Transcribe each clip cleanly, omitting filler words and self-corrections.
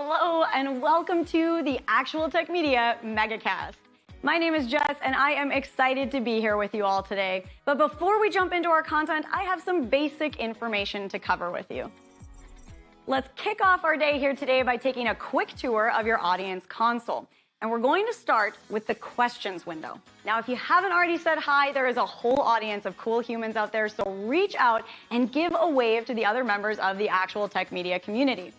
Hello and welcome to the Actual Tech Media MegaCast. My name is Jess and I am excited to be here with you all today. But before we jump into our content, I have some basic information to cover with you. Let's kick off our day here today by taking a quick tour of your audience console. And we're going to start with the questions window. Now, if you haven't already said hi, there is a whole audience of cool humans out there, so reach out and give a wave to the other members of the Actual Tech Media community.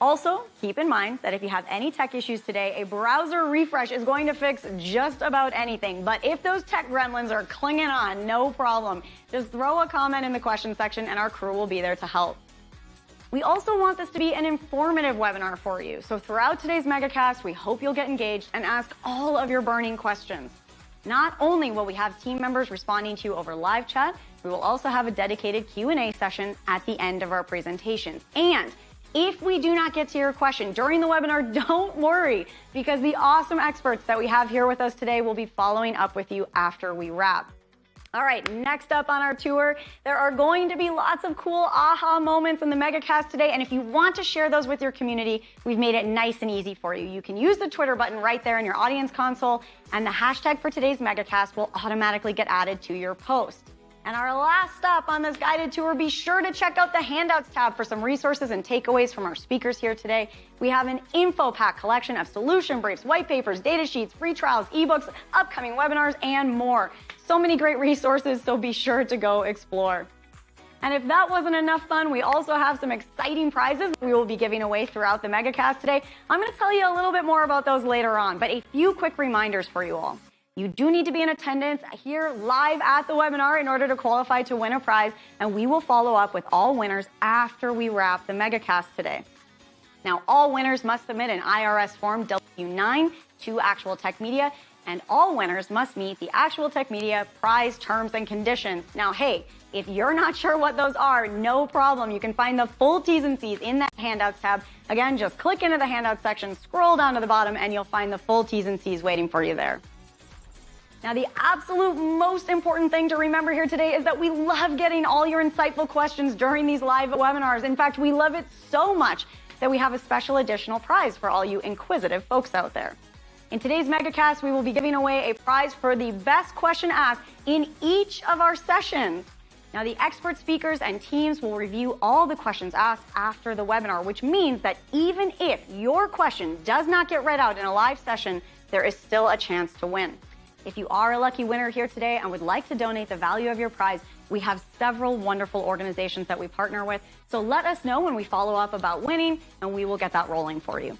Also, keep in mind that if you have any tech issues today, a browser refresh is going to fix just about anything. But if those tech gremlins are clinging on, no problem. Just throw a comment in the question section and our crew will be there to help. We also want this to be an informative webinar for you. So throughout today's MegaCast, we hope you'll get engaged and ask all of your burning questions. Not only will we have team members responding to you over live chat, we will also have a dedicated Q&A session at the end of our presentations. And if we do not get to your question during the webinar, don't worry, because the awesome experts that we have here with us today will be following up with you after we wrap. All right, next up on our tour, there are going to be lots of cool aha moments in the MegaCast today, and if you want to share those with your community, we've made it nice and easy for you. You can use the Twitter button right there in your audience console, and the hashtag for today's MegaCast will automatically get added to your post. And our last stop on this guided tour, be sure to check out the handouts tab for some resources and takeaways from our speakers here today. We have an info pack collection of solution briefs, white papers, data sheets, free trials, ebooks, upcoming webinars, and more. So many great resources, so be sure to go explore. And if that wasn't enough fun, we also have some exciting prizes we will be giving away throughout the MegaCast today. I'm going to tell you a little bit more about those later on, but a few quick reminders for you all. You do need to be in attendance here live at the webinar in order to qualify to win a prize, and we will follow up with all winners after we wrap the MegaCast today. Now, all winners must submit an IRS Form W-9 to Actual Tech Media, and all winners must meet the Actual Tech Media prize terms and conditions. Now, hey, if you're not sure what those are, no problem. You can find the full T's and C's in that handouts tab. Again, just click into the handouts section, scroll down to the bottom, and you'll find the full T's and C's waiting for you there. Now, the absolute most important thing to remember here today is that we love getting all your insightful questions during these live webinars. In fact, we love it so much that we have a special additional prize for all you inquisitive folks out there. In today's MegaCast, we will be giving away a prize for the best question asked in each of our sessions. Now, the expert speakers and teams will review all the questions asked after the webinar, which means that even if your question does not get read out in a live session, there is still a chance to win. If you are a lucky winner here today and would like to donate the value of your prize, we have several wonderful organizations that we partner with. So let us know when we follow up about winning, and we will get that rolling for you.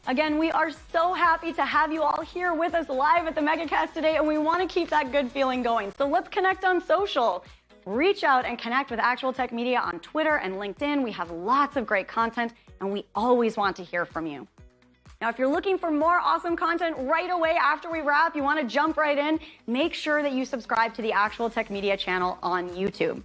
Again, we are so happy to have you all here with us live at the MegaCast today, and we want to keep that good feeling going. So let's connect on social. Reach out and connect with Actual Tech Media on Twitter and LinkedIn. We have lots of great content, and we always want to hear from you. Now, if you're looking for more awesome content right away after we wrap, you want to jump right in, make sure that you subscribe to the Actual Tech Media channel on YouTube.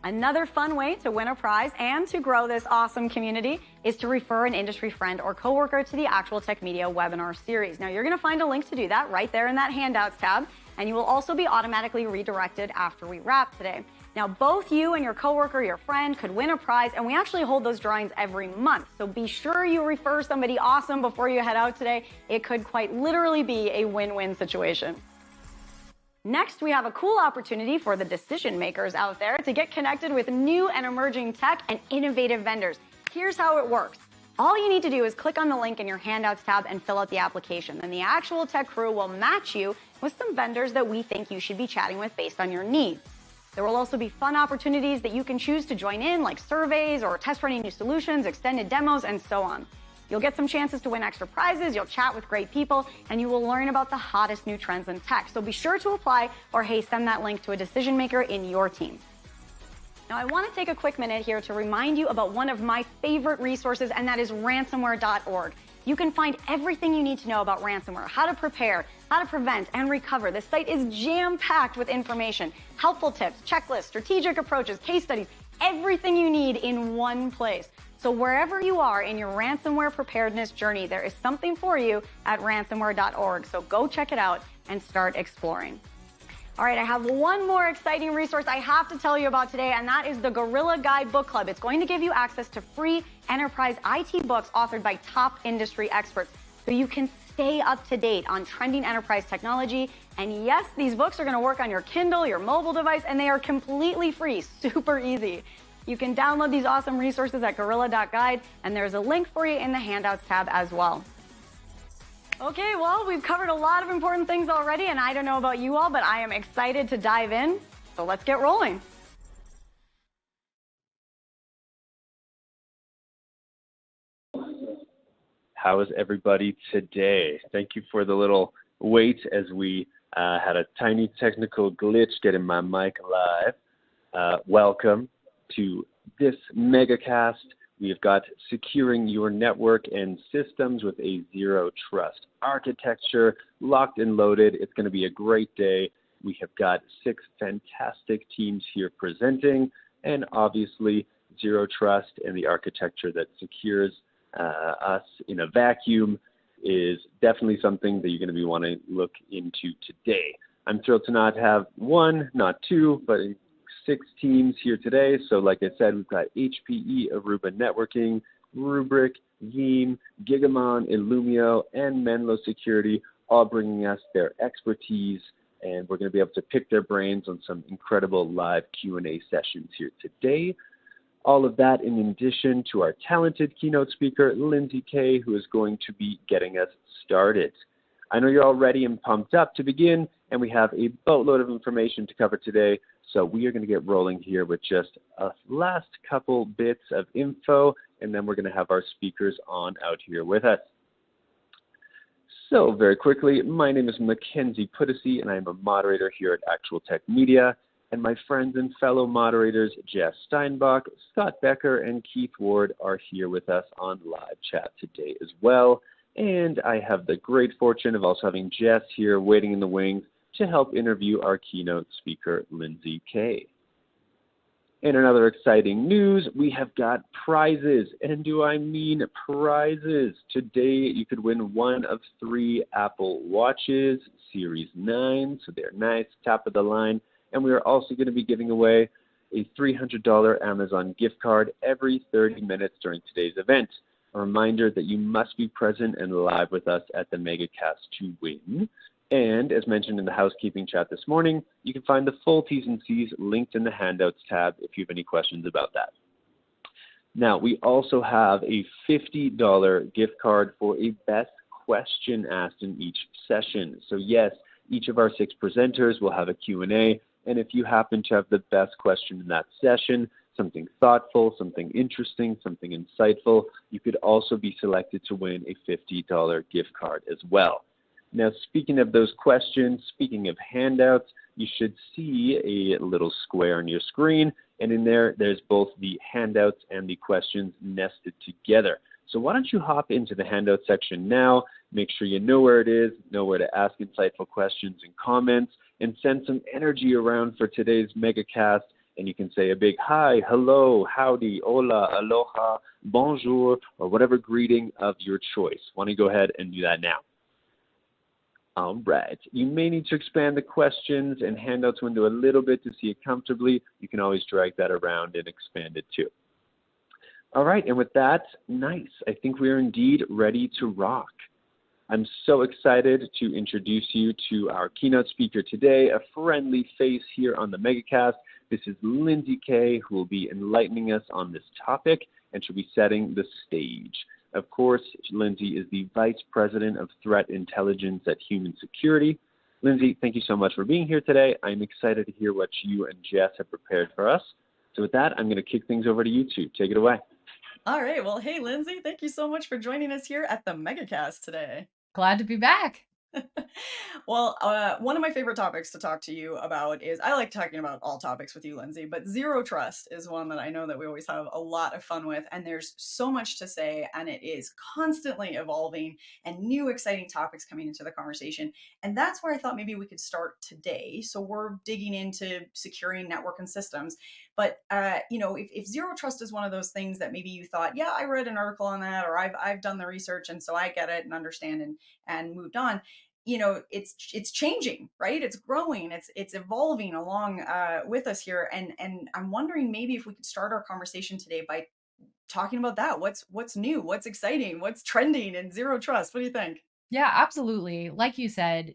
Another fun way to win a prize and to grow this awesome community is to refer an industry friend or coworker to the Actual Tech Media webinar series. Now, you're going to find a link to do that right there in that handouts tab, and you will also be automatically redirected after we wrap today. Now, both you and your coworker, your friend, could win a prize, and we actually hold those drawings every month. So be sure you refer somebody awesome before you head out today. It could quite literally be a win-win situation. Next, we have a cool opportunity for the decision makers out there to get connected with new and emerging tech and innovative vendors. Here's how it works. All you need to do is click on the link in your handouts tab and fill out the application. Then the Actual Tech crew will match you with some vendors that we think you should be chatting with based on your needs. There will also be fun opportunities that you can choose to join in, like surveys or test running new solutions, extended demos, and so on. You'll get some chances to win extra prizes, you'll chat with great people, and you will learn about the hottest new trends in tech. So be sure to apply, or hey, send that link to a decision maker in your team. Now, I want to take a quick minute here to remind you about one of my favorite resources, and that is ransomware.org. You can find everything you need to know about ransomware, how to prepare, how to prevent and recover. The site is jam-packed with information, helpful tips, checklists, strategic approaches, case studies, everything you need in one place. So wherever you are in your ransomware preparedness journey, there is something for you at ransomware.org. So go check it out and start exploring. All right, I have one more exciting resource I have to tell you about today, and that is the Gorilla Guide Book Club. It's going to give you access to free enterprise IT books authored by top industry experts, so you can stay up to date on trending enterprise technology. And yes, these books are going to work on your Kindle, your mobile device, and they are completely free, super easy. You can download these awesome resources at gorilla.guide, and there's a link for you in the handouts tab as well. Okay, well, we've covered a lot of important things already, and I don't know about you all, but I am excited to dive in. So let's get rolling. How is everybody today? Thank you for the little wait as we had a tiny technical glitch getting my mic live. Welcome to this MegaCast. We have got securing your network and systems with a zero trust architecture, locked and loaded. It's going to be a great day. We have got 6 fantastic teams here presenting, and obviously zero trust and the architecture that secures us in a vacuum is definitely something that you're going to be wanting to look into today. I'm thrilled to not have 1, not 2, but 6 teams here today. So like I said, we've got HPE, Aruba Networking, Rubrik, Veeam, Gigamon, Illumio, and Menlo Security, all bringing us their expertise, and we're going to be able to pick their brains on some incredible live Q&A sessions here today. All of that in addition to our talented keynote speaker, Lindsay Kay, who is going to be getting us started. I know you're all ready and pumped up to begin, and we have a boatload of information to cover today, so we are going to get rolling here with just a last couple bits of info, and then we're going to have our speakers on out here with us. So very quickly, my name is Mackenzie Puddesy, and I'm a moderator here at Actual Tech Media. And my friends and fellow moderators, Jess Steinbach, Scott Becker, and Keith Ward are here with us on live chat today as well. And I have the great fortune of also having Jess here waiting in the wings to help interview our keynote speaker, Lindsay Kay. In another exciting news, we have got prizes. And do I mean prizes? Today, you could win one of 3 Apple Watches, Series 9, so they're nice, top of the line. And we are also going to be giving away a $300 Amazon gift card every 30 minutes during today's event. A reminder that you must be present and live with us at the MegaCast to win. And as mentioned in the housekeeping chat this morning, you can find the full T's and C's linked in the handouts tab if you have any questions about that. Now, we also have a $50 gift card for a best question asked in each session. So yes, each of our 6 presenters will have a Q&A. And if you happen to have the best question in that session, something thoughtful, something interesting, something insightful, you could also be selected to win a $50 gift card as well. Now, speaking of those questions, speaking of handouts, you should see a little square on your screen. And in there, there's both the handouts and the questions nested together. So why don't you hop into the handout section now, make sure you know where it is, know where to ask insightful questions and comments, and send some energy around for today's MegaCast. And you can say a big hi, hello, howdy, hola, aloha, bonjour, or whatever greeting of your choice. Why don't you go ahead and do that now? All right. You may need to expand the questions and handouts window a little bit to see it comfortably. You can always drag that around and expand it too. All right, and with that, nice. I think we are indeed ready to rock. I'm so excited to introduce you to our keynote speaker today, a friendly face here on the MegaCast. This is Lindsay Kay, who will be enlightening us on this topic and she'll be setting the stage. Of course, Lindsay is the Vice President of Threat Intelligence at Human Security. Lindsay, thank you so much for being here today. I'm excited to hear what you and Jess have prepared for us. So with that, I'm going to kick things over to you two. Take it away. All right. Well, hey, Lindsay, thank you so much for joining us here at the MegaCast today. Glad to be back. Well, one of my favorite topics to talk to you about is, I like talking about all topics with you, Lindsay, but zero trust is one that I know that we always have a lot of fun with, and there's so much to say, and it is constantly evolving and new exciting topics coming into the conversation. And that's where I thought maybe we could start today. So we're digging into securing network and systems. But if zero trust is one of those things that maybe you thought, yeah, I read an article on that, or I've done the research, and so I get it and understand and moved on. it's changing, right? It's growing, it's evolving along with us here, and I'm wondering maybe if we could start our conversation today by talking about that. What's new, what's exciting, what's trending in zero trust? What do you think? Yeah, absolutely. Like you said,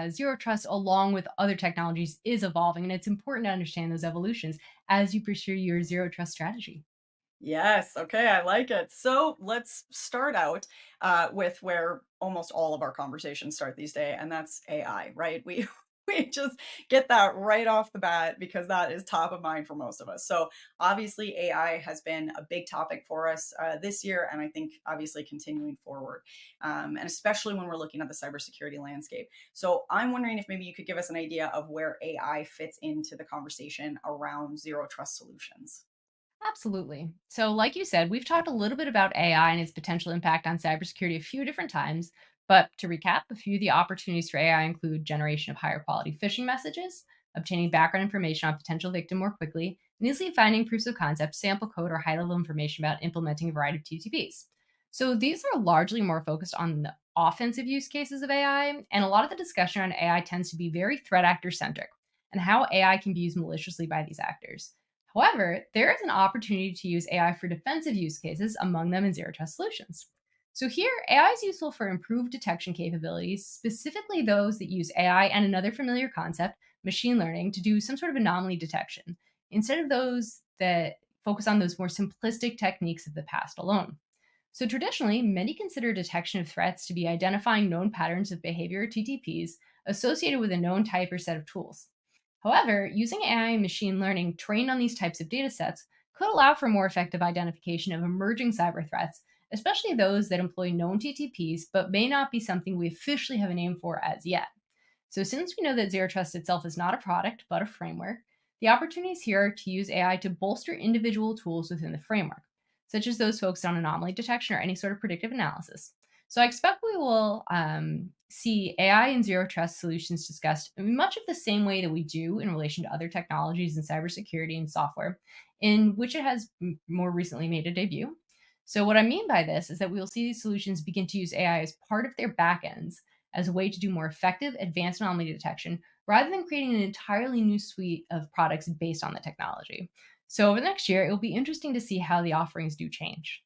zero trust, along with other technologies, is evolving, and it's important to understand those evolutions as you pursue your zero trust strategy. Yes. Okay. I like it. So let's start out with where almost all of our conversations start these days, and that's AI, right? We we just get that right off the bat because that is top of mind for most of us. So obviously, AI has been a big topic for us this year, and I think obviously continuing forward, and especially when we're looking at the cybersecurity landscape. So I'm wondering if maybe you could give us an idea of where AI fits into the conversation around zero trust solutions. Absolutely. So, like you said, we've talked a little bit about AI and its potential impact on cybersecurity a few different times. But to recap, a few of the opportunities for AI include generation of higher quality phishing messages, obtaining background information on potential victim more quickly, and easily finding proofs of concept, sample code, or high level information about implementing a variety of TTPs. So, these are largely more focused on the offensive use cases of AI, and a lot of the discussion on AI tends to be very threat actor centric and how AI can be used maliciously by these actors. However, there is an opportunity to use AI for defensive use cases, among them in zero trust solutions. So here, AI is useful for improved detection capabilities, specifically those that use AI and another familiar concept, machine learning, to do some sort of anomaly detection, instead of those that focus on those more simplistic techniques of the past alone. So traditionally, many consider detection of threats to be identifying known patterns of behavior or TTPs associated with a known type or set of tools. However, using AI and machine learning trained on these types of data sets could allow for more effective identification of emerging cyber threats, especially those that employ known TTPs but may not be something we officially have a name for as yet. So, since we know that Zero Trust itself is not a product but a framework, the opportunities here are to use AI to bolster individual tools within the framework, such as those focused on anomaly detection or any sort of predictive analysis. So, I expect we will see AI and Zero Trust solutions discussed in much of the same way that we do in relation to other technologies in cybersecurity and software, in which it has more recently made a debut. So, what I mean by this is that we will see these solutions begin to use AI as part of their backends as a way to do more effective advanced anomaly detection rather than creating an entirely new suite of products based on the technology. So over the next year, it will be interesting to see how the offerings do change.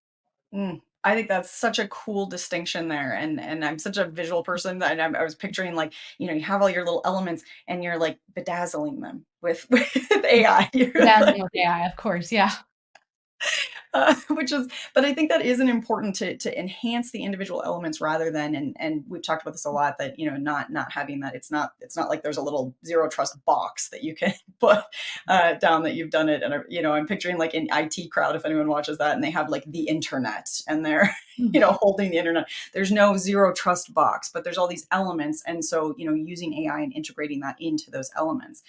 I think that's such a cool distinction there, and I'm such a visual person that I was picturing like you have all your little elements and you're like bedazzling them with with AI. You're Dazzling like, with AI, of course. Yeah. which is, but I think that is an important to enhance the individual elements rather than, and we've talked about this a lot that not having that, it's not like there's a little zero trust box that you can put down that you've done it, and I'm picturing like an IT crowd if anyone watches that and they have like the internet and they're holding the internet. There's no zero trust box, but there's all these elements, and so using AI and integrating that into those elements.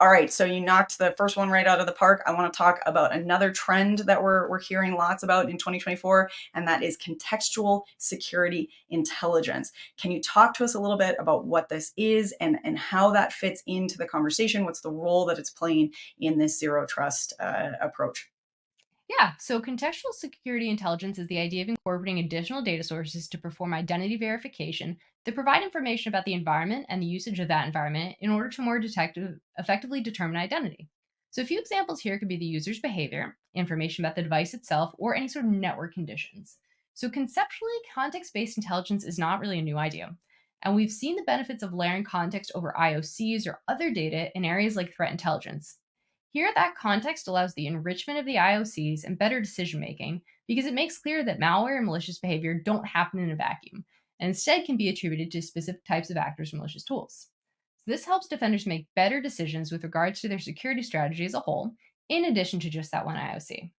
All right, so you knocked the first one right out of the park. I want to talk about another trend that we're hearing lots about in 2024, and that is contextual security intelligence. Can you talk to us a little bit about what this is and how that fits into the conversation? What's the role that it's playing in this zero trust approach? Yeah, so contextual security intelligence is the idea of incorporating additional data sources to perform identity verification that provide information about the environment and the usage of that environment in order to more effectively determine identity. So, a few examples here could be the user's behavior, information about the device itself, or any sort of network conditions. So, conceptually, context based intelligence is not really a new idea. And we've seen the benefits of layering context over IOCs or other data in areas like threat intelligence. Here, that context allows the enrichment of the IOCs and better decision making because it makes clear that malware and malicious behavior don't happen in a vacuum and instead can be attributed to specific types of actors or malicious tools. So, this helps defenders make better decisions with regards to their security strategy as a whole, in addition to just that one IOC.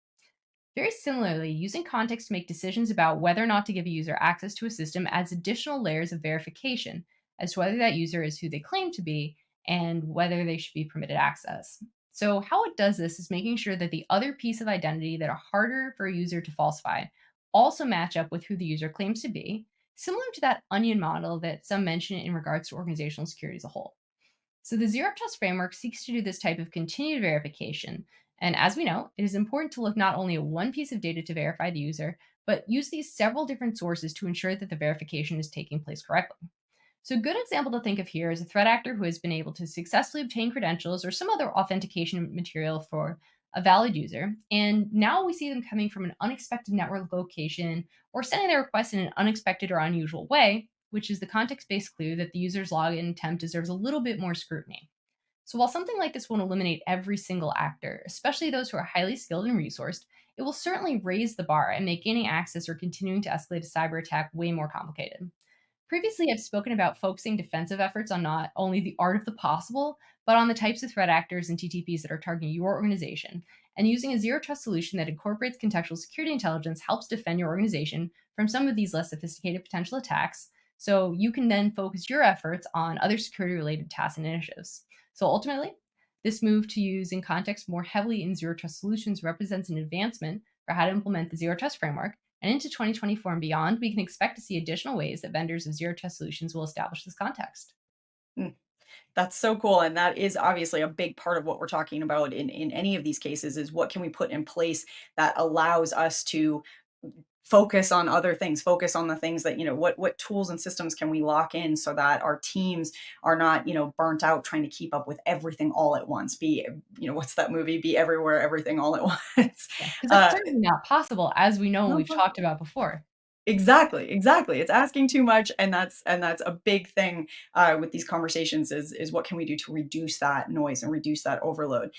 Very similarly, using context to make decisions about whether or not to give a user access to a system adds additional layers of verification as to whether that user is who they claim to be and whether they should be permitted access. So, how it does this is making sure that the other piece of identity that are harder for a user to falsify also match up with who the user claims to be, similar to that onion model that some mention in regards to organizational security as a whole. So the Zero Trust framework seeks to do this type of continued verification. And as we know, it is important to look not only at one piece of data to verify the user, but use these several different sources to ensure that the verification is taking place correctly. So a good example to think of here is a threat actor who has been able to successfully obtain credentials or some other authentication material for a valid user. And now we see them coming from an unexpected network location or sending their request in an unexpected or unusual way, which is the context-based clue that the user's login attempt deserves a little bit more scrutiny. So while something like this won't eliminate every single actor, especially those who are highly skilled and resourced, it will certainly raise the bar and make gaining access or continuing to escalate a cyber attack way more complicated. Previously, I've spoken about focusing defensive efforts on not only the art of the possible, but on the types of threat actors and TTPs that are targeting your organization. And using a zero trust solution that incorporates contextual security intelligence helps defend your organization from some of these less sophisticated potential attacks. So you can then focus your efforts on other security related tasks and initiatives. So ultimately, this move to using context more heavily in zero trust solutions represents an advancement for how to implement the zero trust framework. And into 2024 and beyond, we can expect to see additional ways that vendors of zero trust solutions will establish this context. That's so cool. And that is obviously a big part of what we're talking about in any of these cases is what can we put in place that allows us to focus on other things, focus on the things that, what tools and systems can we lock in so that our teams are not, burnt out trying to keep up with everything all at once. What's that movie? Be everywhere, everything all at once. Yeah, because that's certainly not possible, as we know and we've talked about before. Exactly. It's asking too much, and that's a big thing with these conversations is what can we do to reduce that noise and reduce that overload,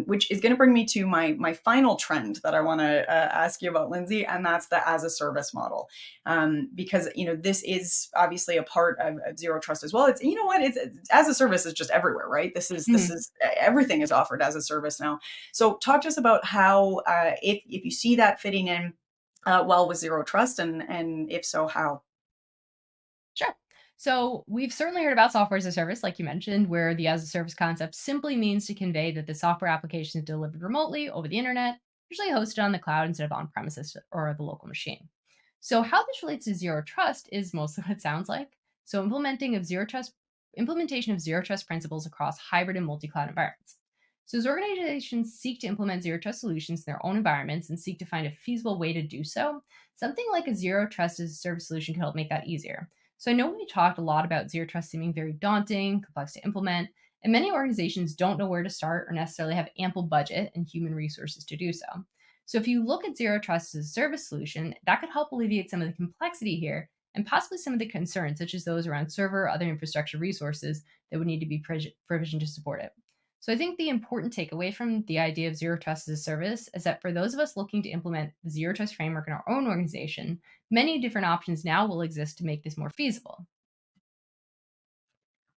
which is going to bring me to my final trend that I want to ask you about, Lindsay, and that's the as a service model, because this is obviously a part of zero trust as well. It's it's as a service is just everywhere, right? This is everything is offered as a service now. So talk to us about how if you see that fitting in well with zero trust, and if so, how? Sure. So we've certainly heard about software as a service, like you mentioned, where the as a service concept simply means to convey that the software application is delivered remotely over the internet, usually hosted on the cloud instead of on premises or the local machine. So how this relates to zero trust is mostly what it sounds like. So implementation of zero trust principles across hybrid and multi-cloud environments. So as organizations seek to implement zero trust solutions in their own environments and seek to find a feasible way to do so, something like a zero trust as a service solution can help make that easier. So I know we talked a lot about zero trust seeming very daunting, complex to implement, and many organizations don't know where to start or necessarily have ample budget and human resources to do so. So if you look at zero trust as a service solution, that could help alleviate some of the complexity here and possibly some of the concerns, such as those around server or other infrastructure resources that would need to be provisioned to support it. So I think the important takeaway from the idea of zero trust as a service is that for those of us looking to implement the zero trust framework in our own organization, many different options now will exist to make this more feasible.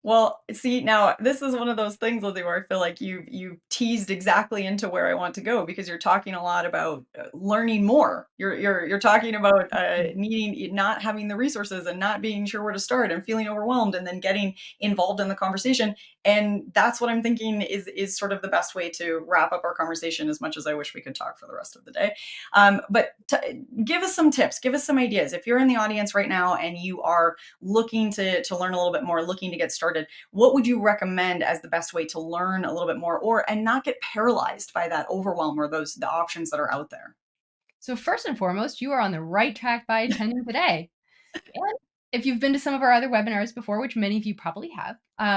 Well, see, now this is one of those things, Lizzie, where I feel like you teased exactly into where I want to go, because you're talking a lot about learning more. You're talking about needing, not having the resources and not being sure where to start and feeling overwhelmed, and then getting involved in the conversation. And that's what I'm thinking is sort of the best way to wrap up our conversation, as much as I wish we could talk for the rest of the day. But give us some tips, give us some ideas. If you're in the audience right now and you are looking to learn a little bit more, looking to get started, what would you recommend as the best way to learn a little bit more, and not get paralyzed by that overwhelm or the options that are out there? So first and foremost, you are on the right track by attending today. And if you've been to some of our other webinars before, which many of you probably have,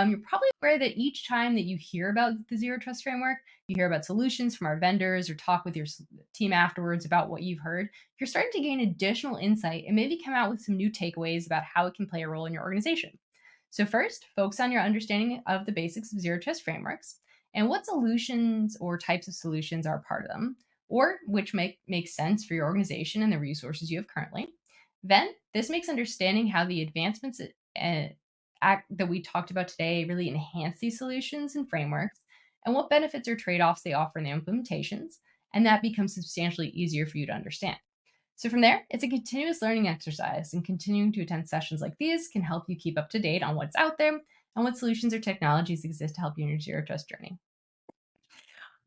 you're probably aware that each time that you hear about the Zero Trust Framework, you hear about solutions from our vendors or talk with your team afterwards about what you've heard, you're starting to gain additional insight and maybe come out with some new takeaways about how it can play a role in your organization. So first, focus on your understanding of the basics of Zero Trust frameworks and what solutions or types of solutions are part of them, or which make sense for your organization and the resources you have currently. Then, this makes understanding how the advancements that we talked about today really enhance these solutions and frameworks, and what benefits or trade-offs they offer in their implementations, and that becomes substantially easier for you to understand. So from there, it's a continuous learning exercise, and continuing to attend sessions like these can help you keep up to date on what's out there and what solutions or technologies exist to help you in your zero trust journey.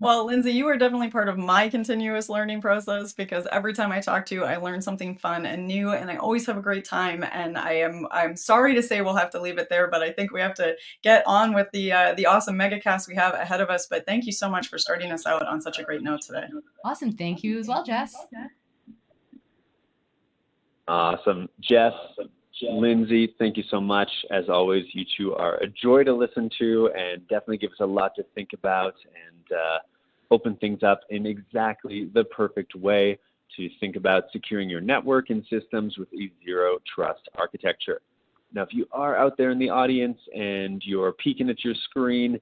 Well, Lindsay, you are definitely part of my continuous learning process, because every time I talk to you, I learn something fun and new, and I always have a great time. And I'm sorry to say we'll have to leave it there, but I think we have to get on with the awesome MegaCast we have ahead of us. But thank you so much for starting us out on such a great note today. Awesome. Thank you as well, Jess. Awesome. Jess, Lindsay, thank you so much. As always, you two are a joy to listen to and definitely give us a lot to think about and open things up in exactly the perfect way to think about securing your network and systems with a zero trust architecture. Now, if you are out there in the audience and you're peeking at your screen,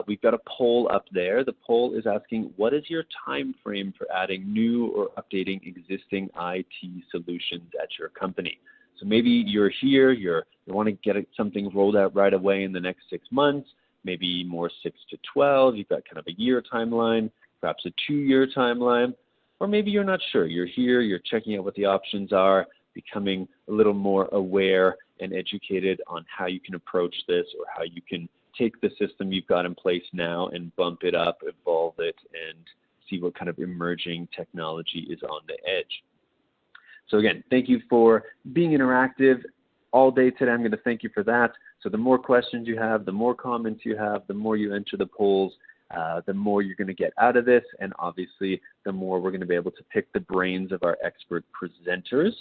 we've got a poll up there. The poll is asking, what is your time frame for adding new or updating existing IT solutions at your company? So maybe you're here, you want to get something rolled out right away in the next 6 months, maybe more 6 to 12, you've got kind of a year timeline, perhaps a 2-year timeline, or maybe you're not sure. You're here, you're checking out what the options are, becoming a little more aware and educated on how you can approach this or how you can take the system you've got in place now and bump it up, evolve it, and see what kind of emerging technology is on the edge. So again, thank you for being interactive all day today. I'm going to thank you for that. So the more questions you have, the more comments you have, the more you enter the polls, the more you're going to get out of this. And obviously, the more we're going to be able to pick the brains of our expert presenters.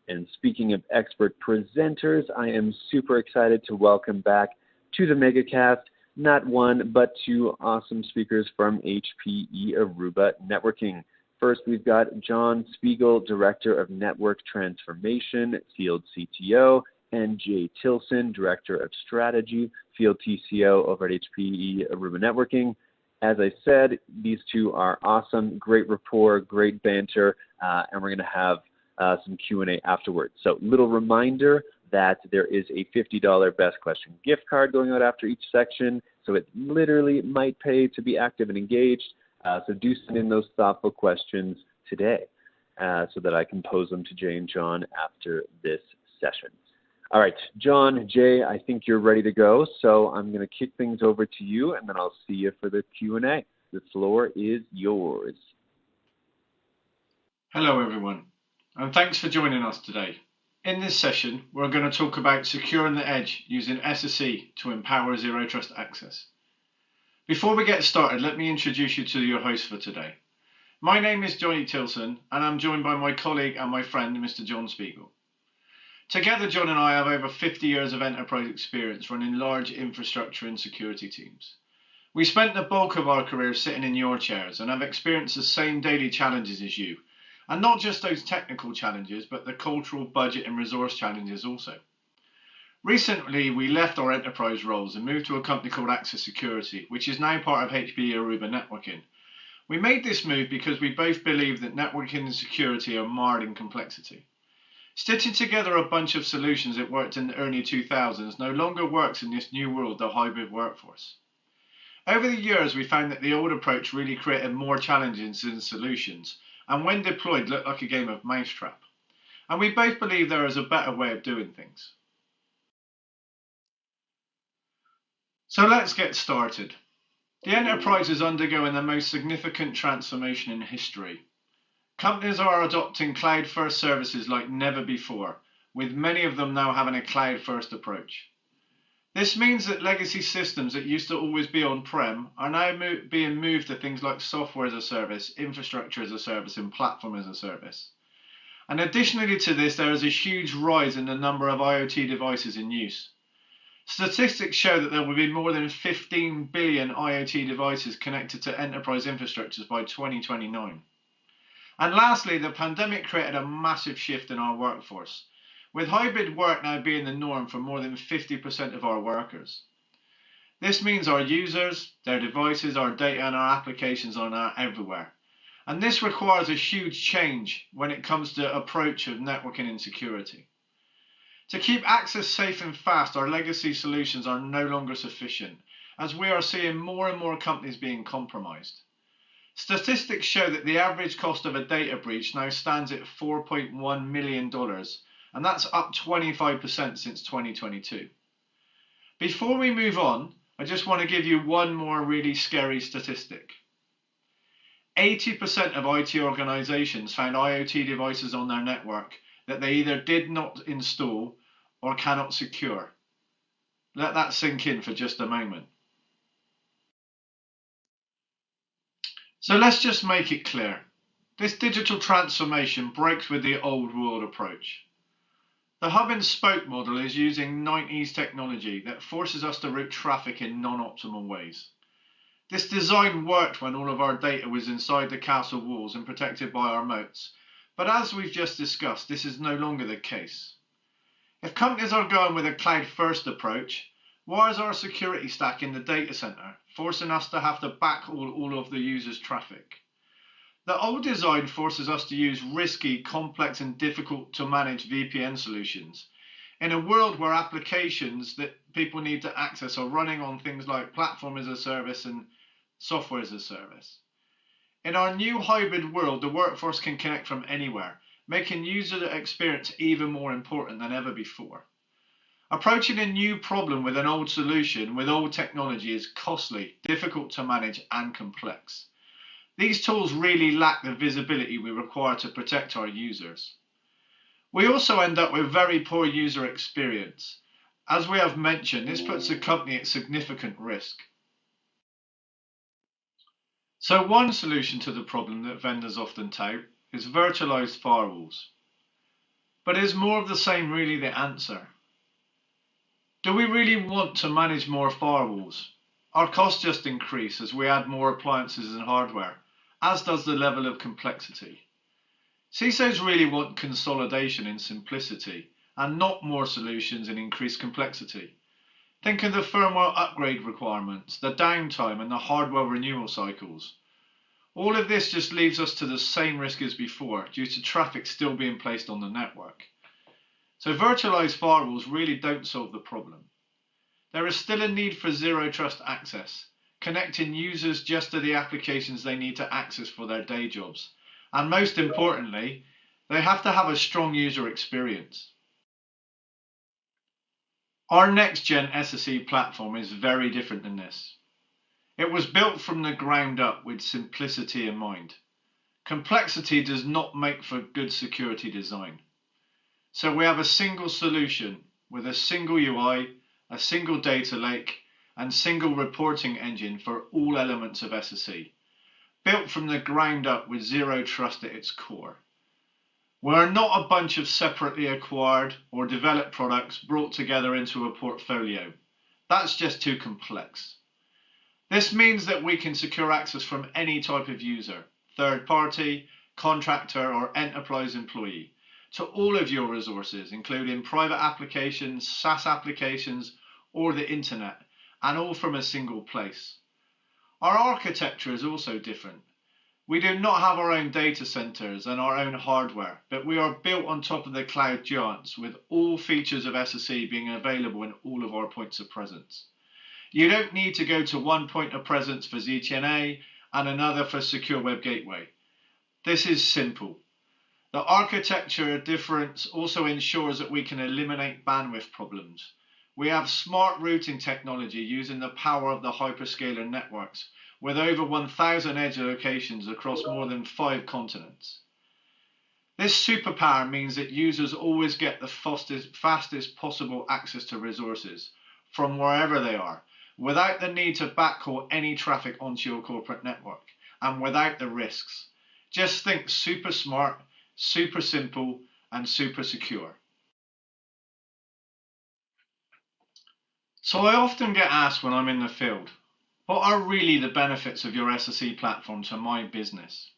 And speaking of expert presenters, I am super excited to welcome back to the MegaCast not one, but two awesome speakers from HPE Aruba Networking. First, we've got John Spiegel, Director of Network Transformation, Field CTO, and Jay Tilson, Director of Strategy, Field TCO over at HPE Aruba Networking. As I said, these two are awesome, great rapport, great banter, and we're going to have some Q&A afterwards. So little reminder that there is a $50 Best Question gift card going out after each section, so it literally might pay to be active and engaged. So do send in those thoughtful questions today so that I can pose them to Jay and John after this session. All right, John, Jay, I think you're ready to go, so I'm going to kick things over to you, and then I'll see you for the Q&A. The floor is yours. Hello, everyone, and thanks for joining us today. In this session, we're going to talk about securing the edge using SSE to empower Zero Trust access. Before we get started, let me introduce you to your host for today. My name is Johnny Tilson, and I'm joined by my colleague and my friend, Mr. John Spiegel. Together, John and I have over 50 years of enterprise experience running large infrastructure and security teams. We spent the bulk of our careers sitting in your chairs and have experienced the same daily challenges as you. And not just those technical challenges, but the cultural, budget and resource challenges also. Recently, we left our enterprise roles and moved to a company called Access Security, which is now part of HPE Aruba Networking. We made this move because we both believe that networking and security are marred in complexity. Stitching together a bunch of solutions that worked in the early 2000s no longer works in this new world of hybrid workforce. Over the years, we found that the old approach really created more challenges than solutions, and when deployed looked like a game of mousetrap. And we both believe there is a better way of doing things. So let's get started. The enterprise is undergoing the most significant transformation in history. Companies are adopting cloud-first services like never before, with many of them now having a cloud-first approach. This means that legacy systems that used to always be on-prem are now being moved to things like software as a service, infrastructure as a service, and platform as a service. And additionally to this, there is a huge rise in the number of IoT devices in use. Statistics show that there will be more than 15 billion IoT devices connected to enterprise infrastructures by 2029. And lastly, the pandemic created a massive shift in our workforce, with hybrid work now being the norm for more than 50% of our workers. This means our users, their devices, our data and our applications are now everywhere. And this requires a huge change when it comes to the approach of networking and security. To keep access safe and fast, our legacy solutions are no longer sufficient, as we are seeing more and more companies being compromised. Statistics show that the average cost of a data breach now stands at $4.1 million, and that's up 25% since 2022. Before we move on, I just want to give you one more really scary statistic. 80% of IT organizations found IoT devices on their network that they either did not install or cannot secure. Let that sink in for just a moment. So let's just make it clear. This digital transformation breaks with the old world approach. The hub and spoke model is using 90s technology that forces us to route traffic in non-optimal ways. This design worked when all of our data was inside the castle walls and protected by our moats, but as we've just discussed, this is no longer the case. If companies are going with a cloud-first approach, why is our security stack in the data center forcing us to have to backhaul all of the users' traffic? The old design forces us to use risky, complex, and difficult to manage VPN solutions in a world where applications that people need to access are running on things like platform as a service and software as a service. In our new hybrid world, the workforce can connect from anywhere, making user experience even more important than ever before. Approaching a new problem with an old solution with old technology is costly, difficult to manage, and complex. These tools really lack the visibility we require to protect our users. We also end up with very poor user experience. As we have mentioned, this puts the company at significant risk. So one solution to the problem that vendors often tout is virtualized firewalls. But is more of the same really the answer? Do we really want to manage more firewalls? Our costs just increase as we add more appliances and hardware, as does the level of complexity. CISOs really want consolidation in simplicity and not more solutions and increased complexity. Think of the firmware upgrade requirements, the downtime and the hardware renewal cycles. All of this just leaves us to the same risk as before due to traffic still being placed on the network. So virtualized firewalls really don't solve the problem. There is still a need for zero trust access, connecting users just to the applications they need to access for their day jobs. And most importantly, they have to have a strong user experience. Our next-gen SSE platform is very different than this. It was built from the ground up with simplicity in mind. Complexity does not make for good security design. So we have a single solution with a single UI, a single data lake, and single reporting engine for all elements of SSE, built from the ground up with zero trust at its core. We're not a bunch of separately acquired or developed products brought together into a portfolio. That's just too complex. This means that we can secure access from any type of user, third party, contractor, or enterprise employee, to all of your resources, including private applications, SaaS applications, or the internet, and all from a single place. Our architecture is also different. We do not have our own data centers and our own hardware, but we are built on top of the cloud giants with all features of SSE being available in all of our points of presence. You don't need to go to one point of presence for ZTNA and another for Secure Web Gateway. This is simple. The architecture difference also ensures that we can eliminate bandwidth problems. We have smart routing technology using the power of the hyperscaler networks with over 1,000 edge locations across more than 5 continents. This superpower means that users always get the fastest possible access to resources from wherever they are, without the need to backhaul any traffic onto your corporate network, and without the risks. Just think super smart, super simple, and super secure. So I often get asked when I'm in the field, what are really the benefits of your SSE platform to my business?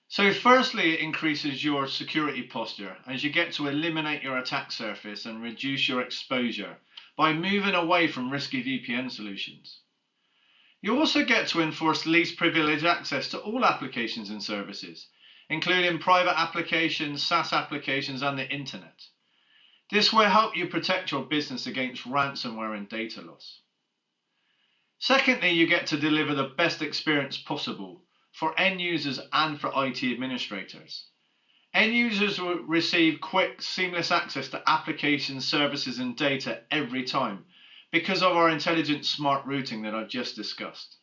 So firstly, it increases your security posture as you get to eliminate your attack surface and reduce your exposure by moving away from risky VPN solutions. You also get to enforce least privilege access to all applications and services, including private applications, SaaS applications, and the internet. This will help you protect your business against ransomware and data loss. Secondly, you get to deliver the best experience possible for end users and for IT administrators. End users will receive quick, seamless access to applications, services, and data every time because of our intelligent smart routing that I've just discussed.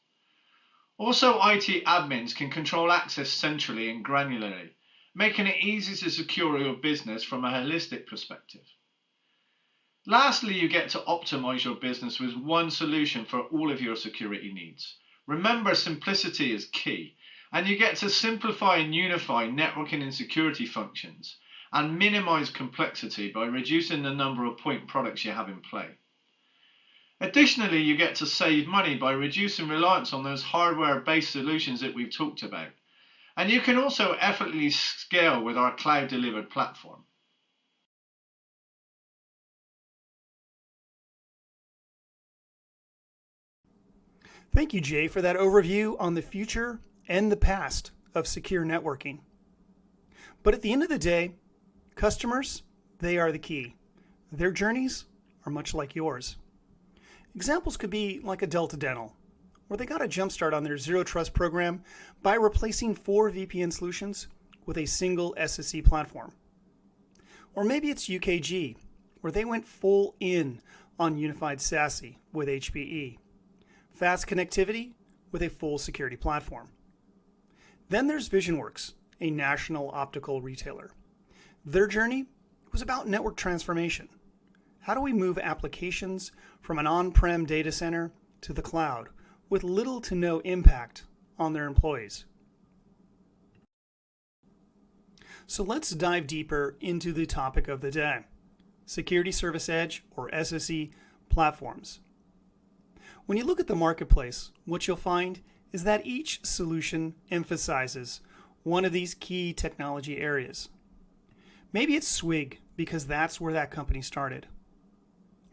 Also, IT admins can control access centrally and granularly, making it easy to secure your business from a holistic perspective. Lastly, you get to optimize your business with one solution for all of your security needs. Remember, simplicity is key, and you get to simplify and unify networking and security functions, and minimize complexity by reducing the number of point products you have in play. Additionally, you get to save money by reducing reliance on those hardware-based solutions that we've talked about. And you can also effortlessly scale with our cloud-delivered platform. Thank you, Jay, for that overview on the future and the past of secure networking. But at the end of the day, customers, they are the key. Their journeys are much like yours. Examples could be like a Delta Dental, where they got a jump start on their Zero Trust program by replacing 4 VPN solutions with a single SSE platform. Or maybe it's UKG, where they went full in on unified SASE with HPE. Fast connectivity with a full security platform. Then there's VisionWorks, a national optical retailer. Their journey was about network transformation. How do we move applications from an on-prem data center to the cloud with little to no impact on their employees? So let's dive deeper into the topic of the day, Security Service Edge, or SSE, platforms. When you look at the marketplace, what you'll find is that each solution emphasizes one of these key technology areas. Maybe it's Swig because that's where that company started.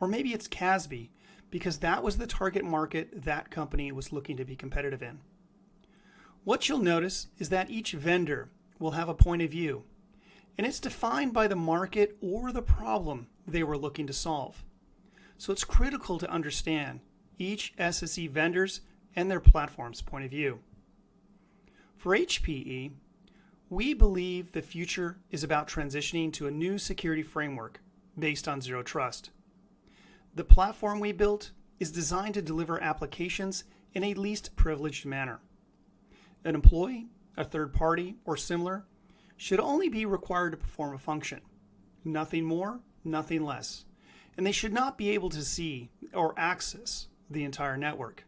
Or maybe it's CASB because that was the target market that company was looking to be competitive in. What you'll notice is that each vendor will have a point of view, and it's defined by the market or the problem they were looking to solve. So it's critical to understand each SSE vendor's and their platform's point of view. For HPE, we believe the future is about transitioning to a new security framework based on Zero Trust. The platform we built is designed to deliver applications in a least privileged manner. An employee, a third party, or similar should only be required to perform a function. Nothing more, nothing less. And they should not be able to see or access the entire network.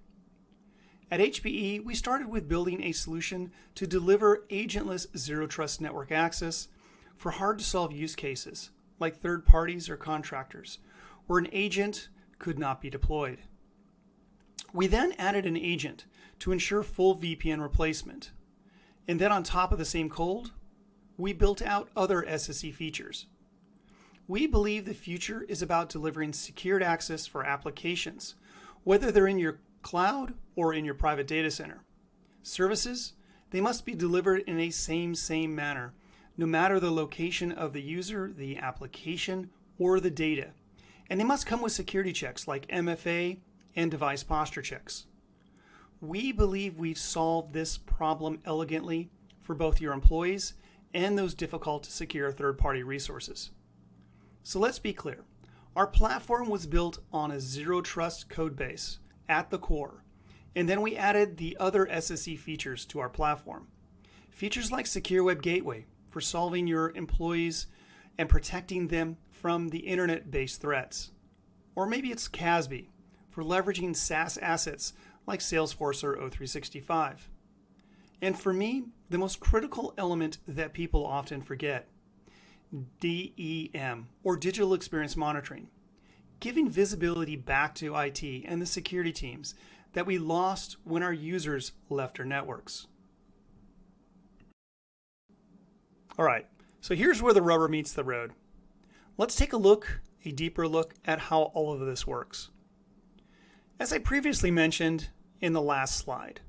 At HPE, we started with building a solution to deliver agentless Zero Trust network access for hard-to-solve use cases, like third parties or contractors, where an agent could not be deployed. We then added an agent to ensure full VPN replacement. And then on top of the same cold, we built out other SSE features. We believe the future is about delivering secured access for applications, whether they're in your cloud or in your private data center. Services, they must be delivered in a same manner, no matter the location of the user, the application, or the data. And they must come with security checks like MFA and device posture checks. We believe we've solved this problem elegantly for both your employees and those difficult to secure third-party resources. So let's be clear. Our platform was built on a Zero Trust code base at the core, and then we added the other SSE features to our platform. Features like Secure Web Gateway for solving your employees and protecting them from the internet-based threats. Or maybe it's CASB for leveraging SaaS assets like Salesforce or O365. And for me, the most critical element that people often forget, DEM, or Digital Experience Monitoring, giving visibility back to IT and the security teams that we lost when our users left our networks. All right, so here's where the rubber meets the road. Let's take a deeper look at how all of this works. As I previously mentioned in the last slide,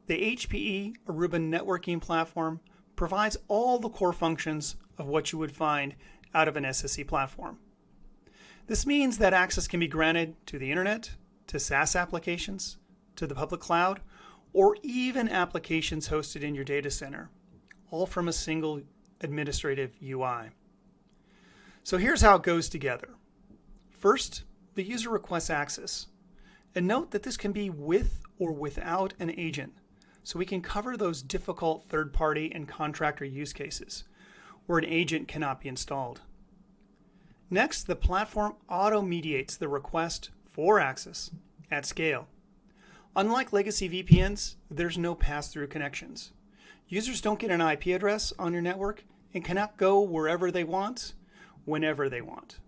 the HPE Aruba networking platform provides all the core functions of what you would find out of an SSE platform. This means that access can be granted to the internet, to SaaS applications, to the public cloud, or even applications hosted in your data center, all from a single administrative UI. So here's how it goes together. First, the user requests access. And note that this can be with or without an agent, so we can cover those difficult third-party and contractor use cases where an agent cannot be installed. Next, the platform auto-mediates the request for access at scale. Unlike legacy VPNs, there's no pass-through connections. Users don't get an IP address on your network and cannot go wherever they want, whenever they want.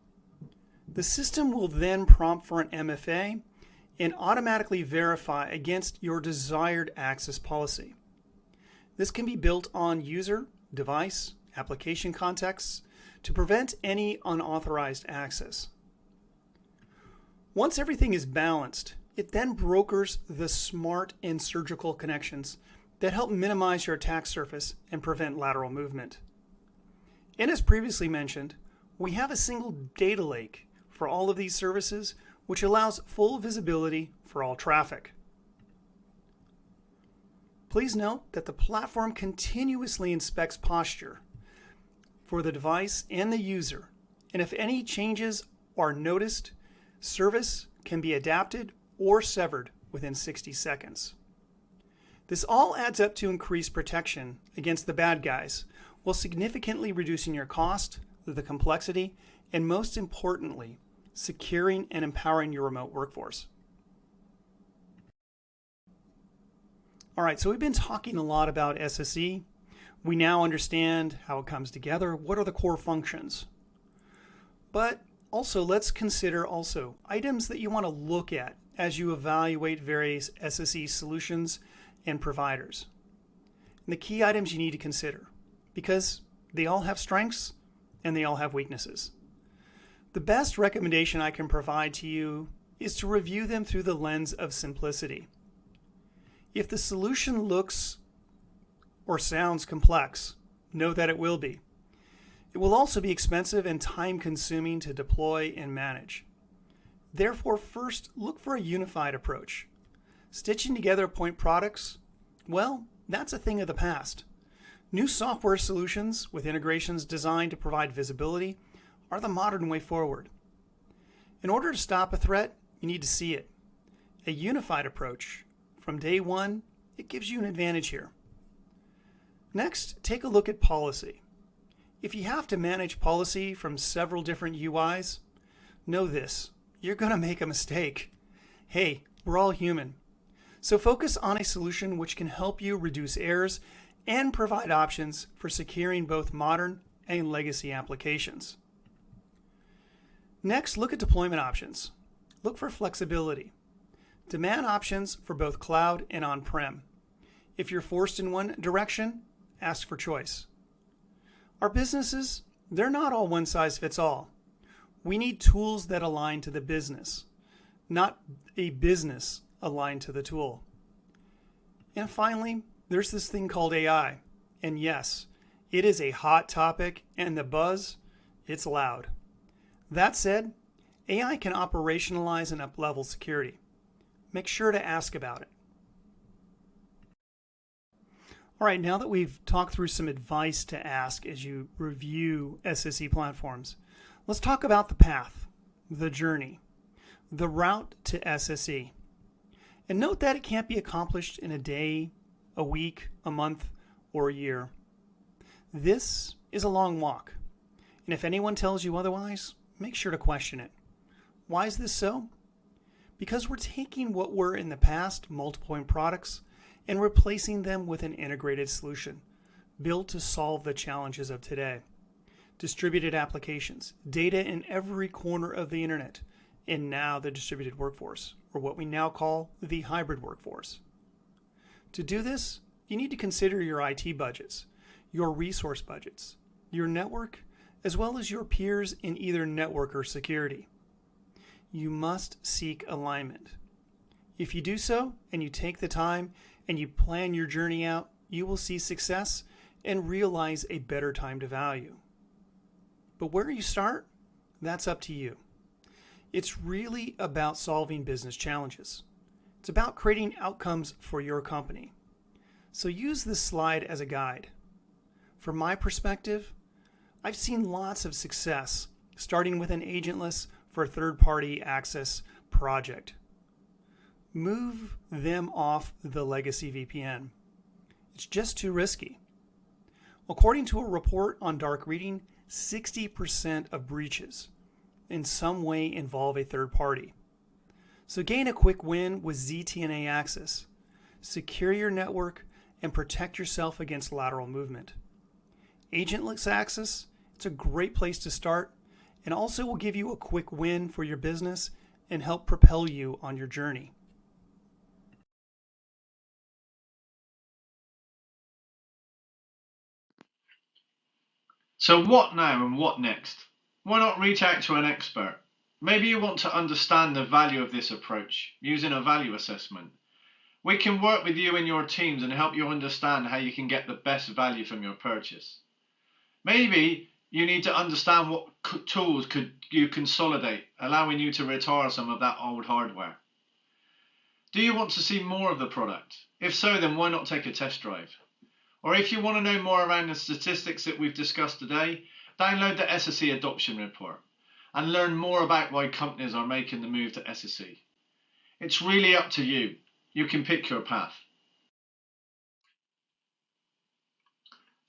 The system will then prompt for an MFA and automatically verify against your desired access policy. This can be built on user, device, application contexts to prevent any unauthorized access. Once everything is balanced, it then brokers the smart and surgical connections that help minimize your attack surface and prevent lateral movement. And as previously mentioned, we have a single data lake for all of these services, which allows full visibility for all traffic. Please note that the platform continuously inspects posture for the device and the user, and if any changes are noticed, service can be adapted or severed within 60 seconds. This all adds up to increased protection against the bad guys, while significantly reducing your cost, the complexity, and most importantly, securing and empowering your remote workforce. All right, so we've been talking a lot about SSE. We now understand how it comes together. What are the core functions? But also, let's consider also items that you want to look at as you evaluate various SSE solutions and providers. And the key items you need to consider, because they all have strengths and they all have weaknesses. The best recommendation I can provide to you is to review them through the lens of simplicity. If the solution looks or sounds complex, know that it will be. It will also be expensive and time-consuming to deploy and manage. Therefore, first, look for a unified approach. Stitching together point products, well, that's a thing of the past. New software solutions with integrations designed to provide visibility are the modern way forward. In order to stop a threat, you need to see it. A unified approach, from day one, it gives you an advantage here. Next, take a look at policy. If you have to manage policy from several different UIs, know this, you're going to make a mistake. Hey, we're all human. So focus on a solution which can help you reduce errors and provide options for securing both modern and legacy applications. Next, look at deployment options. Look for flexibility. Demand options for both cloud and on-prem. If you're forced in one direction, ask for choice. Our businesses, they're not all one size fits all. We need tools that align to the business, not a business aligned to the tool. And finally, there's this thing called AI. And yes, it is a hot topic and the buzz, it's loud. That said, AI can operationalize and up-level security. Make sure to ask about it. All right, now that we've talked through some advice to ask as you review SSE platforms, let's talk about the path, the journey, the route to SSE. And note that it can't be accomplished in a day, a week, a month, or a year. This is a long walk. And if anyone tells you otherwise, make sure to question it. Why is this so? Because we're taking what were in the past multiple point products and replacing them with an integrated solution built to solve the challenges of today. Distributed applications, data in every corner of the internet, and now the distributed workforce, or what we now call the hybrid workforce. To do this, you need to consider your IT budgets, your resource budgets, your network, as well as your peers in either network or security. You must seek alignment. If you do so, and you take the time, and you plan your journey out, you will see success and realize a better time to value. But where you start, that's up to you. It's really about solving business challenges. It's about creating outcomes for your company. So use this slide as a guide. From my perspective, I've seen lots of success starting with an agentless for third-party access project. Move them off the legacy VPN. It's just too risky. According to a report on dark reading, 60% of breaches in some way involve a third party. So gain a quick win with ZTNA access. Secure your network and protect yourself against lateral movement. Agentless access, it's a great place to start and also will give you a quick win for your business and help propel you on your journey. So what now and what next? Why not reach out to an expert? Maybe you want to understand the value of this approach using a value assessment. We can work with you and your teams and help you understand how you can get the best value from your purchase. Maybe you need to understand what tools could you consolidate, allowing you to retire some of that old hardware. Do you want to see more of the product? If so, then why not take a test drive? Or if you want to know more around the statistics that we've discussed today, download the SSE adoption report and learn more about why companies are making the move to SSE. It's really up to you. You can pick your path.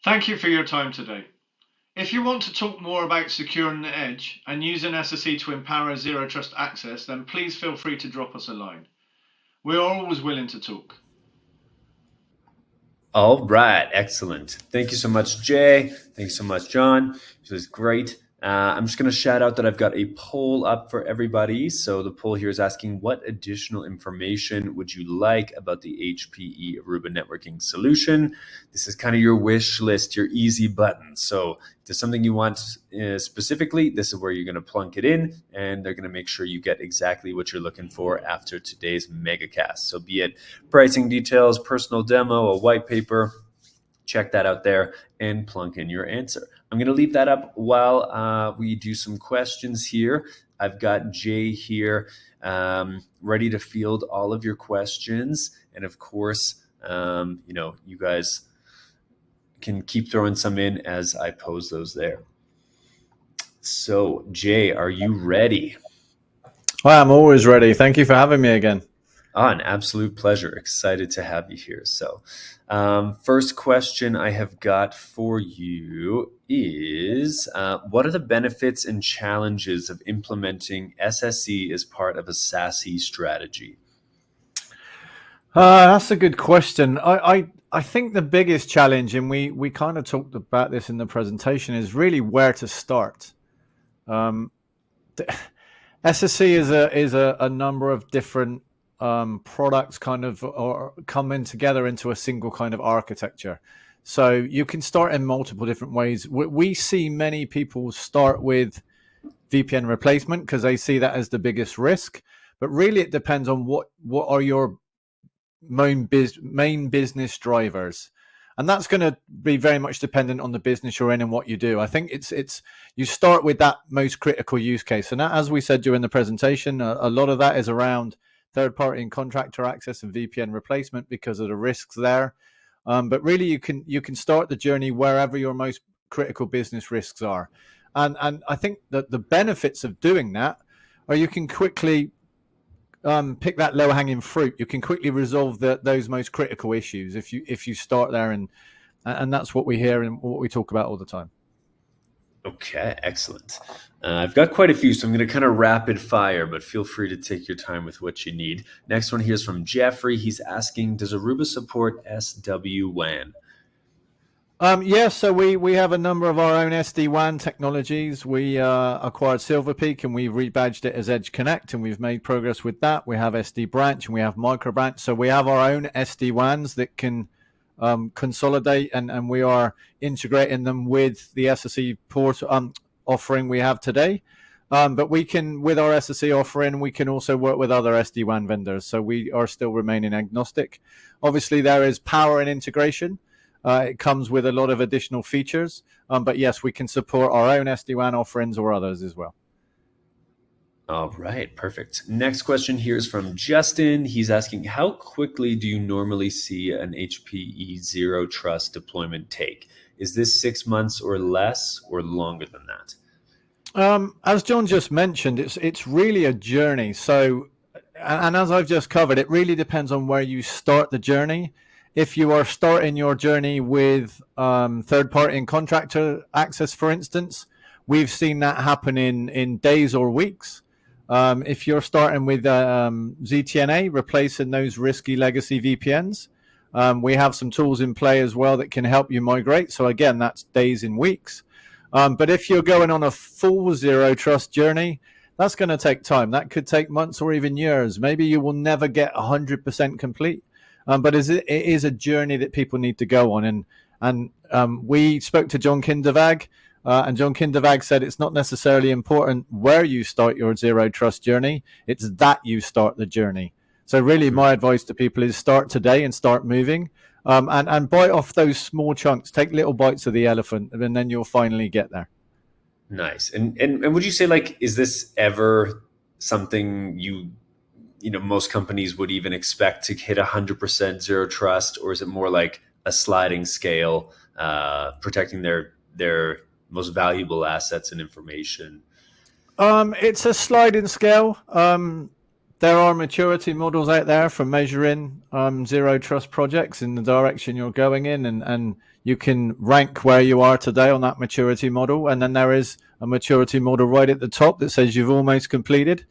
Thank you for your time today. If you want to talk more about securing the edge and using SSE to empower zero trust access, then please feel free to drop us a line. We are always willing to talk. All right, excellent. Thank you so much, Jay. Thank you so much, John. This was great. I'm just going to shout out that I've got a poll up for everybody. So the poll here is asking, what additional information would you like about the HPE Aruba networking solution? This is kind of your wish list, your easy button. So if there's something you want specifically, this is where you're going to plunk it in, and they're going to make sure you get exactly what you're looking for after today's MegaCast. So be it pricing details, personal demo, a white paper, check that out there and plunk in your answer. I'm going to leave that up while we do some questions here. I've got Jay here ready to field all of your questions. And of course, you guys can keep throwing some in as I pose those there. So, Jay, are you ready? Well, I'm always ready. Thank you for having me again. An absolute pleasure. Excited to have you here. So, first question I have got for you is, what are the benefits and challenges of implementing SSE as part of a SASE strategy? That's a good question. I think the biggest challenge, and we kind of talked about this in the presentation, is really where to start. SSE is a number of different products kind of or coming together into a single kind of architecture. So you can start in multiple different ways. We see many people start with VPN replacement because they see that as the biggest risk. But really, it depends on what are your main business drivers. And that's going to be very much dependent on the business you're in and what you do. I think it's you start with that most critical use case. And as we said during the presentation, a lot of that is around third-party and contractor access and VPN replacement because of the risks there. But really, you can start the journey wherever your most critical business risks are. And I think that the benefits of doing that are you can quickly pick that low-hanging fruit. You can quickly resolve those most critical issues if you start there, and that's what we hear and what we talk about all the time. Okay, excellent. I've got quite a few, so I'm going to kind of rapid fire, but feel free to take your time with what you need. Next one here is from Jeffrey. He's asking, does Aruba support SD-WAN? Yeah, so we have a number of our own SD-WAN technologies. We acquired Silverpeak and we rebadged it as Edge Connect, and we've made progress with that. We have SD Branch and we have Micro Branch. So we have our own SD-WANs that can consolidate, and we are integrating them with the SSE port offering we have today. But we can, with our SSE offering, we can also work with other SD-WAN vendors. So we are still remaining agnostic. Obviously, there is power and integration. It comes with a lot of additional features. But yes, we can support our own SD-WAN offerings or others as well. All right, perfect. Next question here is from Justin. He's asking, how quickly do you normally see an HPE Zero Trust deployment take? Is this 6 months or less or longer than that? As John just mentioned, it's really a journey. So, and as I've just covered, it really depends on where you start the journey. If you are starting your journey with third-party and contractor access, for instance, we've seen that happen in days or weeks. If you're starting with ZTNA, replacing those risky legacy VPNs, We have some tools in play as well that can help you migrate. So again, that's days in weeks. But if you're going on a full zero trust journey, that's going to take time. That could take months or even years. Maybe you will never get 100% complete. But it is a journey that people need to go on. And we spoke to John Kindervag, and John Kindervag said it's not necessarily important where you start your zero trust journey. It's that you start the journey. So really my advice to people is start today and start moving, and bite off those small chunks. Take little bites of the elephant, and then you'll finally get there. Nice. And would you say, like, is this ever something you know, most companies would even expect to hit 100% zero trust, or is it more like a sliding scale, protecting their most valuable assets and information? It's a sliding scale. There are maturity models out there for measuring zero trust projects in the direction you're going in, and you can rank where you are today on that maturity model. And then there is a maturity model right at the top that says you've almost completed.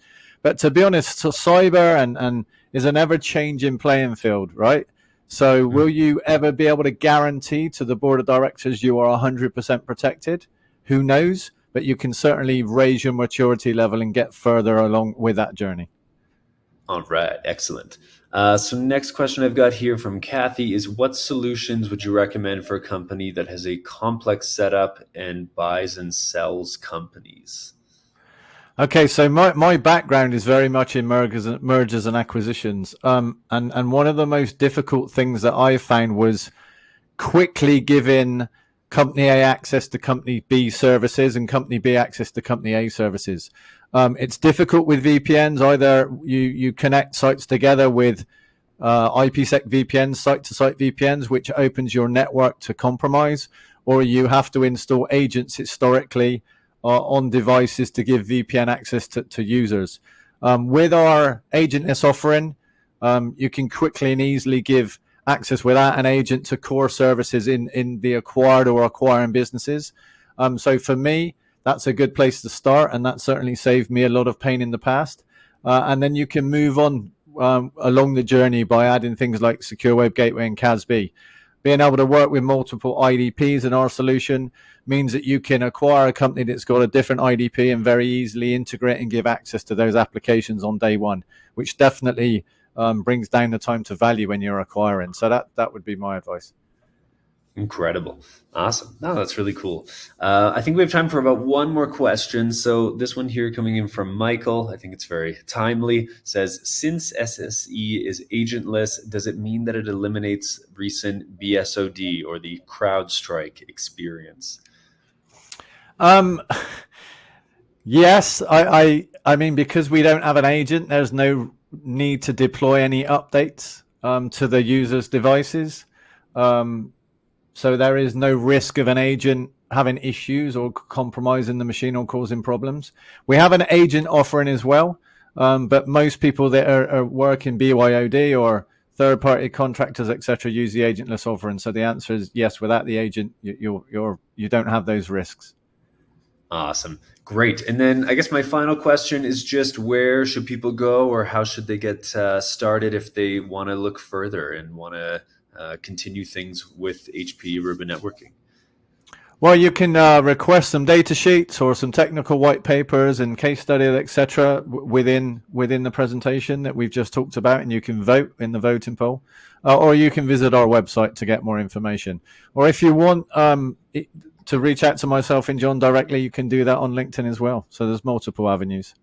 But to be honest, so cyber and is an ever-changing playing field, right? So will you ever be able to guarantee to the board of directors you are 100% protected? Who knows? But you can certainly raise your maturity level and get further along with that journey. All right, excellent. So next question I've got here from Kathy is, what solutions would you recommend for a company that has a complex setup and buys and sells companies? Okay, so my background is very much in mergers and acquisitions. And one of the most difficult things that I found was quickly giving company A access to company B services and company B access to company A services. It's difficult with VPNs. Either you connect sites together with IPsec VPNs, site-to-site VPNs, which opens your network to compromise, or you have to install agents historically on devices to give VPN access to users. With our agentless offering, you can quickly and easily give access without an agent to core services in the acquired or acquiring businesses. So for me, that's a good place to start, and that certainly saved me a lot of pain in the past. And then you can move on along the journey by adding things like Secure Web Gateway and CASB. Being able to work with multiple IDPs in our solution means that you can acquire a company that's got a different IDP and very easily integrate and give access to those applications on day one, which definitely brings down the time to value when you're acquiring. So that would be my advice. Incredible. Awesome. No, that's really cool. I think we have time for about one more question. So this one here coming in from Michael, I think it's very timely, says, since SSE is agentless, does it mean that it eliminates recent BSOD or the CrowdStrike experience? Yes, I mean, because we don't have an agent, there's no need to deploy any updates to the user's devices. So there is no risk of an agent having issues or compromising the machine or causing problems. We have an agent offering as well, but most people that are working BYOD or third-party contractors, etc., use the agentless offering. So the answer is yes. Without the agent, you don't have those risks. Awesome. Great. And then I guess my final question is just, where should people go, or how should they get started if they want to look further and want to continue things with HP Aruba networking? Well, you can request some data sheets or some technical white papers and case studies, etc., within the presentation that we've just talked about, and you can vote in the voting poll, or you can visit our website to get more information. Or if you want to reach out to myself and John directly, you can do that on LinkedIn as well. So there's multiple avenues.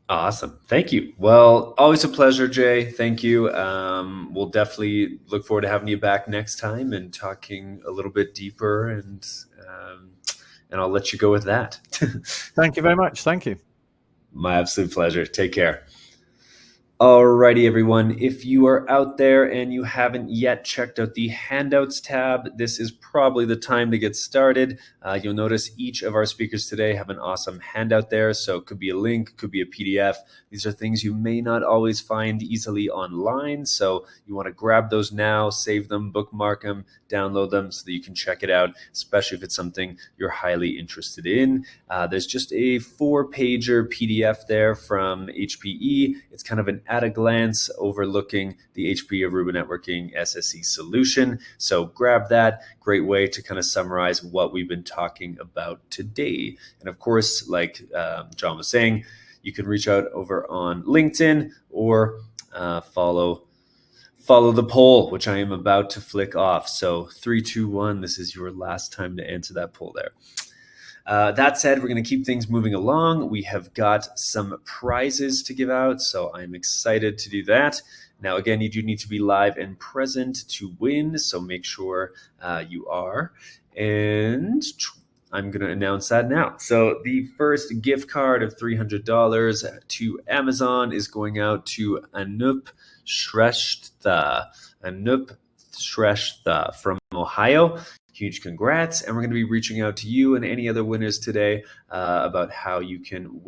Awesome. Thank you. Well, always a pleasure, Jay. Thank you. We'll definitely look forward to having you back next time and talking a little bit deeper, and I'll let you go with that. Thank you very much. Thank you. My absolute pleasure. Take care. Alrighty, everyone. If you are out there and you haven't yet checked out the handouts tab, this is probably the time to get started. You'll notice each of our speakers today have an awesome handout there. So it could be a link, could be a PDF. These are things you may not always find easily online. So you want to grab those now, save them, bookmark them, download them so that you can check it out, especially if it's something you're highly interested in. There's just a 4-pager PDF there from HPE. It's kind of an at a glance overlooking the HP Aruba Networking SSE solution. So grab that. Great way to kind of summarize what we've been talking about today. And of course, like John was saying, you can reach out over on LinkedIn or follow the poll, which I am about to flick off. So 3, 2, 1, this is your last time to answer that poll there. That said, we're going to keep things moving along. We have got some prizes to give out, so I'm excited to do that. Now, again, you do need to be live and present to win, so make sure you are. And I'm going to announce that now. So the first gift card of $300 to Amazon is going out to Anup Shrestha from Ohio. Huge congrats. And we're going to be reaching out to you and any other winners today about how you can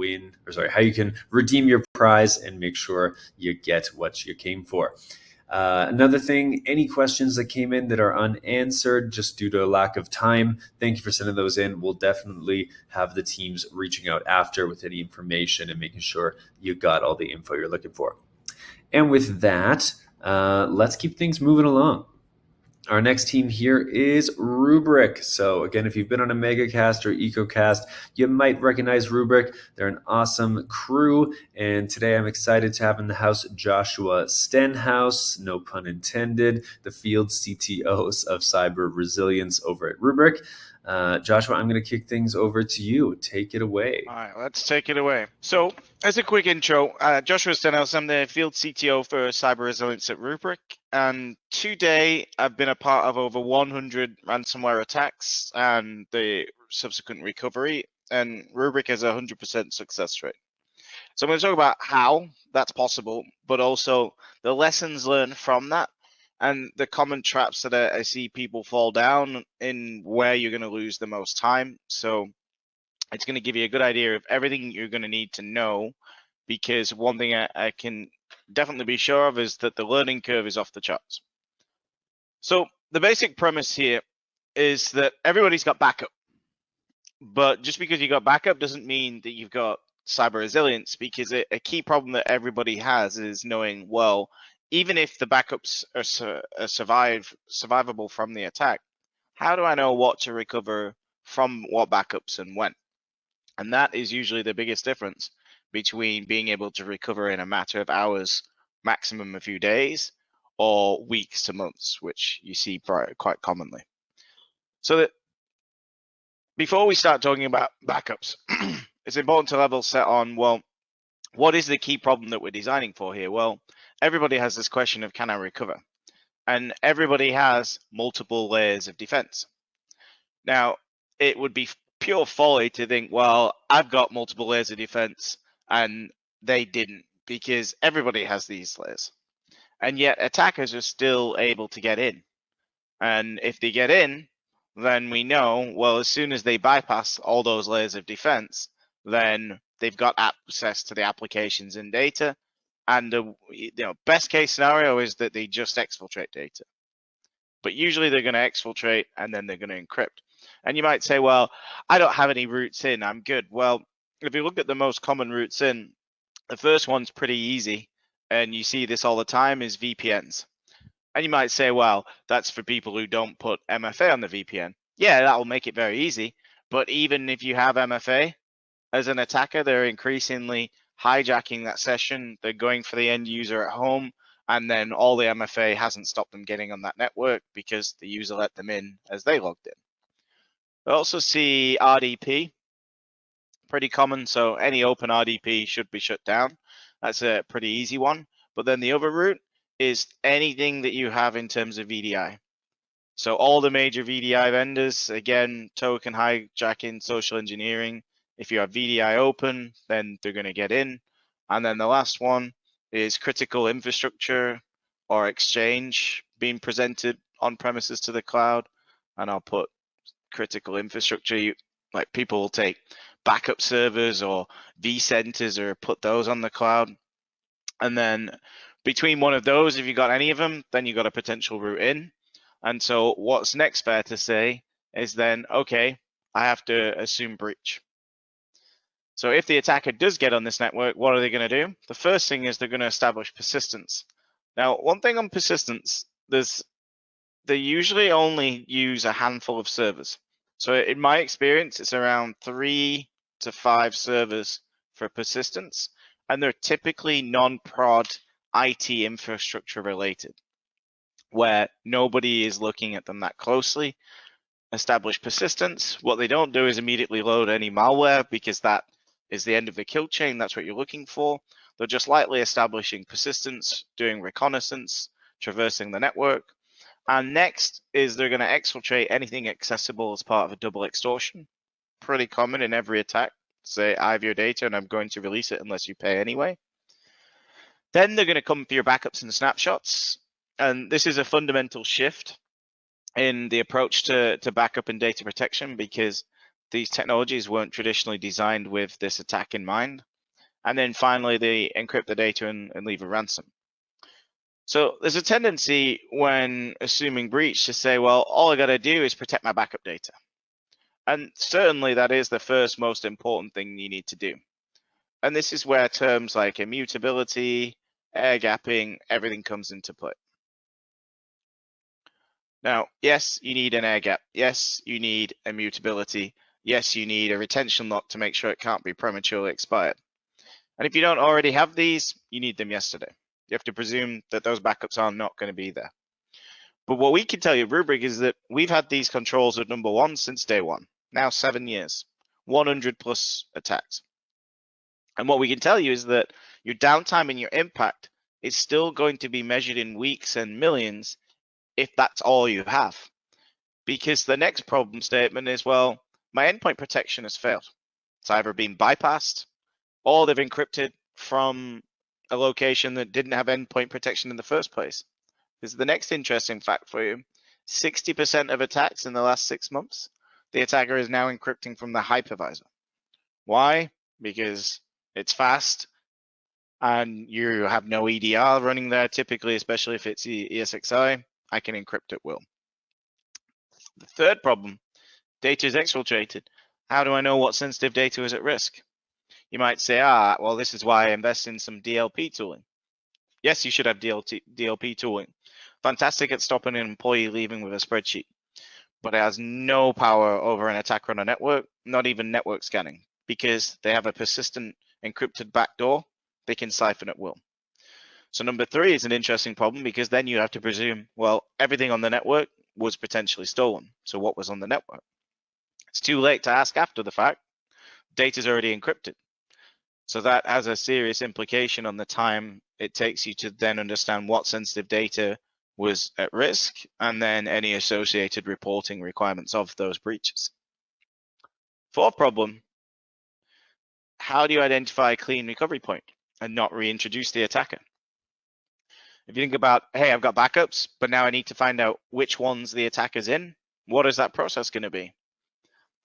how you can redeem your prize and make sure you get what you came for. Another thing, any questions that came in that are unanswered just due to a lack of time, thank you for sending those in. We'll definitely have the teams reaching out after with any information and making sure you got all the info you're looking for. And with that, let's keep things moving along. Our next team here is Rubrik. So again, if you've been on a MegaCast or EcoCast, you might recognize Rubrik. They're an awesome crew. And today I'm excited to have in the house Joshua Stenhouse, no pun intended, the field CTOs of cyber resilience over at Rubrik. Joshua, I'm going to kick things over to you. Take it away. All right, let's take it away. So, as a quick intro, Joshua Stenhouse, I'm the field CTO for cyber resilience at Rubrik, and today I've been a part of over 100 ransomware attacks and the subsequent recovery, and Rubrik has a 100% success rate. So I'm going to talk about how that's possible, but also the lessons learned from that, and the common traps that I see people fall down in where you're going to lose the most time. So it's going to give you a good idea of everything you're going to need to know, because one thing I can definitely be sure of is that the learning curve is off the charts. So the basic premise here is that everybody's got backup, but just because you got backup doesn't mean that you've got cyber resilience, because a key problem that everybody has is knowing, well, even if the backups are survivable from the attack, how do I know what to recover from what backups and when? And that is usually the biggest difference between being able to recover in a matter of hours, maximum a few days, or weeks to months, which you see quite commonly. So that before we start talking about backups, it's important to level set on, well, what is the key problem that we're designing for here? Well, everybody has this question of, can I recover? And everybody has multiple layers of defense. Now, it would be pure folly to think, well, I've got multiple layers of defense and they didn't, because everybody has these layers. And yet attackers are still able to get in. And if they get in, then we know, well, as soon as they bypass all those layers of defense, then they've got access to the applications and data. And the best case scenario is that they just exfiltrate data. But usually they're going to exfiltrate and then they're going to encrypt. And you might say, well, I don't have any routes in, I'm good. Well, if you look at the most common routes in, the first one's pretty easy, and you see this all the time, is VPNs. And you might say, well, that's for people who don't put MFA on the VPN. Yeah, that will make it very easy. But even if you have MFA, as an attacker, they're increasingly hijacking that session. They're going for the end user at home, and then all the MFA hasn't stopped them getting on that network because the user let them in as they logged in. I also see RDP, pretty common. So any open RDP should be shut down. That's a pretty easy one. But then the other route is anything that you have in terms of VDI. So all the major VDI vendors, again, token hijacking, social engineering. If you have VDI open, then they're going to get in. And then the last one is critical infrastructure or exchange being presented on premises to the cloud. And I'll put critical infrastructure. Like people will take backup servers or vCenters or put those on the cloud. And then between one of those, if you got any of them, then you got a potential route in. And so what's next fair to say is then, okay, I have to assume breach. So if the attacker does get on this network, what are they going to do? The first thing is they're going to establish persistence. Now, one thing on persistence, they usually only use a handful of servers. So in my experience, it's around 3 to 5 servers for persistence, and they're typically non-prod IT infrastructure related, where nobody is looking at them that closely. Establish persistence. What they don't do is immediately load any malware, because that is the end of the kill chain. That's what you're looking for. They're just lightly establishing persistence, doing reconnaissance, traversing the network. And next is they're going to exfiltrate anything accessible as part of a double extortion. Pretty common in every attack. Say, I have your data and I'm going to release it unless you pay anyway. Then they're going to come for your backups and snapshots. And this is a fundamental shift in the approach to backup and data protection, because these technologies weren't traditionally designed with this attack in mind. And then finally, they encrypt the data and leave a ransom. So there's a tendency when assuming breach to say, well, all I got to do is protect my backup data. And certainly that is the first most important thing you need to do. And this is where terms like immutability, air gapping, everything comes into play. Now, yes, you need an air gap. Yes, you need immutability. Yes, you need a retention lock to make sure it can't be prematurely expired. And if you don't already have these, you need them yesterday. You have to presume that those backups are not going to be there. But what we can tell you, Rubrik, is that we've had these controls at number one since day one, now 7 years, 100 plus attacks. And what we can tell you is that your downtime and your impact is still going to be measured in weeks and millions if that's all you have. Because the next problem statement is, well, my endpoint protection has failed. It's either been bypassed or they've encrypted from a location that didn't have endpoint protection in the first place. This is the next interesting fact for you. 60% of attacks in the last 6 months, the attacker is now encrypting from the hypervisor. Why? Because it's fast and you have no EDR running there typically, especially if it's ESXi. I can encrypt at will. The third problem, data is exfiltrated. How do I know what sensitive data is at risk? You might say, well, this is why I invest in some DLP tooling. Yes, you should have DLP tooling. Fantastic at stopping an employee leaving with a spreadsheet, but it has no power over an attacker on a network, not even network scanning, because they have a persistent encrypted backdoor they can siphon at will. So number 3 is an interesting problem, because then you have to presume, well, everything on the network was potentially stolen. So what was on the network? It's too late to ask after the fact. Data's already encrypted. So that has a serious implication on the time it takes you to then understand what sensitive data was at risk, and then any associated reporting requirements of those breaches. Fourth problem, how do you identify a clean recovery point and not reintroduce the attacker? If you think about, hey, I've got backups, but now I need to find out which ones the attacker's in, what is that process going to be?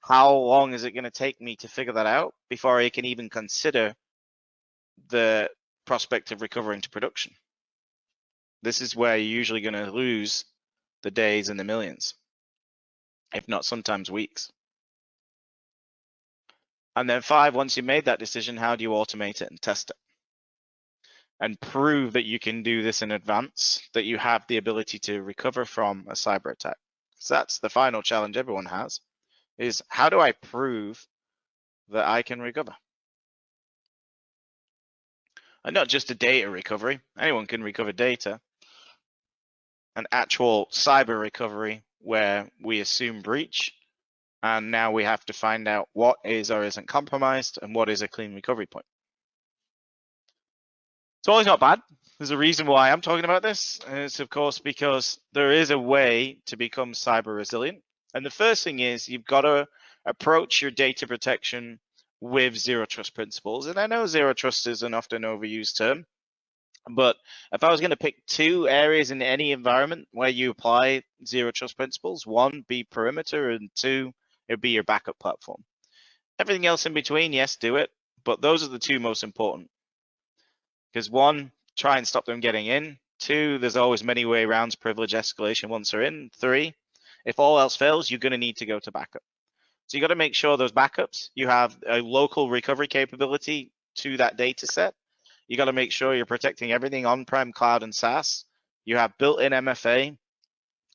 How long is it going to take me to figure that out before I can even consider the prospect of recovering to production? This is where you're usually going to lose the days and the millions, if not sometimes weeks. And then 5, once you've made that decision, how do you automate it and test it? And prove that you can do this in advance, that you have the ability to recover from a cyber attack. So that's the final challenge everyone has, is how do I prove that I can recover? And not just a data recovery, anyone can recover data. An actual cyber recovery where we assume breach, and now we have to find out what is or isn't compromised and what is a clean recovery point. It's always not bad. There's a reason why I'm talking about this, and it's of course because there is a way to become cyber resilient. And the first thing is you've got to approach your data protection with zero trust principles. And I know zero trust is an often overused term, but if I was going to pick 2 areas in any environment where you apply zero trust principles, 1 be perimeter, and 2 it would be your backup platform. Everything else in between, yes, do it, but those are the 2 most important. Because 1, try and stop them getting in. 2, there's always many way around privilege escalation once they're in. 3, if all else fails, you're going to need to go to backup. So you got to make sure those backups, you have a local recovery capability to that data set. You got to make sure you're protecting everything on-prem, cloud, and SaaS. You have built-in MFA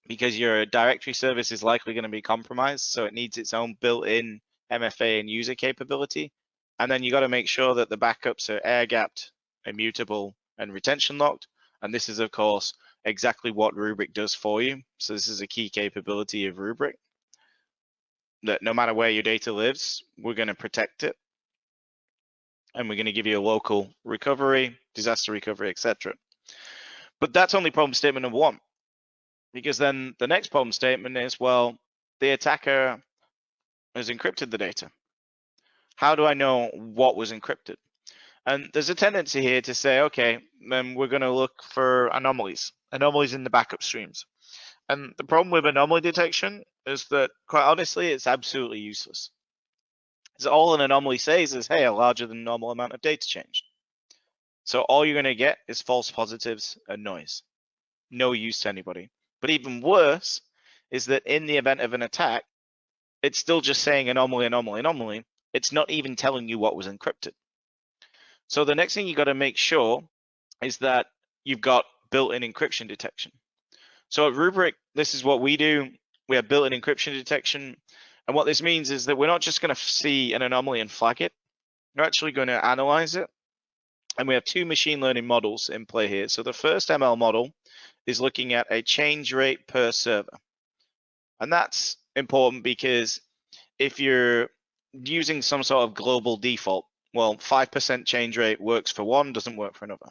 because your directory service is likely going to be compromised, so it needs its own built-in MFA and user capability. And then you got to make sure that the backups are air-gapped, immutable, and retention locked. And this is, of course, exactly what Rubrik does for you. So this is a key capability of Rubrik, that no matter where your data lives, we're going to protect it. And we're going to give you a local recovery, disaster recovery, etc. But that's only problem statement number one. Because then the next problem statement is, well, the attacker has encrypted the data. How do I know what was encrypted? And there's a tendency here to say, okay, then we're going to look for anomalies in the backup streams. And the problem with anomaly detection is that, quite honestly, it's absolutely useless. Because all an anomaly says is, hey, a larger than normal amount of data changed. So all you're going to get is false positives and noise. No use to anybody. But even worse is that in the event of an attack, it's still just saying anomaly, anomaly, anomaly. It's not even telling you what was encrypted. So the next thing you got to make sure is that you've got built-in encryption detection. So at Rubrik, this is what we do. We have built-in encryption detection. And what this means is that we're not just going to see an anomaly and flag it. We're actually going to analyze it. And we have two machine learning models in play here. So the first ML model is looking at a change rate per server. And that's important because if you're using some sort of global default, well, 5% change rate works for one, doesn't work for another.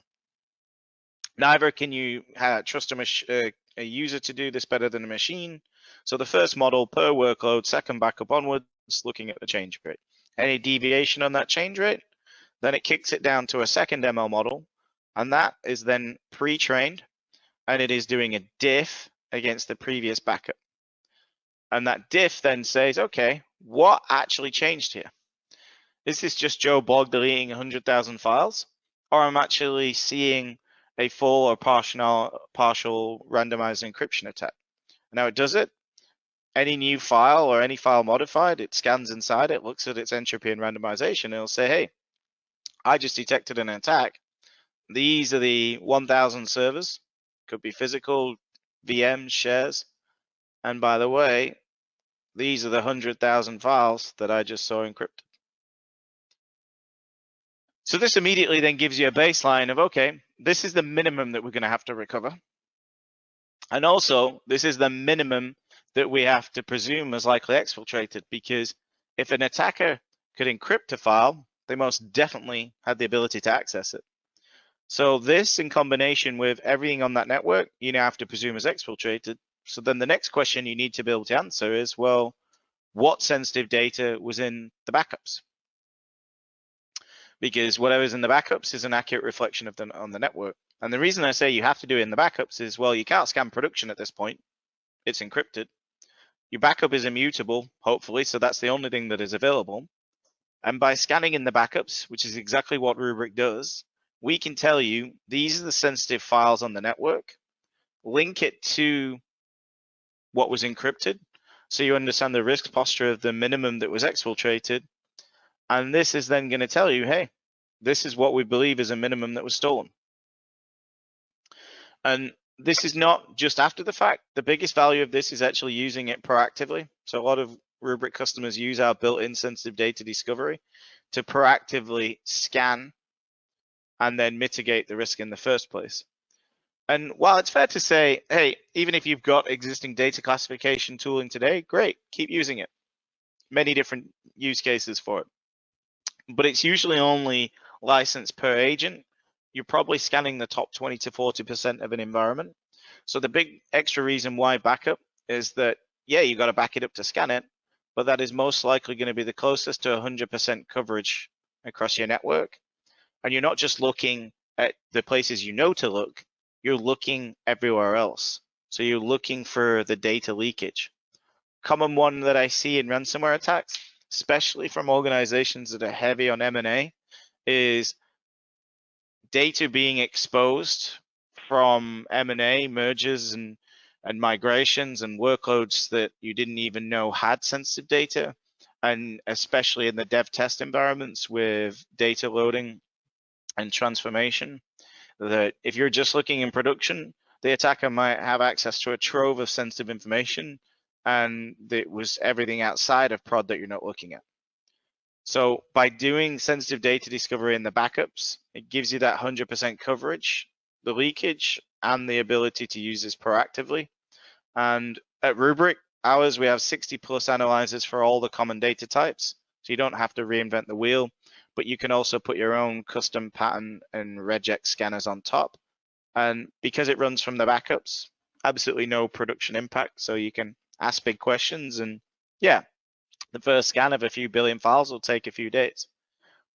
Neither can you trust a user to do this better than a machine. So the first model per workload, second backup onwards, looking at the change rate. Any deviation on that change rate, then it kicks it down to a second ML model, and that is then pre-trained, and it is doing a diff against the previous backup. And that diff then says, okay, what actually changed here? Is this just Joe Blog deleting 100,000 files? Or I'm actually seeing a full or partial randomized encryption attack? Now it does it. Any new file or any file modified, it scans inside it, looks at its entropy and randomization, and it'll say, hey, I just detected an attack. These are the 1,000 servers. Could be physical, VMs, shares. And by the way, these are the 100,000 files that I just saw encrypted. So this immediately then gives you a baseline of, okay, this is the minimum that we're going to have to recover. And also, this is the minimum that we have to presume is likely exfiltrated, because if an attacker could encrypt a file, they most definitely had the ability to access it. So this, in combination with everything on that network, you now have to presume is exfiltrated. So then the next question you need to be able to answer is, well, what sensitive data was in the backups? Because whatever's in the backups is an accurate reflection of them on the network. And the reason I say you have to do it in the backups is, well, you can't scan production at this point. It's encrypted. Your backup is immutable, hopefully, so that's the only thing that is available. And by scanning in the backups, which is exactly what Rubrik does, we can tell you these are the sensitive files on the network, link it to what was encrypted, so you understand the risk posture of the minimum that was exfiltrated. And this is then going to tell you, hey, this is what we believe is a minimum that was stolen. And this is not just after the fact. The biggest value of this is actually using it proactively. So a lot of Rubrik customers use our built-in sensitive data discovery to proactively scan and then mitigate the risk in the first place. And while it's fair to say, hey, even if you've got existing data classification tooling today, great, keep using it. Many different use cases for it. But it's usually only licensed per agent. You're probably scanning the top 20 to 40% of an environment. So the big extra reason why backup is that, yeah, you got to back it up to scan it, but that is most likely going to be the closest to 100% coverage across your network. And you're not just looking at the places you know to look, you're looking everywhere else. So you're looking for the data leakage. Common one that I see in ransomware attacks, especially from organizations that are heavy on M&A, is data being exposed from M&A mergers and migrations and workloads that you didn't even know had sensitive data. and especially in the dev test environments with data loading and transformation, that if you're just looking in production, the attacker might have access to a trove of sensitive information, and it was everything outside of prod that you're not looking at. So by doing sensitive data discovery in the backups, it gives you that 100% coverage, the leakage, and the ability to use this proactively. And at Rubrik, ours, we have 60 plus analyzers for all the common data types. So you don't have to reinvent the wheel, but you can also put your own custom pattern and regex scanners on top. And because it runs from the backups, absolutely no production impact. So you can ask big questions, and yeah, the first scan of a few billion files will take a few days.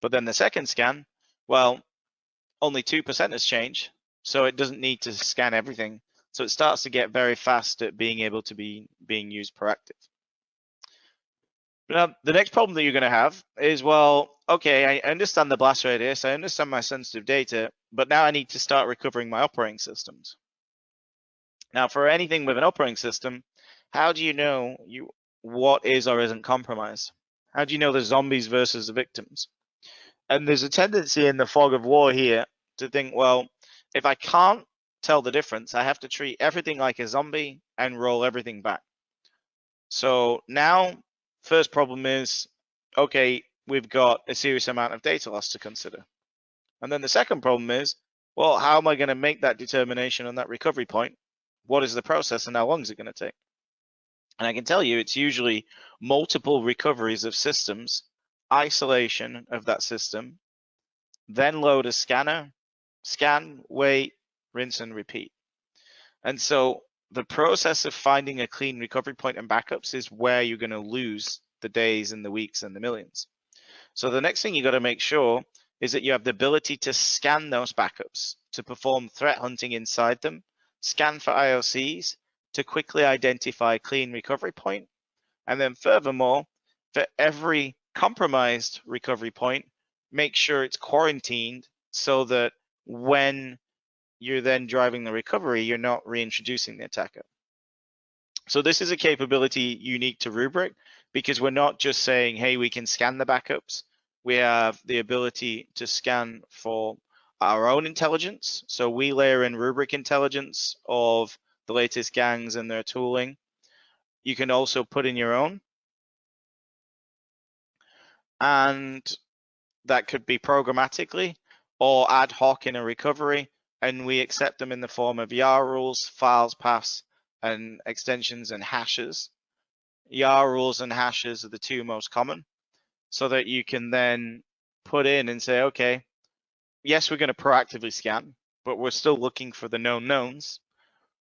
But then the second scan, well, only 2% has changed. So it doesn't need to scan everything. So it starts to get very fast at being able to be being used proactive. Now, the next problem that you're going to have is, well, okay, I understand the blast radius, I understand my sensitive data, but now I need to start recovering my operating systems. Now, for anything with an operating system, how do you know what is or isn't compromised? How do you know the zombies versus the victims? And there's a tendency in the fog of war here to think, well, if I can't tell the difference, I have to treat everything like a zombie and roll everything back. So now, first problem is, okay, we've got a serious amount of data loss to consider. And then the second problem is, well, how am I going to make that determination on that recovery point? What is the process and how long is it going to take? And I can tell you it's usually multiple recoveries of systems, isolation of that system, then load a scanner, scan, wait, rinse and repeat. And so the process of finding a clean recovery point and backups is where you're going to lose the days and the weeks and the millions. So the next thing you got to make sure is that you have the ability to scan those backups, to perform threat hunting inside them, scan for IOCs, to quickly identify a clean recovery point. And then furthermore, for every compromised recovery point, make sure it's quarantined so that when you're then driving the recovery, you're not reintroducing the attacker. So this is a capability unique to Rubrik because we're not just saying, hey, we can scan the backups. We have the ability to scan for our own intelligence. So we layer in Rubrik intelligence of the latest gangs and their tooling. You can also put in your own. And that could be programmatically or ad hoc in a recovery. And we accept them in the form of YAR rules, files, paths, and extensions and hashes. YAR rules and hashes are the two most common, so that you can then put in and say, okay, yes, we're going to proactively scan, but we're still looking for the known knowns.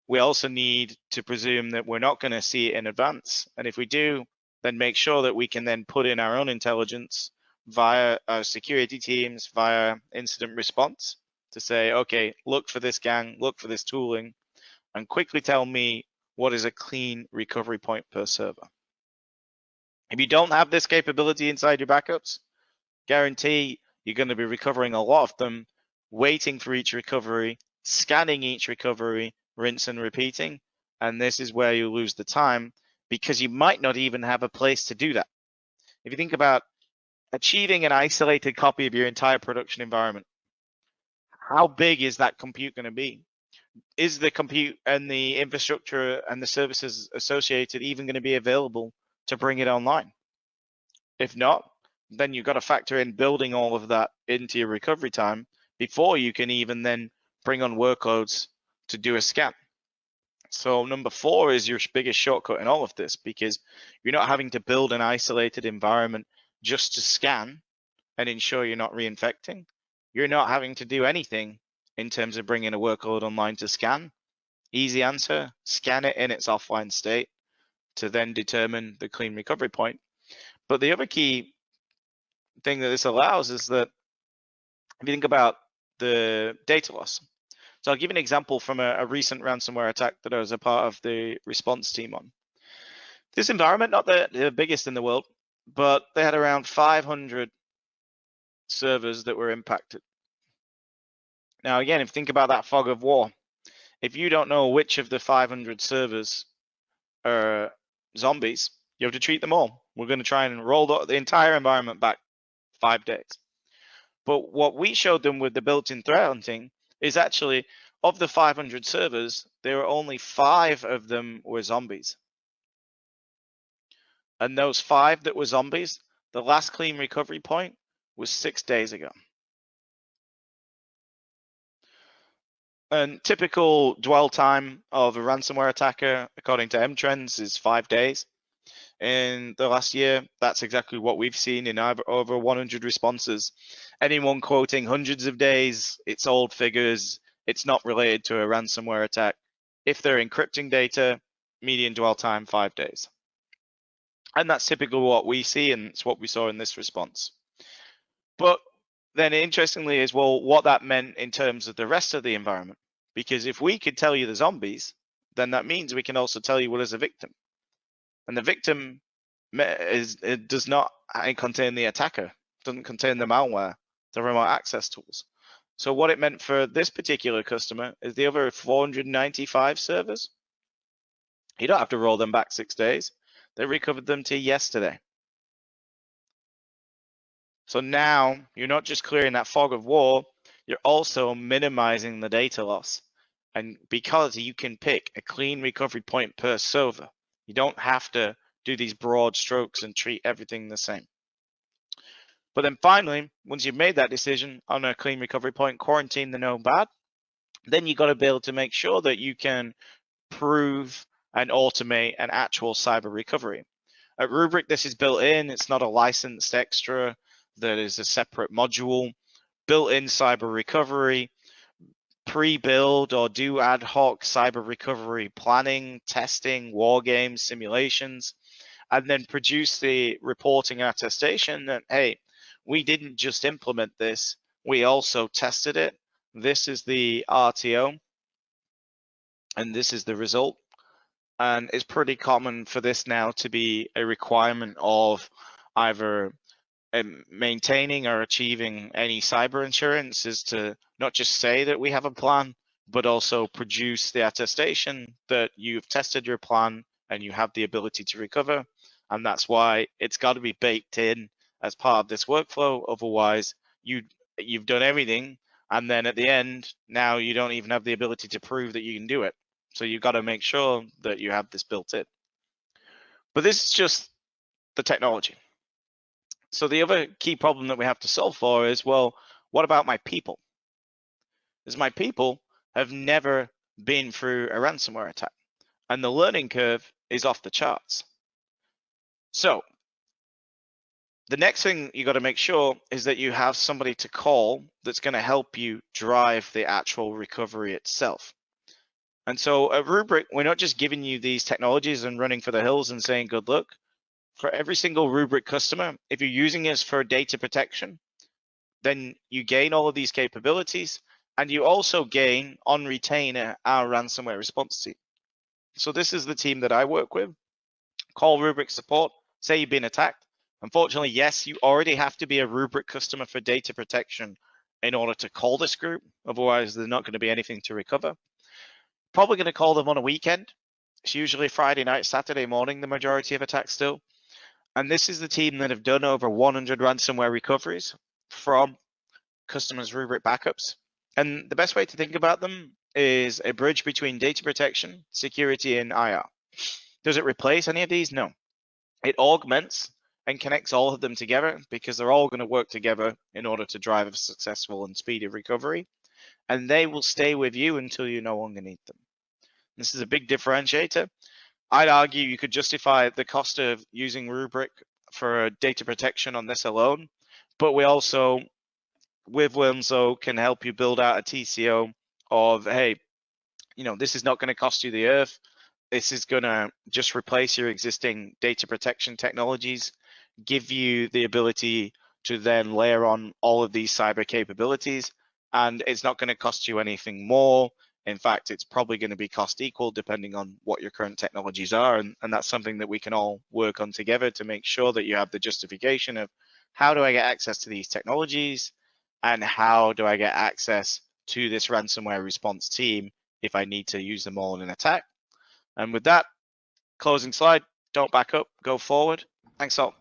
We also need to presume that we're not going to see it in advance. And if we do, then make sure that we can then put in our own intelligence via our security teams, via incident response to say, okay, look for this gang, look for this tooling, and quickly tell me what is a clean recovery point per server. If you don't have this capability inside your backups, guarantee you're going to be recovering a lot of them, waiting for each recovery, scanning each recovery, rinse and repeating. And this is where you lose the time because you might not even have a place to do that. If you think about achieving an isolated copy of your entire production environment, how big is that compute going to be? Is the compute and the infrastructure and the services associated even going to be available to bring it online? If not, then you've got to factor in building all of that into your recovery time before you can even then bring on workloads to do a scan. So number 4 is your biggest shortcut in all of this because you're not having to build an isolated environment just to scan and ensure you're not reinfecting. You're not having to do anything in terms of bringing a workload online to scan. Easy answer, scan it in its offline state to then determine the clean recovery point. But the other key thing that this allows is that if you think about the data loss. So I'll give you an example from a recent ransomware attack that I was a part of the response team on. This environment, not the biggest in the world, but they had around 500 servers that were impacted. Now, again, if you think about that fog of war, if you don't know which of the 500 servers are zombies, you have to treat them all. We're going to try and roll the entire environment back 5 days. But what we showed them with the built-in threat hunting is actually, of the 500 servers, there were only 5 of them were zombies. And those 5 that were zombies, the last clean recovery point was 6 days ago. And typical dwell time of a ransomware attacker, according to MTrends, is 5 days. In the last year, that's exactly what we've seen in over 100 responses. Anyone quoting hundreds of days, it's old figures, it's not related to a ransomware attack. If they're encrypting data, median dwell time 5 days. And that's typically what we see, and it's what we saw in this response. But then interestingly is, well, what that meant in terms of the rest of the environment. Because if we could tell you the zombies, then that means we can also tell you what is a victim. And the victim it does not contain the attacker, doesn't contain the malware, the remote access tools. So what it meant for this particular customer is the other 495 servers, you don't have to roll them back 6 days. They recovered them to yesterday. So now you're not just clearing that fog of war, you're also minimizing the data loss. And because you can pick a clean recovery point per server, you don't have to do these broad strokes and treat everything the same. But then finally, once you've made that decision on a clean recovery point, quarantine the known bad, then you've got to be able to make sure that you can prove and automate an actual cyber recovery. At Rubrik, this is built in. It's not a licensed extra that is a separate module. Built-in cyber recovery, pre-build or do ad hoc cyber recovery planning, testing, war games, simulations, and then produce the reporting attestation that, hey, we didn't just implement this, we also tested it. This is the RTO, and this is the result. And it's pretty common for this now to be a requirement of either maintaining or achieving any cyber insurance, is to not just say that we have a plan, but also produce the attestation that you've tested your plan and you have the ability to recover. And that's why it's got to be baked in as part of this workflow. Otherwise, you've done everything, and then at the end, now you don't even have the ability to prove that you can do it. So you've got to make sure that you have this built in. But this is just the technology. So the other key problem that we have to solve for is, well, what about my people? Because my people have never been through a ransomware attack, and the learning curve is off the charts. So the next thing you got to make sure is that you have somebody to call that's going to help you drive the actual recovery itself. And so at Rubrik, we're not just giving you these technologies and running for the hills and saying good luck. For every single Rubrik customer, if you're using us for data protection, then you gain all of these capabilities, and you also gain on retainer our ransomware response team. So this is the team that I work with. Call Rubrik support, say you've been attacked. Unfortunately, yes, you already have to be a Rubrik customer for data protection in order to call this group. Otherwise, there's not going to be anything to recover. Probably going to call them on a weekend. It's usually Friday night, Saturday morning, the majority of attacks still. And this is the team that have done over 100 ransomware recoveries from customers' Rubrik backups. And the best way to think about them is a bridge between data protection, security, and IR. Does it replace any of these? No. It augments and connects all of them together, because they're all going to work together in order to drive a successful and speedy recovery. And they will stay with you until you no longer need them. This is a big differentiator. I'd argue you could justify the cost of using Rubrik for data protection on this alone, but we also, with Wilmso, can help you build out a TCO of, hey, this is not going to cost you the earth. This is going to just replace your existing data protection technologies, give you the ability to then layer on all of these cyber capabilities, and it's not going to cost you anything more. In fact, it's probably going to be cost equal depending on what your current technologies are. And that's something that we can all work on together to make sure that you have the justification of, how do I get access to these technologies, and how do I get access to this ransomware response team if I need to use them all in an attack. And with that, closing slide, don't back up, go forward. Thanks all.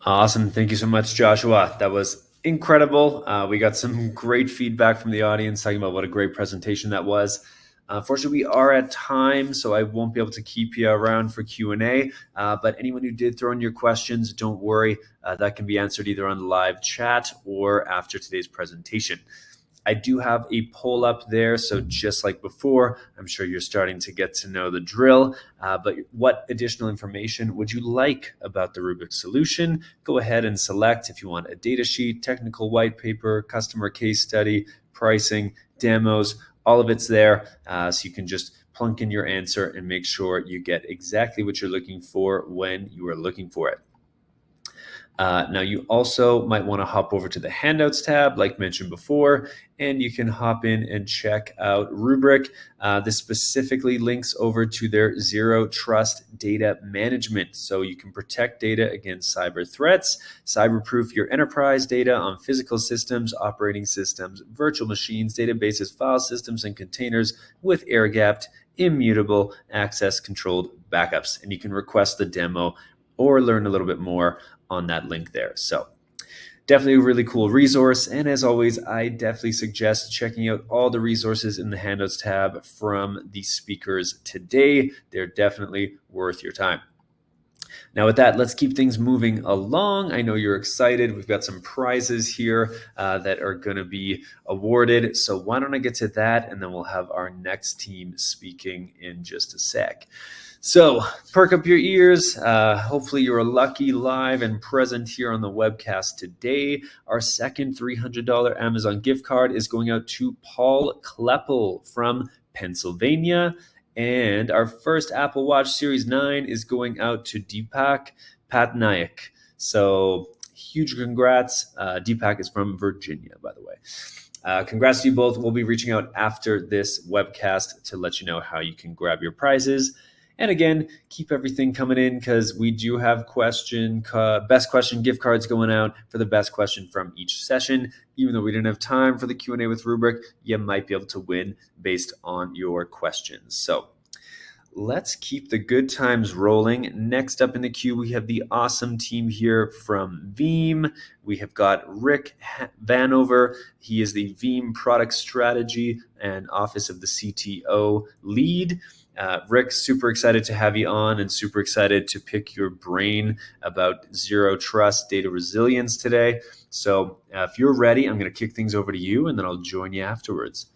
Awesome. Thank you so much, Joshua. That was incredible. We got some great feedback from the audience talking about what a great presentation that was. Unfortunately, we are at time, so I won't be able to keep you around for Q&A. But anyone who did throw in your questions, don't worry. That can be answered either on the live chat or after today's presentation. I do have a poll up there, so just like before, I'm sure you're starting to get to know the drill. But what additional information would you like about the Rubik solution? Go ahead and select if you want a data sheet, technical white paper, customer case study, pricing, demos, all of it's there. So you can just plunk in your answer and make sure you get exactly what you're looking for when you are looking for it. Now you also might want to hop over to the handouts tab like mentioned before, and you can hop in and check out Rubrik. This specifically links over to their zero trust data management. So you can protect data against cyber threats, cyber-proof your enterprise data on physical systems, operating systems, virtual machines, databases, file systems, and containers with air-gapped, immutable, access-controlled backups. And you can request the demo or learn a little bit more on that link there. So definitely a really cool resource. And as always, I definitely suggest checking out all the resources in the handouts tab from the speakers today. They're definitely worth your time. Now with that, let's keep things moving along. I know you're excited. We've got some prizes here that are going to be awarded. So why don't I get to that, and then we'll have our next team speaking in just a sec. So perk up your ears. Hopefully you're lucky live and present here on the webcast today. Our second $300 Amazon gift card is going out to Paul Kleppel from Pennsylvania. And our first Apple Watch Series 9 is going out to Deepak Patnaik. So huge congrats. Deepak is from Virginia, by the way. Congrats to you both. We'll be reaching out after this webcast to let you know how you can grab your prizes. And again, keep everything coming in because we do have best question gift cards going out for the best question from each session. Even though we didn't have time for the Q&A with Rubrik, you might be able to win based on your questions. So let's keep the good times rolling. Next up in the queue, we have the awesome team here from Veeam. We have got Rick Vanover. He is the Veeam Product Strategy and Office of the CTO lead. Rick, super excited to have you on and super excited to pick your brain about zero trust data resilience today. So if you're ready, I'm going to kick things over to you and then I'll join you afterwards.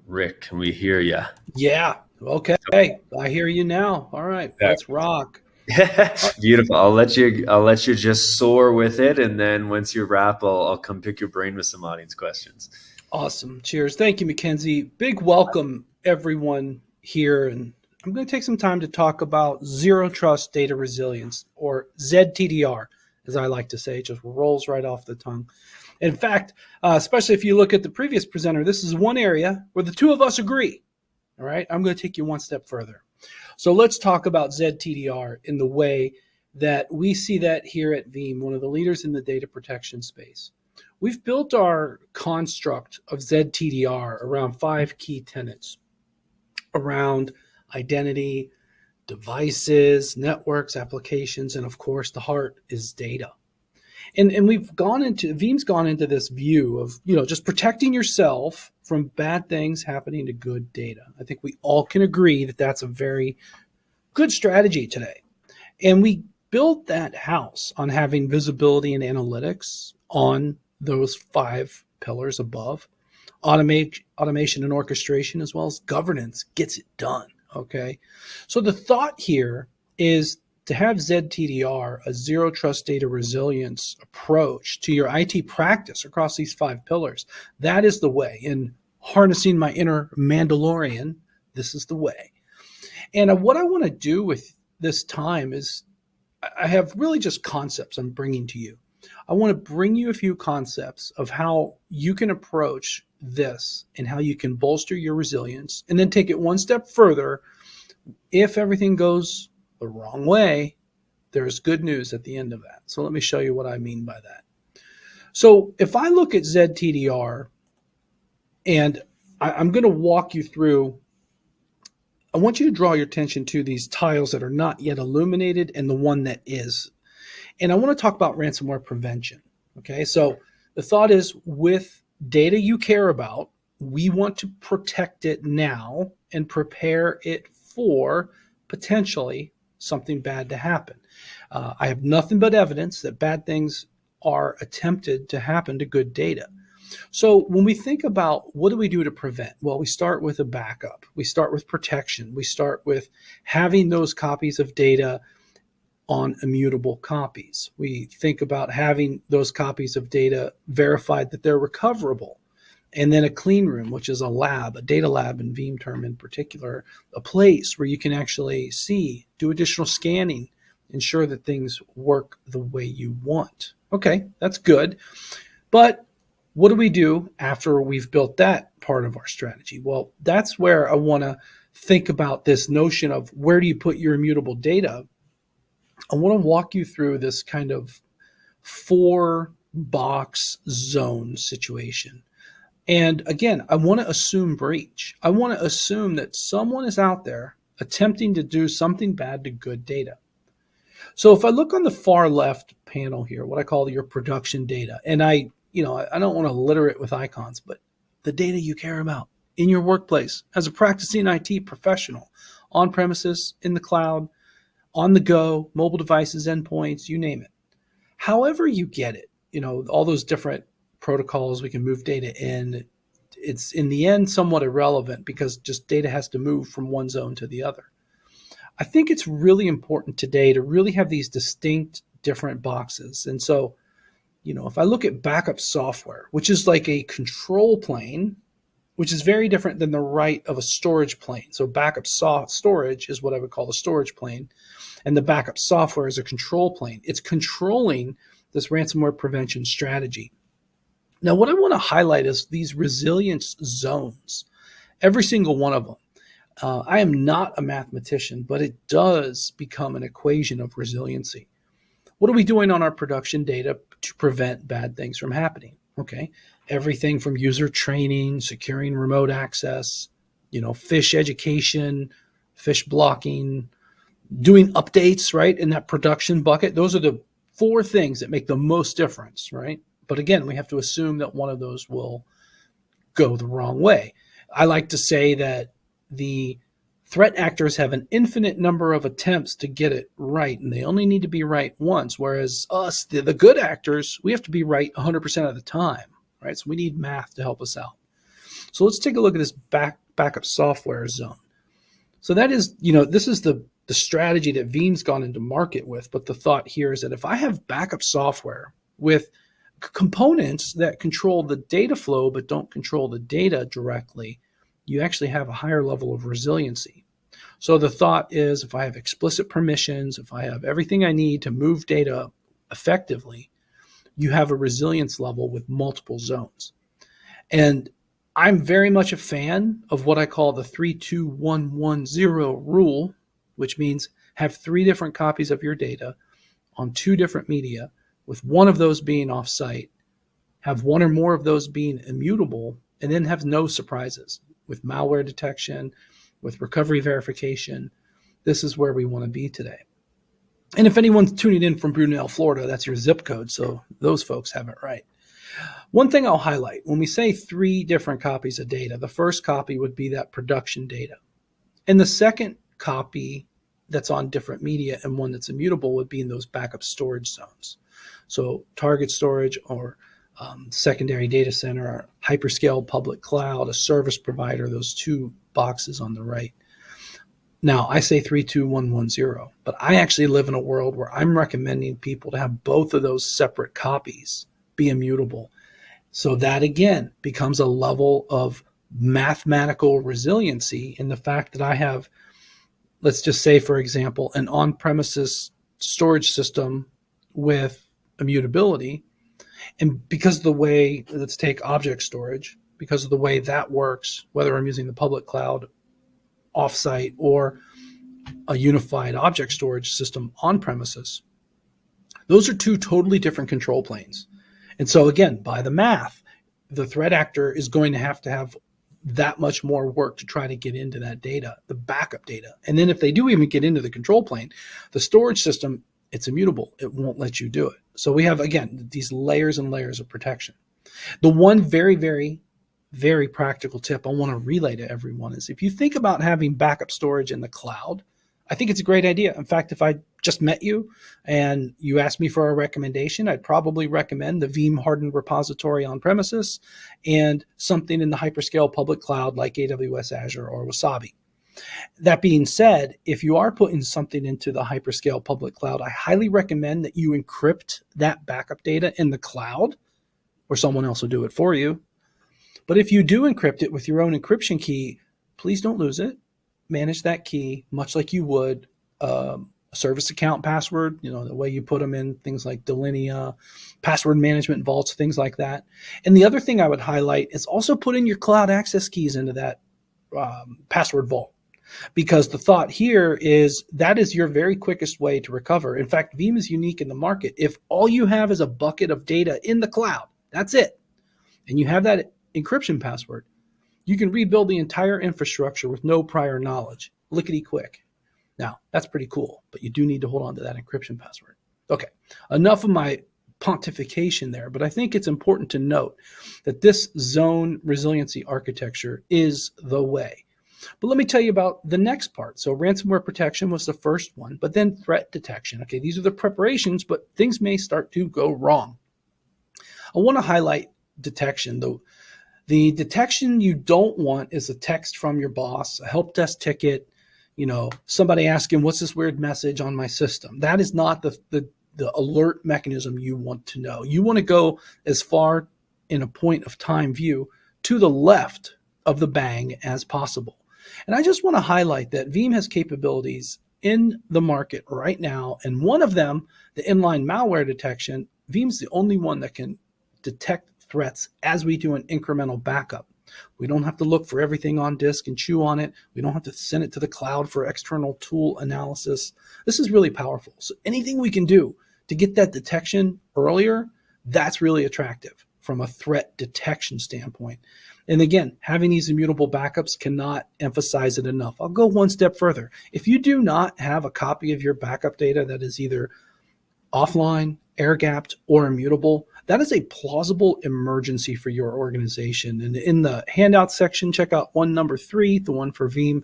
Rick, can we hear you? Yeah. Okay. I hear you now. All right. Let's rock. Beautiful. I'll let you just soar with it, and then once you wrap, I'll come pick your brain with some audience questions. Awesome. Cheers. Thank you, Mackenzie. Big welcome, everyone here, and I'm going to take some time to talk about zero trust data resilience, or ZTDR, as I like to say. It just rolls right off the tongue. In fact, especially if you look at the previous presenter, this is one area where the two of us agree. All right. I'm going to take you one step further. So let's talk about ZTDR in the way that we see that here at Veeam, one of the leaders in the data protection space. We've built our construct of ZTDR around 5 key tenets: around identity, devices, networks, applications, and of course, the heart is data. And Veeam's gone into this view of, just protecting yourself from bad things happening to good data. I think we all can agree that that's a very good strategy today. And we built that house on having visibility and analytics on those 5 pillars above. Automation and orchestration, as well as governance, gets it done. Okay. So the thought here is to have ZTDR, a zero trust data resilience approach to your IT practice across these 5 pillars. That is the way. In harnessing my inner Mandalorian, this is the way. And what I want to do with this time is I have really just concepts I'm bringing to you. I want to bring you a few concepts of how you can approach this and how you can bolster your resilience, and then take it one step further. If everything goes the wrong way, there's good news at the end of that. So let me show you what I mean by that. So if I look at ZTDR and I'm going to walk you through. I want you to draw your attention to these tiles that are not yet illuminated and the one that is. And I want to talk about ransomware prevention. Okay, so the thought is, with data you care about, we want to protect it now and prepare it for potentially something bad to happen. I have nothing but evidence that bad things are attempted to happen to good data. So when we think about what do we do to prevent? Well, we start with a backup. We start with protection. We start with having those copies of data on immutable copies. We think about having those copies of data verified that they're recoverable. And then a clean room, which is a lab, a data lab in Veeam term in particular, a place where you can actually see, do additional scanning, ensure that things work the way you want. Okay, that's good. But what do we do after we've built that part of our strategy? Well, that's where I want to think about this notion of where do you put your immutable data. I want to walk you through this kind of 4-box zone situation. And again, I want to assume breach. I want to assume that someone is out there attempting to do something bad to good data. So if I look on the far left panel here, what I call your production data, and I don't want to litter it with icons, but the data you care about in your workplace as a practicing IT professional, on premises, in the cloud, on the go, mobile devices, endpoints, you name it. However you get it, all those different protocols, we can move data in. It's in the end somewhat irrelevant because just data has to move from one zone to the other. I think it's really important today to really have these distinct different boxes. And so, if I look at backup software, which is like a control plane, which is very different than the right of a storage plane. So backup storage is what I would call the storage plane, and the backup software is a control plane. It's controlling this ransomware prevention strategy. Now, what I want to highlight is these resilience zones, every single one of them. I am not a mathematician, but it does become an equation of resiliency. What are we doing on our production data to prevent bad things from happening? Okay, everything from user training, securing remote access, phish education, phish blocking, doing updates, right, in that production bucket. Those are the 4 things that make the most difference, right? But again, we have to assume that one of those will go the wrong way. I like to say that the threat actors have an infinite number of attempts to get it right, and they only need to be right once, whereas us, the good actors, we have to be right 100% of the time, right? So we need math to help us out. So let's take a look at this backup software zone. So that is, this is the strategy that Veeam's gone into market with, but the thought here is that if I have backup software with components that control the data flow but don't control the data directly, you actually have a higher level of resiliency. So the thought is, if I have explicit permissions, if I have everything I need to move data effectively, you have a resilience level with multiple zones. And I'm very much a fan of what I call the 3-2-1-1-0 rule, which means have 3 different copies of your data on 2 different media, with one of those being offsite, have 1 or more of those being immutable, and then have no surprises with malware detection, with recovery verification. This is where we want to be today. And if anyone's tuning in from Brunel, Florida, that's your zip code, so those folks have it right. One thing I'll highlight, when we say 3 different copies of data, the first copy would be that production data. And the second copy that's on different media and one that's immutable would be in those backup storage zones. So target storage or secondary data center, hyperscale public cloud, a service provider, those 2 boxes on the right. Now, I say 3-2-1-1-0, but I actually live in a world where I'm recommending people to have both of those separate copies be immutable. So that, again, becomes a level of mathematical resiliency in the fact that I have, let's just say, for example, an on-premises storage system with immutability. And because of the way, let's take object storage, because of the way that works, whether I'm using the public cloud offsite or a unified object storage system on premises, those are 2 totally different control planes. And so again, by the math, the threat actor is going to have that much more work to try to get into that data, the backup data. And then if they do even get into the control plane, the storage system, it's immutable. It won't let you do it. So we have, again, these layers and layers of protection. The one very, very, very practical tip I want to relay to everyone is if you think about having backup storage in the cloud, I think it's a great idea. In fact, if I just met you and you asked me for a recommendation, I'd probably recommend the Veeam hardened repository on premises and something in the hyperscale public cloud like AWS, Azure, or Wasabi. That being said, if you are putting something into the hyperscale public cloud, I highly recommend that you encrypt that backup data in the cloud, or someone else will do it for you. But if you do encrypt it with your own encryption key, please don't lose it. Manage that key much like you would a service account password, the way you put them in things like Delinea, password management vaults, things like that. And the other thing I would highlight is also put in your cloud access keys into that password vault. Because the thought here is that is your very quickest way to recover. In fact, Veeam is unique in the market. If all you have is a bucket of data in the cloud, that's it, and you have that encryption password, you can rebuild the entire infrastructure with no prior knowledge, lickety quick. Now, that's pretty cool, but you do need to hold on to that encryption password. Okay, enough of my pontification there, but I think it's important to note that this zone resiliency architecture is the way. But let me tell you about the next part. So ransomware protection was the first one, but then threat detection. Okay, these are the preparations, but things may start to go wrong. I want to highlight detection, though. The detection you don't want is a text from your boss, a help desk ticket, somebody asking, what's this weird message on my system? That is not the alert mechanism you want to know. You want to go as far in a point of time view to the left of the bang as possible. And I just want to highlight that Veeam has capabilities in the market right now. And one of them, the inline malware detection, Veeam's the only one that can detect threats as we do an incremental backup. We don't have to look for everything on disk and chew on it. We don't have to send it to the cloud for external tool analysis. This is really powerful. So anything we can do to get that detection earlier, that's really attractive from a threat detection standpoint. And again, having these immutable backups cannot emphasize it enough. I'll go one step further. If you do not have a copy of your backup data that is either offline, air-gapped, or immutable, that is a plausible emergency for your organization. And in the handout section, check out one number 3, the one for Veeam,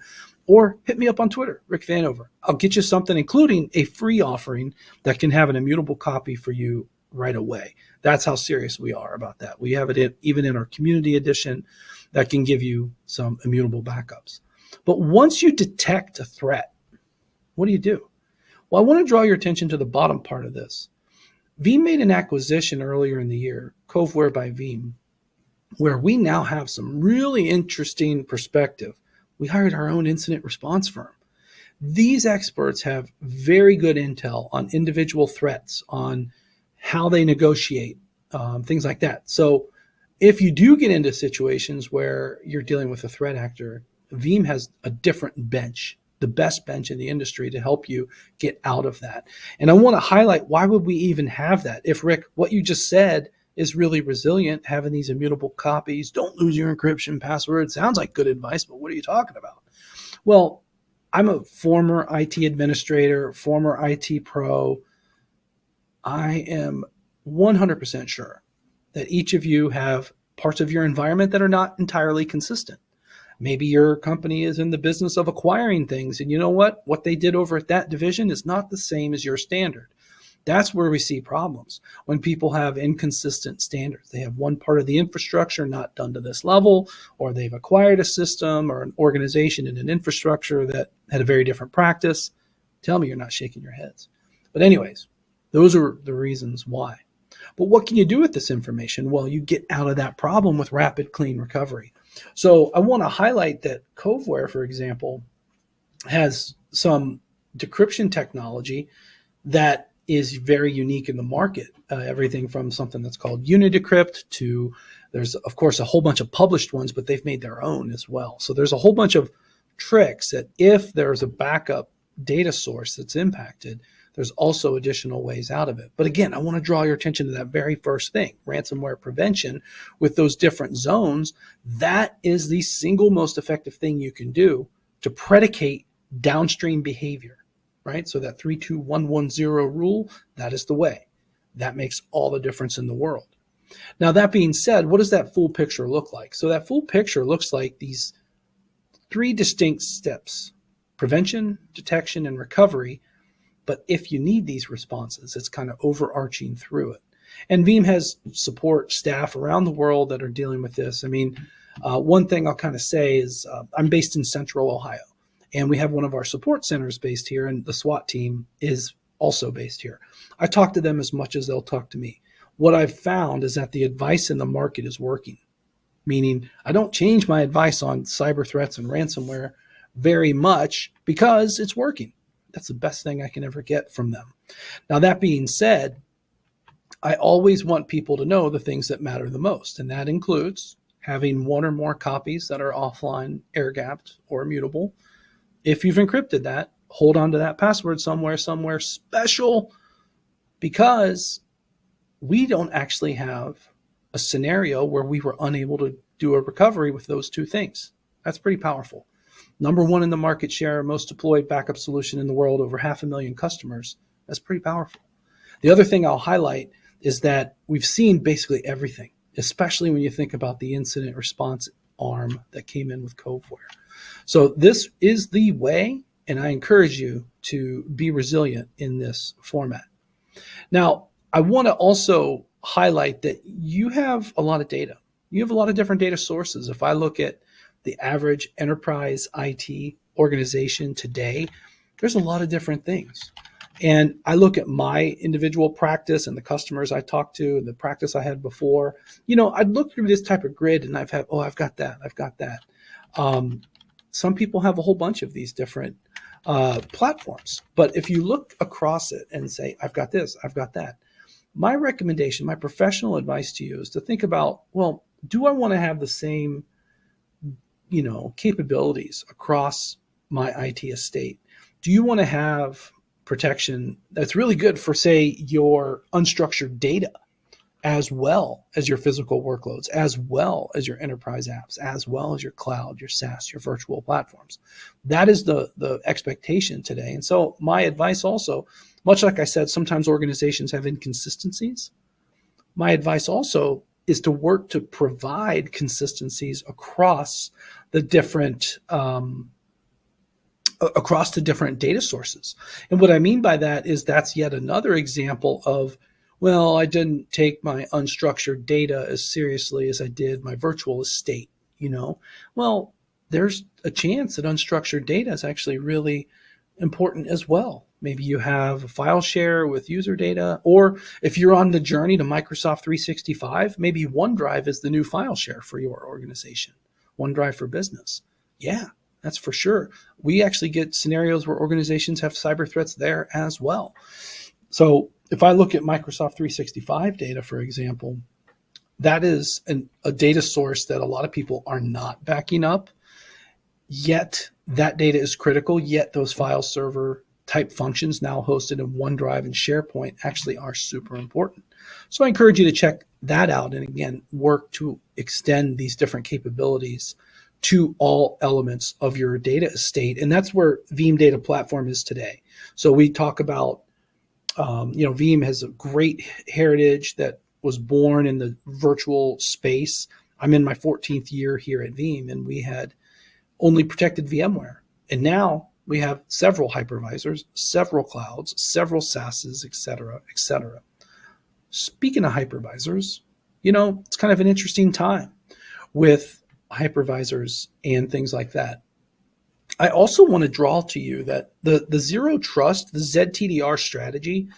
or hit me up on Twitter, Rick Vanover. I'll get you something, including a free offering that can have an immutable copy for you right away. That's how serious we are about that. We have it even in our community edition that can give you some immutable backups. But once you detect a threat, what do you do? Well, I want to draw your attention to the bottom part of this. Veeam made an acquisition earlier in the year, Coveware by Veeam, where we now have some really interesting perspective. We hired our own incident response firm. These experts have very good intel on individual threats, on how they negotiate, things like that. So if you do get into situations where you're dealing with a threat actor, Veeam has a different bench, the best bench in the industry to help you get out of that. And I want to highlight, why would we even have that? If, Rick, what you just said is really resilient, having these immutable copies, don't lose your encryption password, sounds like good advice, but what are you talking about? Well, I'm a former IT administrator, former IT pro. I am 100% sure that each of you have parts of your environment that are not entirely consistent. Maybe your company is in the business of acquiring things, and you know what? What they did over at that division is not the same as your standard. That's where we see problems, when people have inconsistent standards. They have one part of the infrastructure not done to this level, or they've acquired a system or an organization and an infrastructure that had a very different practice. Tell me you're not shaking your heads. But anyways, those are the reasons why. But what can you do with this information? Well, you get out of that problem with rapid, clean recovery. So I want to highlight that Coveware, for example, has some decryption technology that is very unique in the market. Everything from something that's called UniDecrypt to, there's of course a whole bunch of published ones, but they've made their own as well. So there's a whole bunch of tricks that if there's a backup data source that's impacted, There's also additional ways out of it. But again, I want to draw your attention to that very first thing, ransomware prevention with those different zones. That is the single most effective thing you can do to predicate downstream behavior, right? So that 32110 rule, that is the way. That makes all the difference in the world. Now, that being said, what does that full picture look like? So that full picture looks like these 3 distinct steps: prevention, detection, and recovery. But if you need these responses, it's kind of overarching through it. And Veeam has support staff around the world that are dealing with this. I mean, one thing I'll kind of say is I'm based in Central Ohio, and we have one of our support centers based here, and the SWAT team is also based here. I talk to them as much as they'll talk to me. What I've found is that the advice in the market is working, meaning I don't change my advice on cyber threats and ransomware very much because it's working. That's the best thing I can ever get from them. Now, that being said, I always want people to know the things that matter the most, and that includes having 1 or more copies that are offline, air-gapped, or immutable. If you've encrypted that, hold on to that password somewhere special, because we don't actually have a scenario where we were unable to do a recovery with those 2 things. That's pretty powerful. Number 1 in the market share, most deployed backup solution in the world, over 500,000 customers. That's pretty powerful. The other thing I'll highlight is that we've seen basically everything, especially when you think about the incident response arm that came in with Coveware. So this is the way, and I encourage you to be resilient in this format. Now, I want to also highlight that you have a lot of data. You have a lot of different data sources. If I look at the average enterprise IT organization today, there's a lot of different things. And I look at my individual practice and the customers I talk to and the practice I had before. I'd look through this type of grid and I've got that. Some people have a whole bunch of these different platforms. But if you look across it and say, I've got this, I've got that, my recommendation, my professional advice to you is to think about, well, do I want to have the same capabilities across my IT estate? Do you want to have protection that's really good for, say, your unstructured data, as well as your physical workloads, as well as your enterprise apps, as well as your cloud, your SaaS, your virtual platforms? That is the expectation today. And so my advice also, much like I said, sometimes organizations have inconsistencies. My advice also is to work to provide consistencies across the different data sources. And what I mean by that is that's yet another example of, well, I didn't take my unstructured data as seriously as I did my virtual estate. Well, there's a chance that unstructured data is actually really important as well. Maybe you have a file share with user data, or if you're on the journey to Microsoft 365, maybe OneDrive is the new file share for your organization. OneDrive for Business. Yeah, that's for sure. We actually get scenarios where organizations have cyber threats there as well. So if I look at Microsoft 365 data, for example, that is a data source that a lot of people are not backing up, yet that data is critical, yet those file server type functions now hosted in OneDrive and SharePoint actually are super important. So I encourage you to check that out and, again, work to extend these different capabilities to all elements of your data estate. And that's where Veeam Data Platform is today. So we talk about, Veeam has a great heritage that was born in the virtual space. I'm in my 14th year here at Veeam, and we had only protected VMware. And now we have several hypervisors, several clouds, several SaaSes, et cetera, et cetera. Speaking of hypervisors, it's kind of an interesting time with hypervisors and things like that. I also want to draw to you that the zero trust, the ZTDR strategy,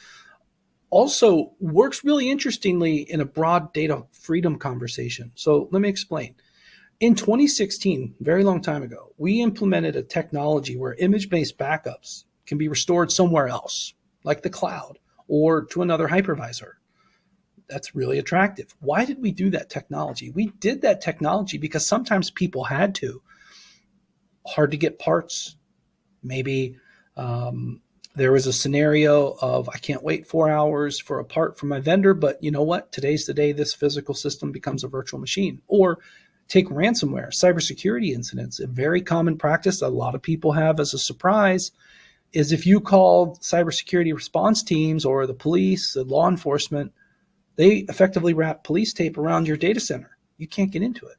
also works really interestingly in a broad data freedom conversation. So let me explain. In 2016, very long time ago, we implemented a technology where image-based backups can be restored somewhere else, like the cloud or to another hypervisor. That's really attractive. Why did we do that technology? We did that technology because sometimes people had to. Hard to get parts, maybe There was a scenario of I can't wait 4 hours for a part from my vendor, but you know what? Today's the day this physical system becomes a virtual machine. Or take ransomware, cybersecurity incidents. A very common practice that a lot of people have as a surprise is if you call cybersecurity response teams or the police, the law enforcement, they effectively wrap police tape around your data center. You can't get into it.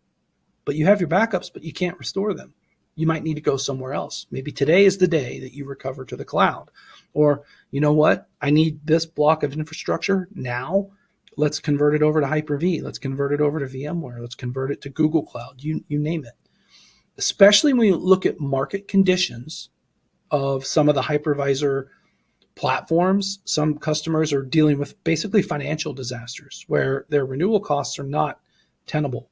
But you have your backups, but you can't restore them. You might need to go somewhere else. Maybe today is the day that you recover to the cloud. Or, you know what? I need this block of infrastructure now. Let's convert it over to Hyper-V. Let's convert it over to VMware. Let's convert it to Google Cloud. You name it. Especially when you look at market conditions of some of the hypervisor platforms, some customers are dealing with basically financial disasters where their renewal costs are not tenable.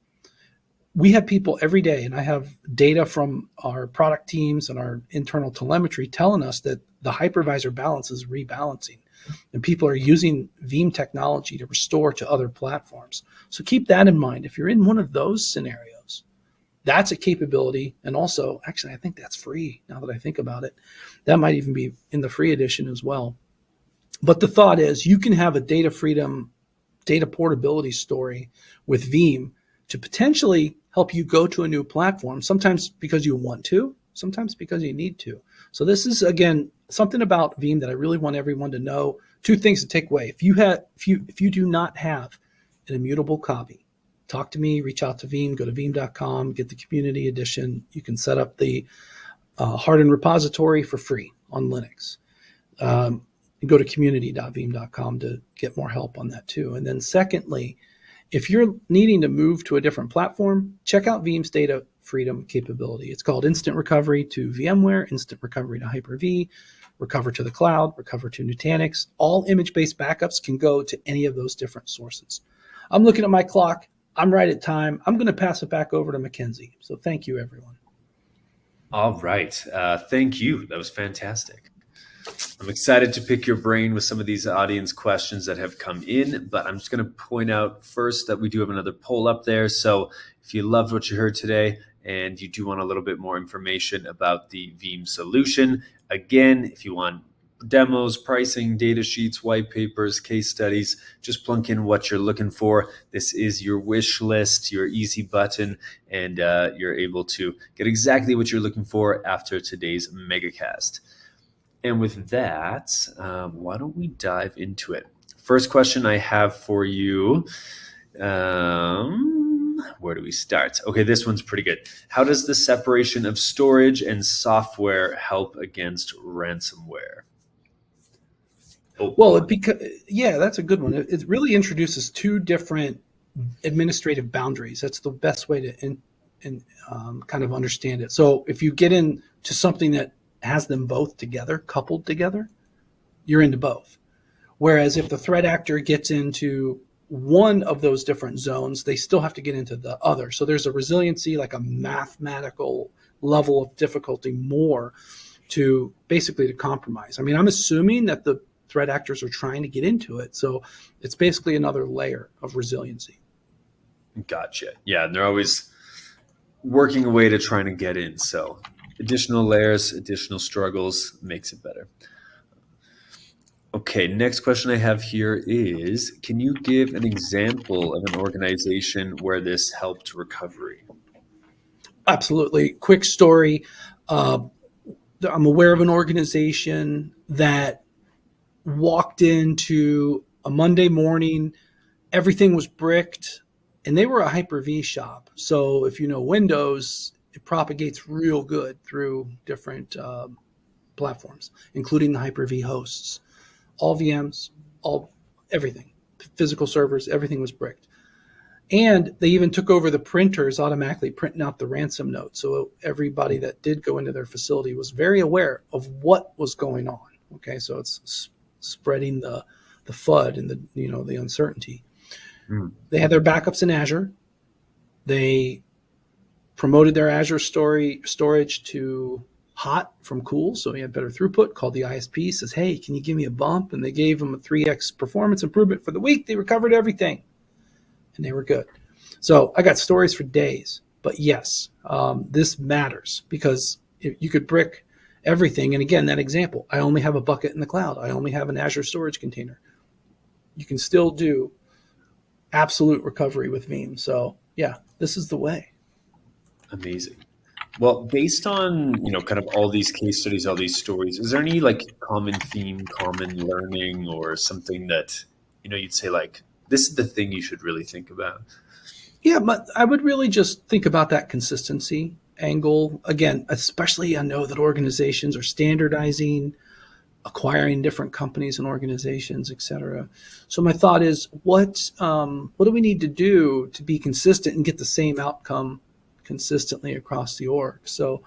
We have people every day, and I have data from our product teams and our internal telemetry telling us that the hypervisor balance is rebalancing, and people are using Veeam technology to restore to other platforms. So keep that in mind. If you're in one of those scenarios, that's a capability. And also, actually, I think that's free now that I think about it. That might even be in the free edition as well. But the thought is you can have a data freedom, data portability story with Veeam to potentially help you go to a new platform, sometimes because you want to, sometimes because you need to. So this is, again, something about Veeam that I really want everyone to know. Two things to take away. If you do not have an immutable copy, talk to me, reach out to Veeam, go to veeam.com, get the community edition. You can set up the hardened repository for free on Linux. Go to community.veeam.com to get more help on that too. And then secondly, if you're needing to move to a different platform, check out Veeam's data freedom capability. It's called Instant Recovery to VMware, Instant Recovery to Hyper-V, Recover to the Cloud, Recover to Nutanix. All image-based backups can go to any of those different sources. I'm looking at my clock. I'm right at time. I'm going to pass it back over to Mackenzie. So thank you, everyone. All right. Thank you. That was fantastic. I'm excited to pick your brain with some of these audience questions that have come in, but I'm just going to point out first that we do have another poll up there. So if you loved what you heard today and you do want a little bit more information about the Veeam solution, again, if you want demos, pricing, data sheets, white papers, case studies, just plunk in what you're looking for. This is your wish list, your easy button, and you're able to get exactly what you're looking for after today's MegaCast. And with that, why don't we dive into it? First question I have for you, where do we start? Okay, this one's pretty good. How does the separation of storage and software help against ransomware? Oh. Well, that's a good one. It really introduces two different administrative boundaries. That's the best way to kind of understand it. So if you get into something that has them both together, coupled together, you're into both. Whereas if the threat actor gets into one of those different zones, they still have to get into the other. So there's a resiliency, like a mathematical level of difficulty more to basically to compromise. I mean, I'm assuming that the threat actors are trying to get into it. So it's basically another layer of resiliency. Gotcha. Yeah, and they're always working a way to try to get in. So additional layers, additional struggles makes it better. Okay, next question I have here is, can you give an example of an organization where this helped recovery? Absolutely. Quick story. I'm aware of an organization that walked into a Monday morning, everything was bricked, and they were a Hyper-V shop. So if you know Windows, it propagates real good through different platforms, including the Hyper-V hosts. All VMs, everything, physical servers, everything was bricked. And they even took over the printers, automatically printing out the ransom note. So everybody that did go into their facility was very aware of what was going on. Okay, so it's spreading the FUD and the uncertainty. They had their backups in Azure. They promoted their Azure storage to hot from cool, so he had better throughput, called the ISP, says, hey, can you give me a bump? And they gave him a 3x performance improvement for the week. They recovered everything, and they were good. So I got stories for days. But yes, this matters because if you could brick everything. And again, that example, I only have a bucket in the cloud. I only have an Azure storage container. You can still do absolute recovery with Veeam. So yeah, this is the way. Amazing. Well, based on, kind of all these case studies, all these stories, is there any like common theme, common learning, or something that, you'd say like, this is the thing you should really think about? Yeah, but I would really just think about that consistency angle. Again, especially I know that organizations are standardizing, acquiring different companies and organizations, et cetera. So my thought is, what do we need to do to be consistent and get the same outcome consistently across the org? So,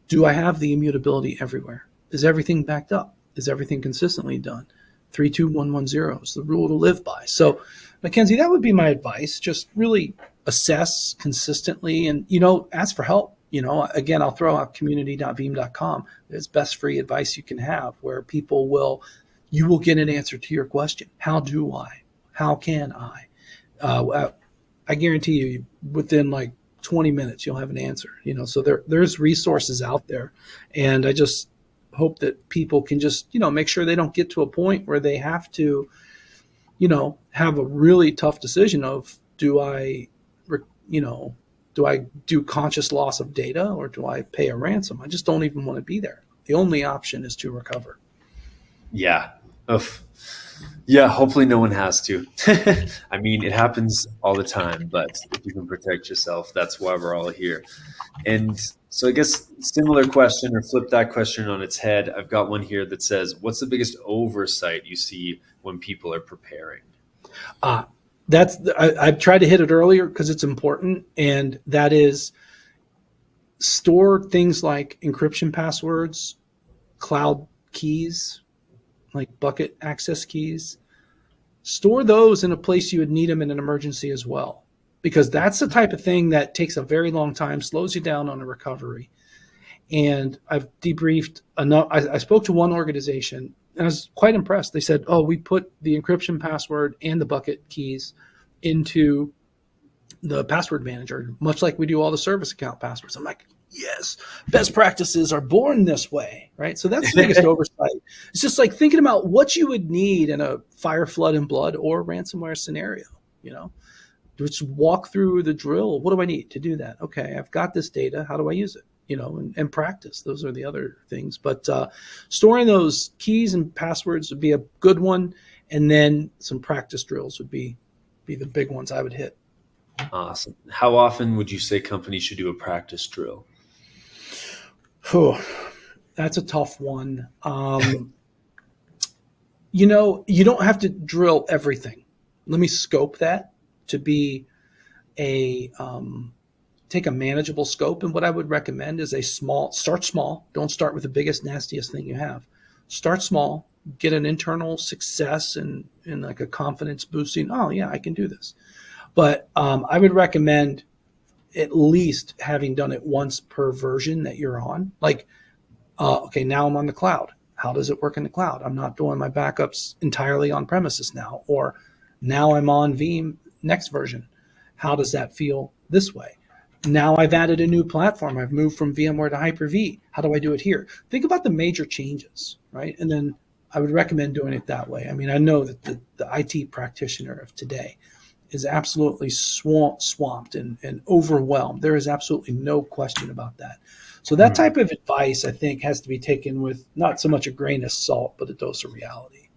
do I have the immutability everywhere? Is everything backed up? Is everything consistently done? 32110 is the rule to live by. So, Mackenzie, that would be my advice. Just really assess consistently and, ask for help. Again, I'll throw out community.veeam.com. It's best free advice you can have, where you will get an answer to your question. How do I? How can I? I guarantee you within like 20 minutes, you'll have an answer, so there's resources out there. And I just hope that people can just, make sure they don't get to a point where they have to, have a really tough decision of, do I do conscious loss of data, or do I pay a ransom? I just don't even want to be there. The only option is to recover. Yeah. Oof. Yeah, hopefully no one has to. I mean, it happens all the time, but if you can protect yourself, that's why we're all here. And so I guess similar question, or flip that question on its head. I've got one here that says, what's the biggest oversight you see when people are preparing? I've tried to hit it earlier because it's important, and that is store things like encryption passwords, cloud keys, like bucket access keys. Store those in a place you would need them in an emergency as well, because that's the type of thing that takes a very long time, slows you down on a recovery. And I've debriefed enough. I spoke to one organization, and I was quite impressed. They said, we put the encryption password and the bucket keys into the password manager, much like we do all the service account passwords. I'm like, yes, best practices are born this way, right? So that's the biggest oversight. It's just like thinking about what you would need in a fire, flood, and blood or ransomware scenario, Just walk through the drill. What do I need to do that? Okay, I've got this data. How do I use it? And practice. Those are the other things. But storing those keys and passwords would be a good one. And then some practice drills would be the big ones I would hit. Awesome. How often would you say companies should do a practice drill? That's a tough one. You don't have to drill everything. Let me scope that to be take a manageable scope. And what I would recommend is start small. Don't start with the biggest, nastiest thing you have. Start small, get an internal success and like a confidence boosting. Oh yeah, I can do this. But I would recommend at least having done it once per version that you're on. Like, okay, now I'm on the cloud. How does it work in the cloud? I'm not doing my backups entirely on premises now. Or now I'm on Veeam next version. How does that feel this way? Now I've added a new platform. I've moved from VMware to Hyper-V. How do I do it here? Think about the major changes, right? And then I would recommend doing it that way. I mean, I know that the IT practitioner of today is absolutely swamped and overwhelmed. There is absolutely no question about that. So that type of advice, I think, has to be taken with not so much a grain of salt, but a dose of reality.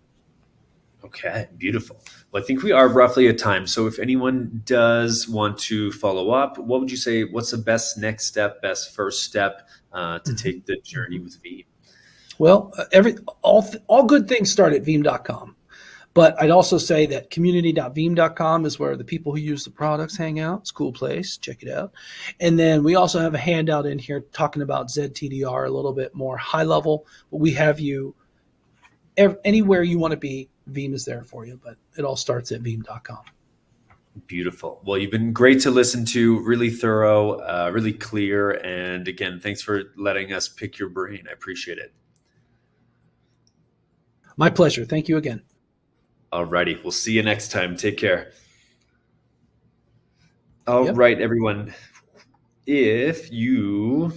Okay, beautiful. Well, I think we are roughly at time. So if anyone does want to follow up, what would you say, what's the best next step, best first step to take the journey with Veeam? Well, all good things start at veeam.com. But I'd also say that community.veeam.com is where the people who use the products hang out. It's a cool place. Check it out. And then we also have a handout in here talking about ZTDR a little bit more high level. But we have you anywhere you want to be. Veeam is there for you, but it all starts at veeam.com. Beautiful. Well, you've been great to listen to, really thorough, really clear. And again, thanks for letting us pick your brain. I appreciate it. My pleasure. Thank you again. All righty. We'll see you next time. Take care. All right, everyone. If you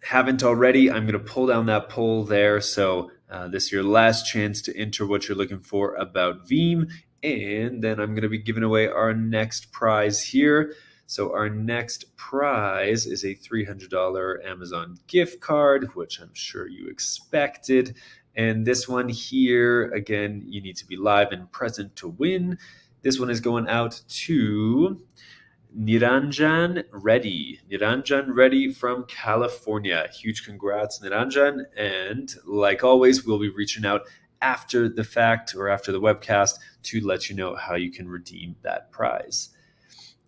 haven't already, I'm going to pull down that poll there. So this is your last chance to enter what you're looking for about Veeam. And then I'm going to be giving away our next prize here. So our next prize is a $300 Amazon gift card, which I'm sure you expected. And this one here, again, you need to be live and present to win. This one is going out to Niranjan Reddy. Niranjan Reddy from California. Huge congrats, Niranjan. And like always, we'll be reaching out after the fact or after the webcast to let you know how you can redeem that prize.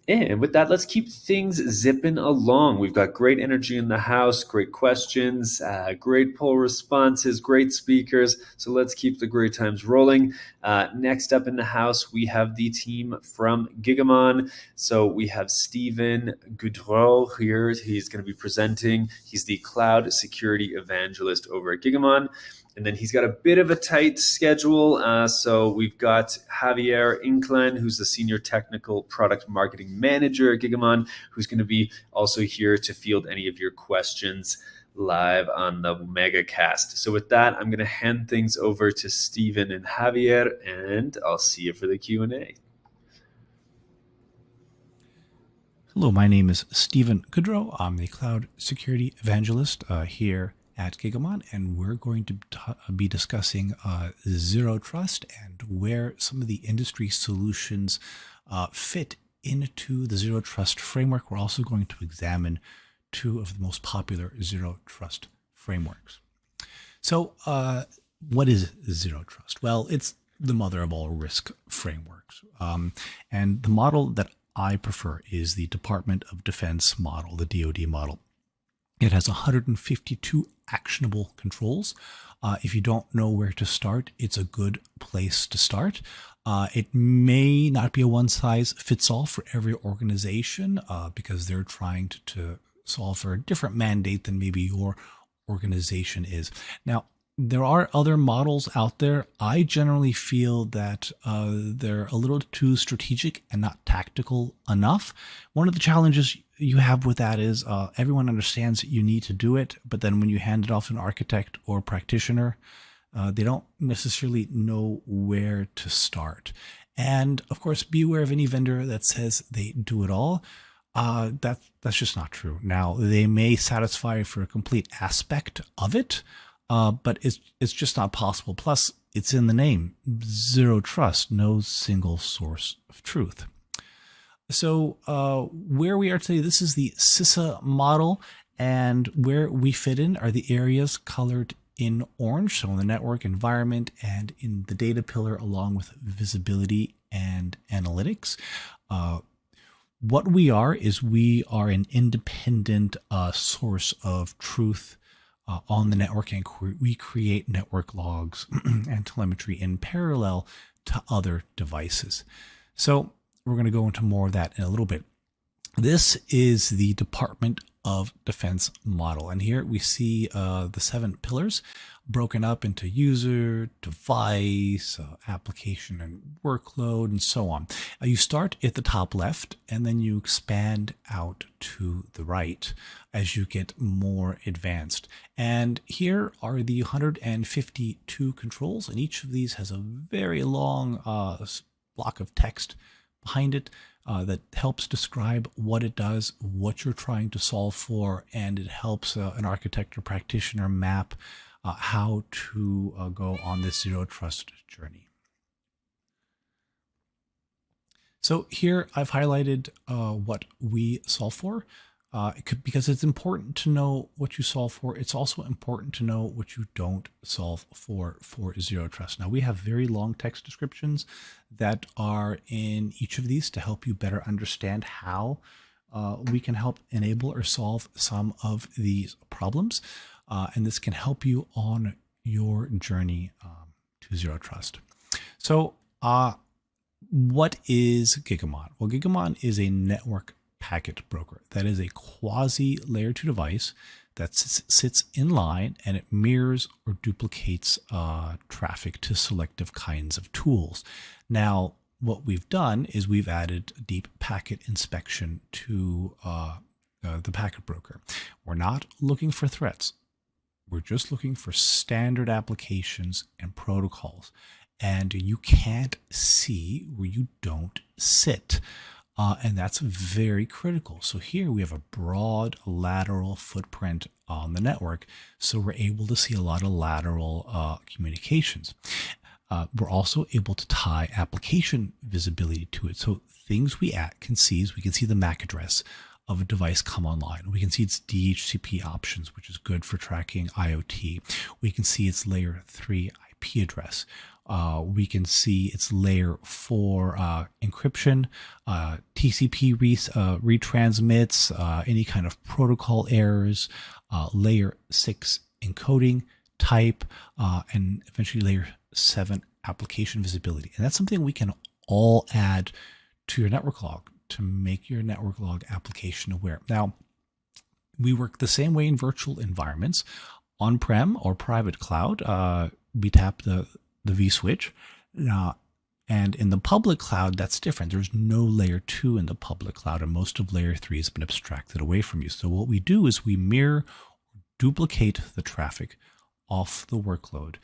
And with that, let's keep things zipping along. We've got great energy in the house, great questions, great poll responses, great speakers. So let's keep the great times rolling. Next up in the house, we have the team from Gigamon. So we have Stephen Goudreau here. He's going to be presenting. He's the cloud security evangelist over at Gigamon. And then he's got a bit of a tight schedule. So we've got Javier Inclán, who's the Senior Technical Product Marketing Manager at Gigamon, who's going to be also here to field any of your questions live on the MegaCast. So with that, I'm going to hand things over to Stephen and Javier, and I'll see you for the Q&A. Hello, my name is Stephen Goudreau. I'm the Cloud Security Evangelist here at Gigamon, and we're going to be discussing Zero Trust and where some of the industry solutions fit into the Zero Trust framework. We're also going to examine two of the most popular Zero Trust frameworks. So what is Zero Trust? Well, it's the mother of all risk frameworks. And the model that I prefer is the Department of Defense model, the DoD model. It has 152 actionable controls. If you don't know where to start, it's a good place to start. It may not be a one-size-fits-all for every organization because they're trying to solve for a different mandate than maybe your organization is. Now, there are other models out there. I generally feel that they're a little too strategic and not tactical enough. One of the challenges you have with that is everyone understands that you need to do it, but then when you hand it off to an architect or practitioner, they don't necessarily know where to start. And of course, be aware of any vendor that says they do it all. That's just not true. Now, they may satisfy for a complete aspect of it, but it's just not possible. Plus, it's in the name, Zero Trust, no single source of truth. So where we are today, this is the CISA model, and where we fit in are the areas colored in orange, so in the network environment and in the data pillar, along with visibility and analytics. What we are is we are an independent source of truth on the network, and we create network logs and telemetry in parallel to other devices. So we're going to go into more of that in a little bit. This is the Department of Defense model, and here we see the 7 pillars broken up into user, device, application and workload, and so on. You start at the top left, and then you expand out to the right as you get more advanced. And here are the 152 controls, and each of these has a very long block of text behind it that helps describe what it does, what you're trying to solve for, and it helps an architect or practitioner map how to go on this Zero Trust journey. So here I've highlighted what we solve for. Because it's important to know what you solve for. It's also important to know what you don't solve for Zero Trust. Now, we have very long text descriptions that are in each of these to help you better understand how we can help enable or solve some of these problems. And this can help you on your journey to Zero Trust. So what is Gigamon? Well, Gigamon is a network packet broker. That is a quasi layer 2 device that sits in line, and it mirrors or duplicates traffic to selective kinds of tools. Now, what we've done is we've added deep packet inspection to the packet broker. We're not looking for threats. We're just looking for standard applications and protocols. And you can't see where you don't sit. And that's very critical. So here we have a broad lateral footprint on the network. So we're able to see a lot of lateral communications. We're also able to tie application visibility to it. So things we can see is we can see the MAC address of a device come online. We can see its DHCP options, which is good for tracking IoT. We can see its layer 3 IP address. We can see its layer 4 encryption, TCP retransmits, any kind of protocol errors, layer 6 encoding type, and eventually layer 7 application visibility. And that's something we can all add to your network log to make your network log application aware. Now, we work the same way in virtual environments, on-prem or private cloud. We tap the vSwitch. And in the public cloud, that's different. There's no layer 2 in the public cloud, and most of layer 3 has been abstracted away from you. So what we do is we mirror, duplicate the traffic off the workload.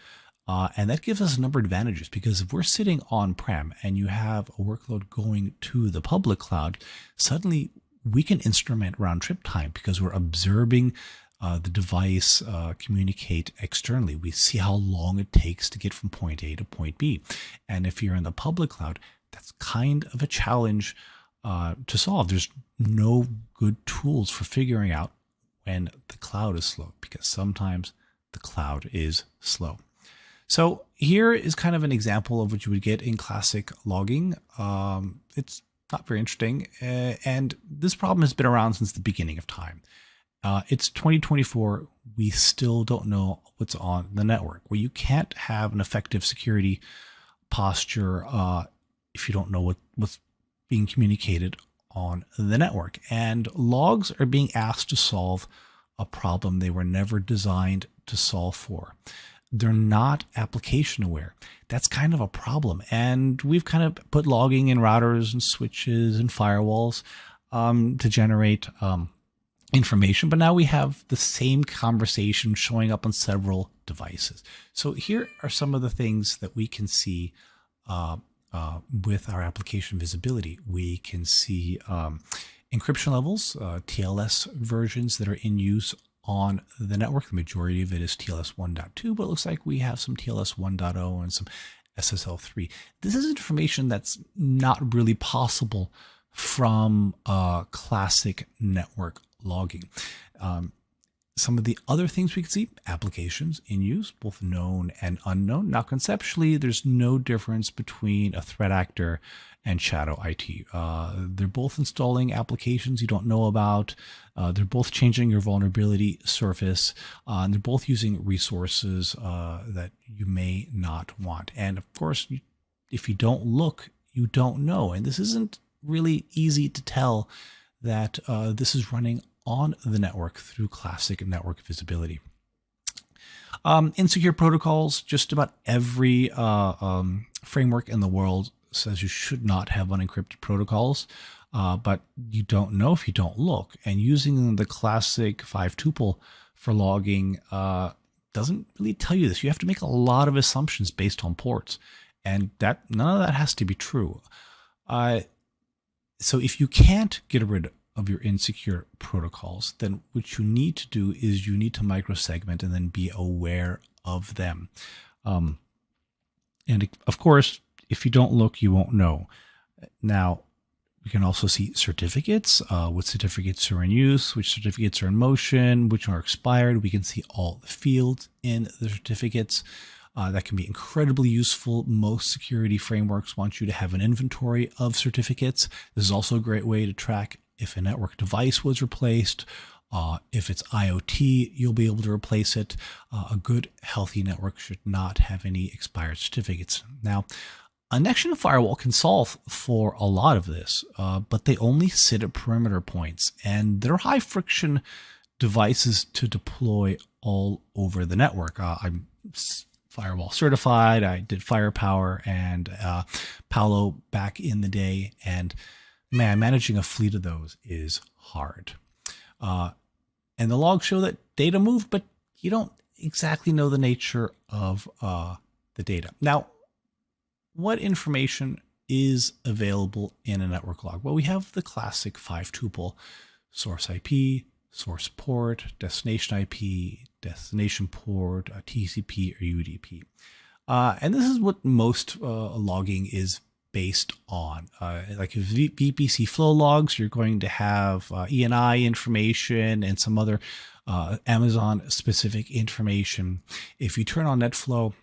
And that gives us a number of advantages, because if we're sitting on-prem and you have a workload going to the public cloud, suddenly we can instrument round-trip time because we're observing the device communicate externally. We see how long it takes to get from point A to point B. And if you're in the public cloud, that's kind of a challenge to solve. There's no good tools for figuring out when the cloud is slow, because sometimes the cloud is slow. So here is kind of an example of what you would get in classic logging. It's not very interesting. And this problem has been around since the beginning of time. It's 2024. We still don't know what's on the network. Well, you can't have an effective security posture if you don't know what's being communicated on the network. And logs are being asked to solve a problem they were never designed to solve for. They're not application aware. That's kind of a problem. And we've kind of put logging in routers and switches and firewalls to generate information. But now we have the same conversation showing up on several devices. So here are some of the things that we can see with our application visibility. We can see encryption levels, TLS versions that are in use on the network. The majority of it is TLS 1.2, but it looks like we have some TLS 1.0 and some SSL 3. This is information that's not really possible from classic network logging. Some of the other things we can see, applications in use, both known and unknown. Now, conceptually, there's no difference between a threat actor and shadow IT. They're both installing applications you don't know about. They're both changing your vulnerability surface. And they're both using resources that you may not want. And of course, if you don't look, you don't know. And this isn't really easy to tell that this is running on the network through classic network visibility. Insecure protocols, just about every framework in the world says you should not have unencrypted protocols, but you don't know if you don't look. And using the classic 5-tuple for logging doesn't really tell you this. You have to make a lot of assumptions based on ports, and that none of that has to be true. So if you can't get rid of your insecure protocols, then what you need to do is you need to microsegment and then be aware of them. And of course, if you don't look, you won't know. Now, we can also see certificates, what certificates are in use, which certificates are in motion, which are expired. We can see all the fields in the certificates. That can be incredibly useful. Most security frameworks want you to have an inventory of certificates. This is also a great way to track if a network device was replaced. If it's IoT, you'll be able to replace it. A good, healthy network should not have any expired certificates. Now, a next-gen firewall can solve for a lot of this, but they only sit at perimeter points, and they're high-friction devices to deploy all over the network. I'm firewall certified. I did Firepower and Palo back in the day, and man, managing a fleet of those is hard. And the logs show that data moved, but you don't exactly know the nature of the data. Now, what information is available in a network log? Well, we have the classic 5-tuple: source IP, source port, destination IP, destination port, TCP or UDP. And this is what most logging is based on. Like VPC flow logs, you're going to have ENI information and some other Amazon specific information. If you turn on NetFlow,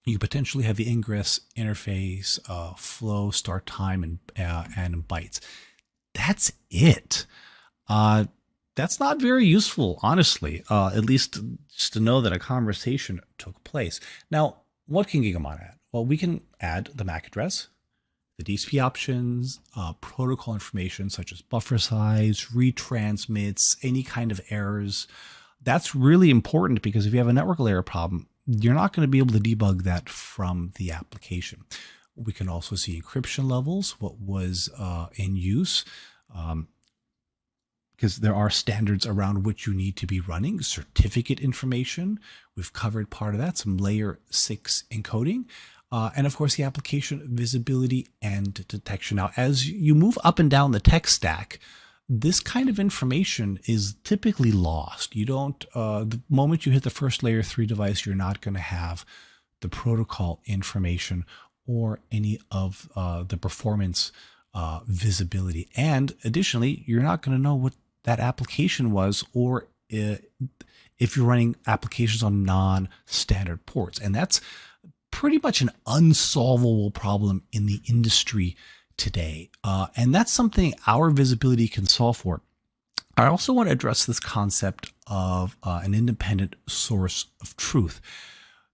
you potentially have the ingress interface, flow, start time, and bytes. That's it. That's not very useful, honestly, at least just to know that a conversation took place. Now, what can Gigamon add? Well, we can add the MAC address, the DSP options, protocol information such as buffer size, retransmits, any kind of errors. That's really important because if you have a network layer problem, you're not going to be able to debug that from the application. We can also see encryption levels, what was in use, because there are standards around which you need to be running. Certificate information, we've covered part of that, some layer 6 encoding. And of course, the application visibility and detection. Now, as you move up and down the tech stack, this kind of information is typically lost. You don't, the moment you hit the first layer 3 device, you're not going to have the protocol information or any of the performance visibility. And additionally, you're not going to know what that application was, or if you're running applications on non-standard ports. And that's pretty much an unsolvable problem in the industry today. And that's something our visibility can solve for. I also want to address this concept of an independent source of truth.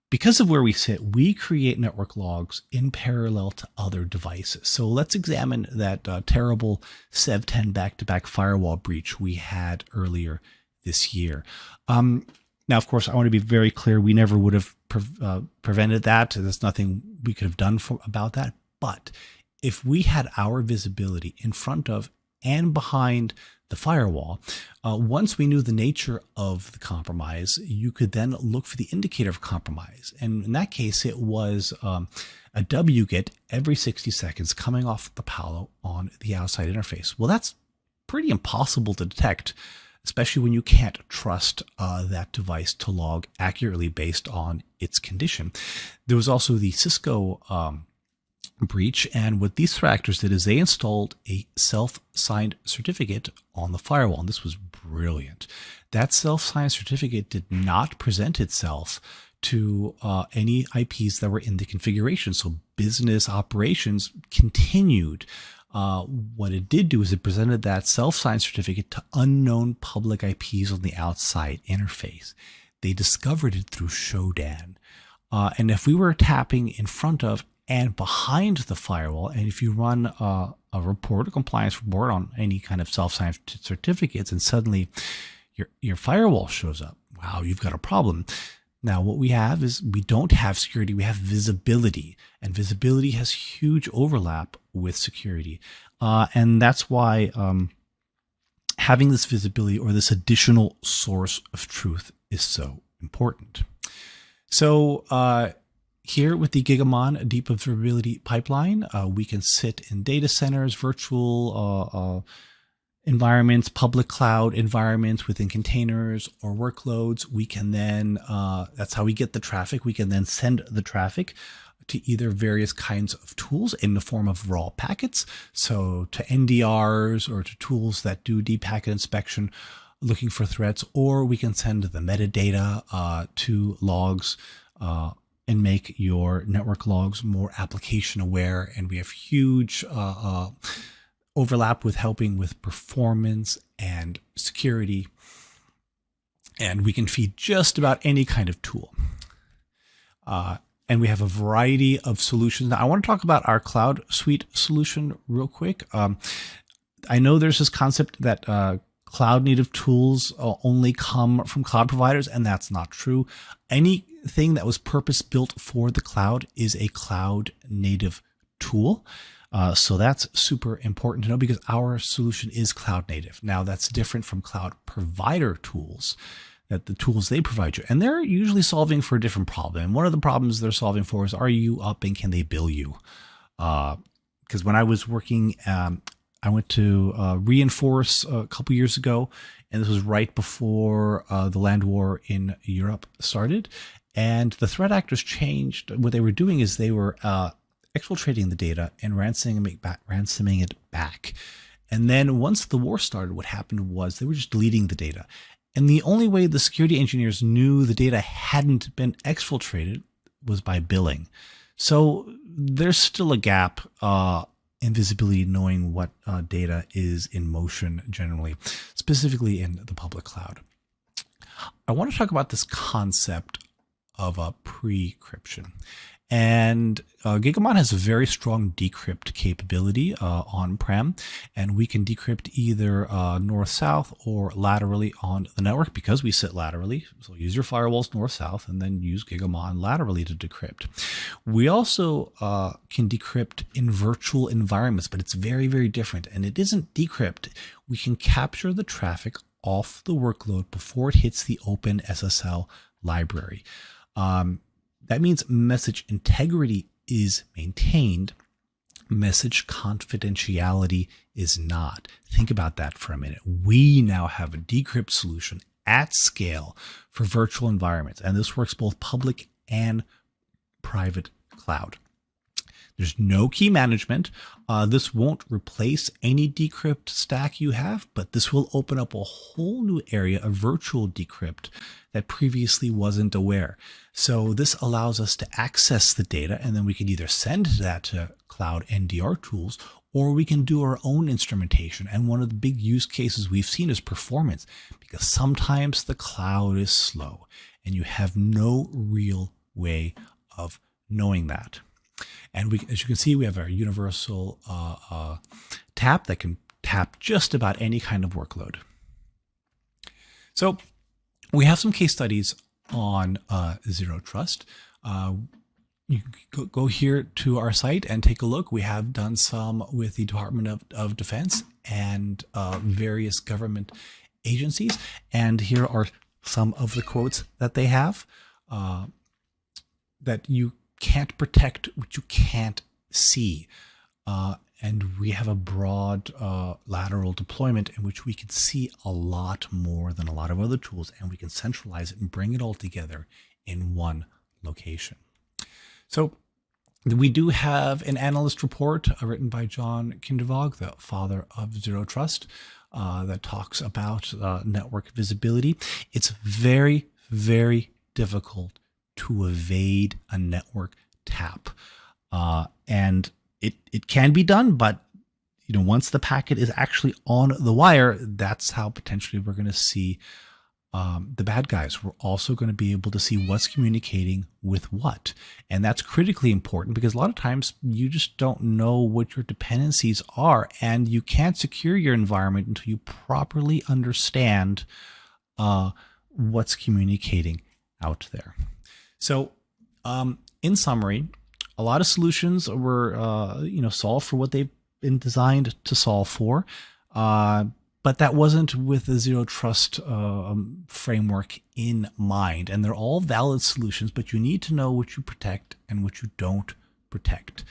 Because of where we sit, we create network logs in parallel to other devices. So let's examine that terrible Sev10 back-to-back firewall breach we had earlier this year. Now, of course, I want to be very clear. We never would have prevented that. There's nothing we could have done about that. But if we had our visibility in front of and behind the firewall, once we knew the nature of the compromise, you could then look for the indicator of compromise. And in that case, it was a wget every 60 seconds coming off the Palo on the outside interface. Well, that's pretty impossible to detect, especially when you can't trust that device to log accurately based on its condition. There was also the Cisco breach, and what these threat actors did is they installed a self-signed certificate on the firewall, and this was brilliant. That self-signed certificate did not present itself to any IPs that were in the configuration, so business operations continued. What it did do is it presented that self-signed certificate to unknown public IPs on the outside interface. They discovered it through Shodan. And if we were tapping in front of and behind the firewall, and if you run a report, a compliance report on any kind of self-signed certificates, and suddenly your firewall shows up, wow, you've got a problem. Now, what we have is we don't have security, we have visibility, and visibility has huge overlap with security. And that's why having this visibility or this additional source of truth is so important. So here with the Gigamon Deep Observability Pipeline, we can sit in data centers, virtual environments, public cloud environments within containers or workloads. We can then, that's how we get the traffic. We can then send the traffic to either various kinds of tools in the form of raw packets, so to NDRs or to tools that do deep packet inspection looking for threats, or we can send the metadata to logs and make your network logs more application aware. And we have huge overlap with helping with performance and security. And we can feed just about any kind of tool. And we have a variety of solutions. Now, I want to talk about our Cloud Suite solution real quick. I know there's this concept that cloud native tools only come from cloud providers, and that's not true. Anything that was purpose built for the cloud is a cloud native tool. So that's super important to know because our solution is cloud native. Now that's different from cloud provider tools, that the tools they provide you, and they're usually solving for a different problem. And one of the problems they're solving for is, are you up and can they bill you? Because when I was working, I went to Reinforce a couple years ago, and this was right before the land war in Europe started. And the threat actors changed. What they were doing is they were exfiltrating the data and ransoming it back. And then once the war started, what happened was they were just deleting the data. And the only way the security engineers knew the data hadn't been exfiltrated was by billing. So there's still a gap in visibility, knowing what data is in motion generally, specifically in the public cloud. I want to talk about this concept of a pre-encryption. And Gigamon has a very strong decrypt capability on-prem, and we can decrypt either north-south or laterally on the network because we sit laterally. So use your firewalls north-south and then use Gigamon laterally to decrypt. We also can decrypt in virtual environments, but it's very, very different. And it isn't decrypt. We can capture the traffic off the workload before it hits the open SSL library. That means message integrity is maintained. Message confidentiality is not. Think about that for a minute. We now have a decrypt solution at scale for virtual environments, and this works both public and private cloud. There's no key management. This won't replace any decrypt stack you have, but this will open up a whole new area of virtual decrypt that previously wasn't aware. So this allows us to access the data, and then we can either send that to cloud NDR tools, or we can do our own instrumentation. And one of the big use cases we've seen is performance, because sometimes the cloud is slow and you have no real way of knowing that. And as you can see, we have our universal tap that can tap just about any kind of workload. So we have some case studies on Zero Trust. You can go here to our site and take a look. We have done some with the Department of Defense and various government agencies. And here are some of the quotes that they have, that you can't protect what you can't see. And we have a broad lateral deployment in which we can see a lot more than a lot of other tools, and we can centralize it and bring it all together in one location. So we do have an analyst report written by John Kindervog, the father of Zero Trust, that talks about network visibility. It's very, very difficult to evade a network tap. And it can be done, but once the packet is actually on the wire, that's how potentially we're going to see the bad guys. We're also going to be able to see what's communicating with what. And that's critically important because a lot of times you just don't know what your dependencies are, and you can't secure your environment until you properly understand what's communicating out there. So in summary, a lot of solutions were solved for what they've been designed to solve for, but that wasn't with the Zero Trust framework in mind. And they're all valid solutions, but you need to know what you protect and what you don't protect,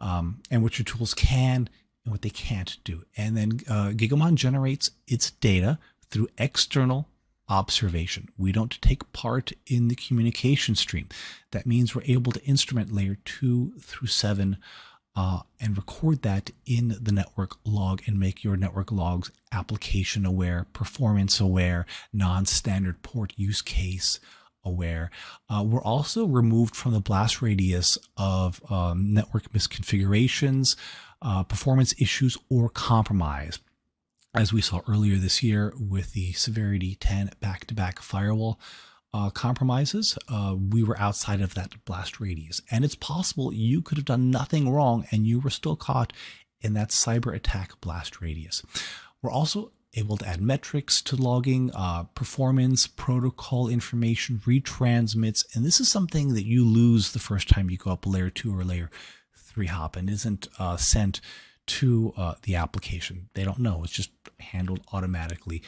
and what your tools can and what they can't do. And then Gigamon generates its data through external observation. We don't take part in the communication stream. That means we're able to instrument layer 2 through 7 and record that in the network log and make your network logs application aware, performance aware, non-standard port use case aware. We're also removed from the blast radius of network misconfigurations, performance issues, or compromise. As we saw earlier this year with the Severity 10 back-to-back firewall compromises, we were outside of that blast radius. And it's possible you could have done nothing wrong and you were still caught in that cyber attack blast radius. We're also able to add metrics to logging, performance, protocol information, retransmits. And this is something that you lose the first time you go up layer 2 or layer three hop and isn't sent to the application. They don't know. It's just handled automatically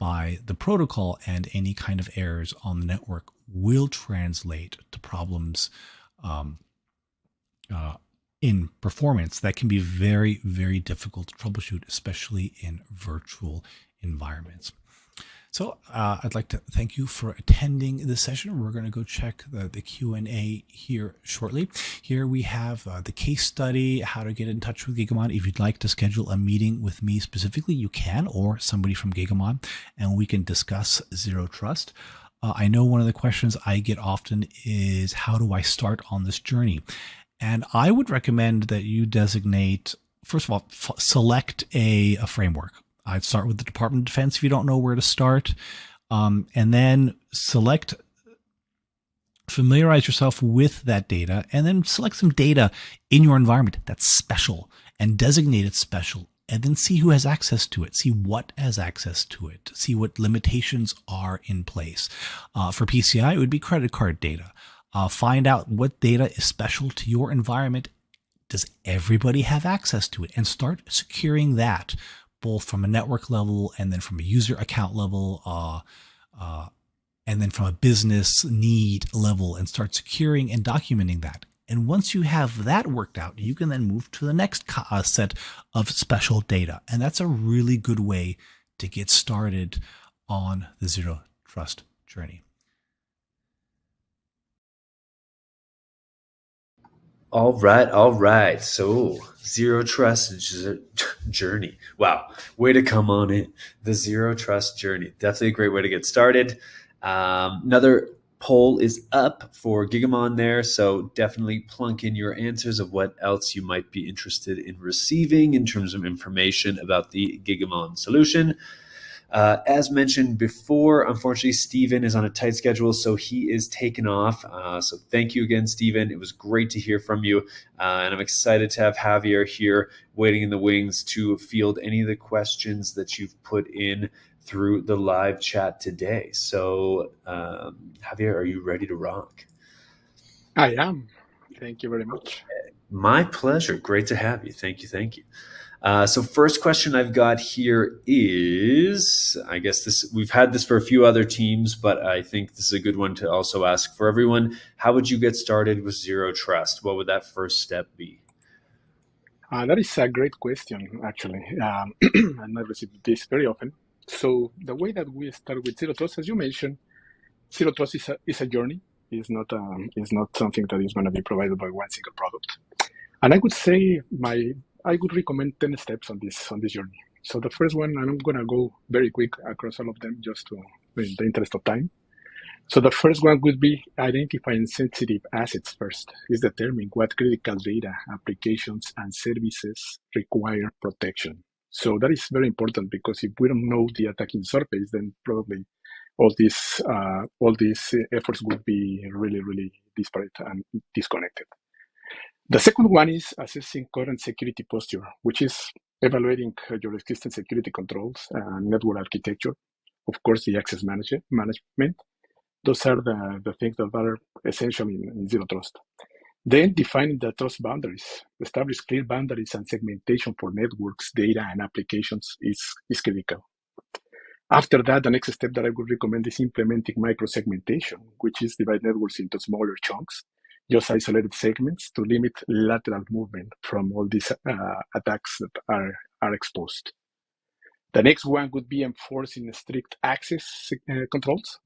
by the protocol, and any kind of errors on the network will translate to problems in performance that can be very, very difficult to troubleshoot, especially in virtual environments. So I'd like to thank you for attending this session. We're going to go check the Q&A here shortly. Here we have the case study, how to get in touch with Gigamon. If you'd like to schedule a meeting with me specifically, you can, or somebody from Gigamon, and we can discuss Zero Trust. I know one of the questions I get often is, how do I start on this journey? And I would recommend that you designate, first of all, select a framework. I'd start with the Department of Defense if you don't know where to start, and then familiarize yourself with that data, and then select some data in your environment that's special and designate it special, and then see who has access to it, see what has access to it, see what limitations are in place. For PCI, it would be credit card data. Find out what data is special to your environment. Does everybody have access to it? And start securing that, both from a network level and then from a user account level, and then from a business need level, and start securing and documenting that. And once you have that worked out, you can then move to the next set of special data. And that's a really good way to get started on the Zero Trust journey. All right. So, Zero Trust journey. Wow, way to come on in. The Zero Trust journey. Definitely a great way to get started. Another poll is up for Gigamon there, so definitely plunk in your answers of what else you might be interested in receiving in terms of information about the Gigamon solution. As mentioned before, unfortunately, Stephen is on a tight schedule, so he is taken off. So thank you again, Stephen. It was great to hear from you. And I'm excited to have Javier here waiting in the wings to field any of the questions that you've put in through the live chat today. So, Javier, are you ready to rock? I am. Thank you very much. My pleasure. Great to have you. Thank you. So first question I've got here is, I guess we've had this for a few other teams, but I think this is a good one to also ask for everyone. How would you get started with Zero Trust? What would that first step be? That is a great question, actually. And I receive this very often. So the way that we start with Zero Trust, as you mentioned, Zero Trust is a journey. It's not something that is going to be provided by one single product. And I would say I would recommend 10 steps on this journey. So the first one, and I'm going to go very quick across all of them just in the interest of time. So the first one would be identifying sensitive assets first. Is determining what critical data, applications, and services require protection. So that is very important, because if we don't know the attacking surface, then probably all these efforts would be really, really disparate and disconnected. The second one is assessing current security posture, which is evaluating your existing security controls and network architecture. Of course, the access management. Those are the things that are essential in Zero Trust. Then defining the trust boundaries. Establish clear boundaries and segmentation for networks, data, and applications is critical. After that, the next step that I would recommend is implementing micro-segmentation, which is divide networks into smaller chunks, just isolated segments to limit lateral movement from all these attacks that are exposed. The next one would be enforcing strict access controls.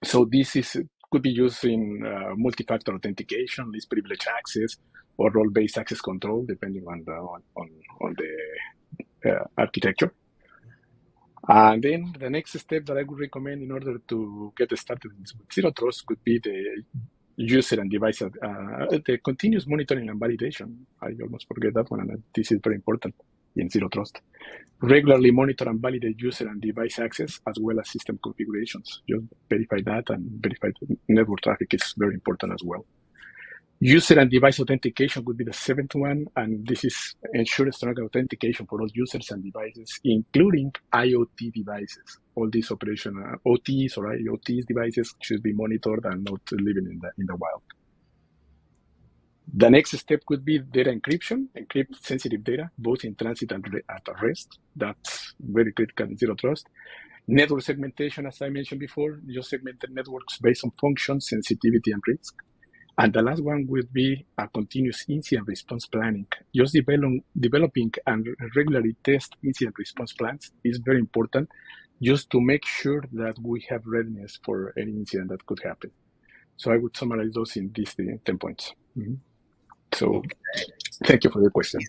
So this could be used in multi-factor authentication, least privilege access, or role-based access control, depending on the architecture. And then the next step that I would recommend in order to get started with Zero Trust could be the user and device, the continuous monitoring and validation. I almost forget that one, and this is very important in Zero Trust. Regularly monitor and validate user and device access, as well as system configurations. Just verify that, and verify the network traffic is very important as well. User and device authentication would be the seventh one, and this is ensure strong authentication for all users and devices, including IoT devices. All these OTs or IoT devices should be monitored and not living in the wild. The next step could be data encryption, encrypt sensitive data, both in transit and at rest. That's very critical in zero trust. Network segmentation, as I mentioned before, just segmented networks based on function, sensitivity, and risk. And the last one would be a continuous incident response planning. Just developing and regularly test incident response plans is very important, just to make sure that we have readiness for any incident that could happen. So I would summarize those in these 10 points. Mm-hmm. So thank you for the question.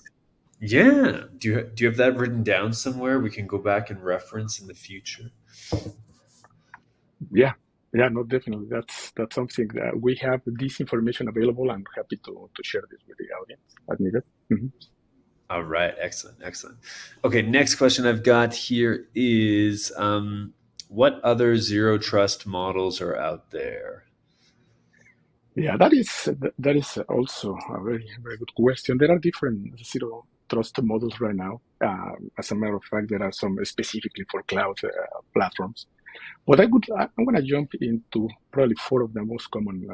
Yeah. Do you have that written down somewhere we can go back and reference in the future? Yeah, no, definitely. That's something that we have this information available. I'm happy to share this with the audience as needed. Mm-hmm. All right, excellent. Okay, next question I've got here is what other zero trust models are out there? Yeah, that is also a very, very good question. There are different zero trust models right now. As a matter of fact, there are some specifically for cloud platforms. But I'm going to jump into probably 4 of the most common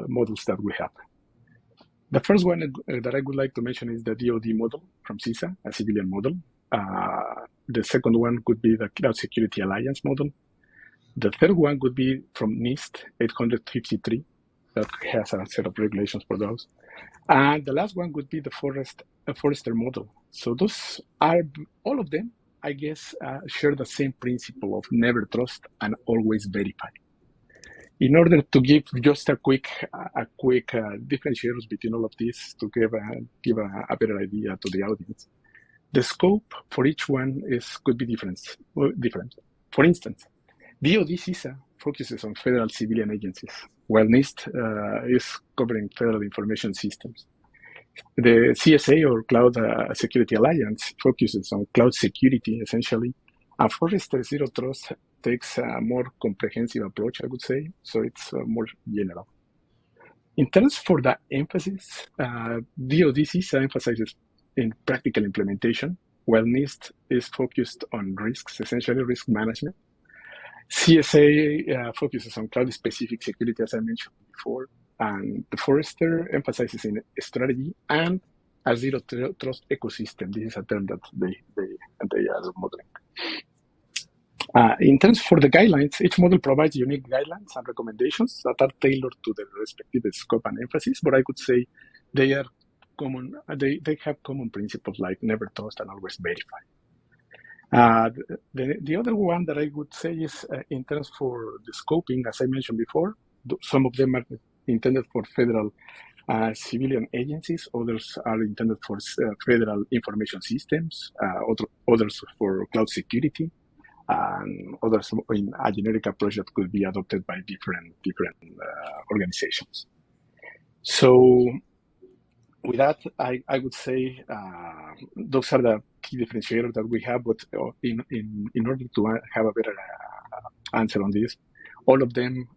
models that we have. The first one that I would like to mention is the DoD model from CISA, a civilian model. The second one could be the Cloud Security Alliance model. The third one would be from NIST 853, that has a set of regulations for those. And the last one would be the Forrester model. So those are, all of them, I guess, share the same principle of never trust and always verify. In order to give just a quick differentiators between all of these to give a better idea to the audience, the scope for each one could be different. For instance, DoD CISA focuses on federal civilian agencies, while NIST is covering federal information systems. The CSA, or Cloud Security Alliance, focuses on cloud security, essentially, and Forrester Zero Trust takes a more comprehensive approach, I would say, so it's more general. In terms for the emphasis, DoD CISA emphasizes in practical implementation, while NIST is focused on risks, essentially risk management. CSA focuses on cloud-specific security, as I mentioned before, and the Forrester emphasizes in strategy and a zero trust ecosystem. This is a term that they are modeling. In terms for the guidelines, each model provides unique guidelines and recommendations that are tailored to the respective scope and emphasis, but I could say they are common. They have common principles like never trust and always verify. The other one that I would say is in terms for the scoping, as I mentioned before, some of them are intended for federal civilian agencies, others are intended for federal information systems, others for cloud security, and others in a generic approach that could be adopted by different organizations. So with that, I would say those are the key differentiators that we have, but in order to have a better answer on this, all of them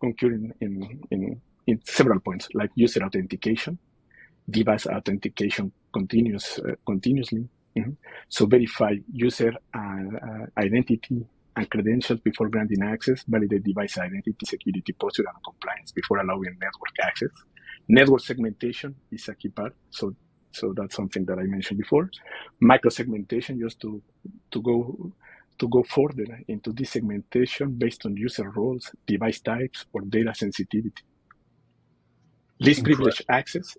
concur in several points, like user authentication, device authentication continuously. Mm-hmm. So verify user identity and credentials before granting access, validate device identity, security posture, and compliance before allowing network access. Network segmentation is a key part, so that's something that I mentioned before. Micro-segmentation, just to go further into this segmentation based on user roles, device types, or data sensitivity. Least privilege access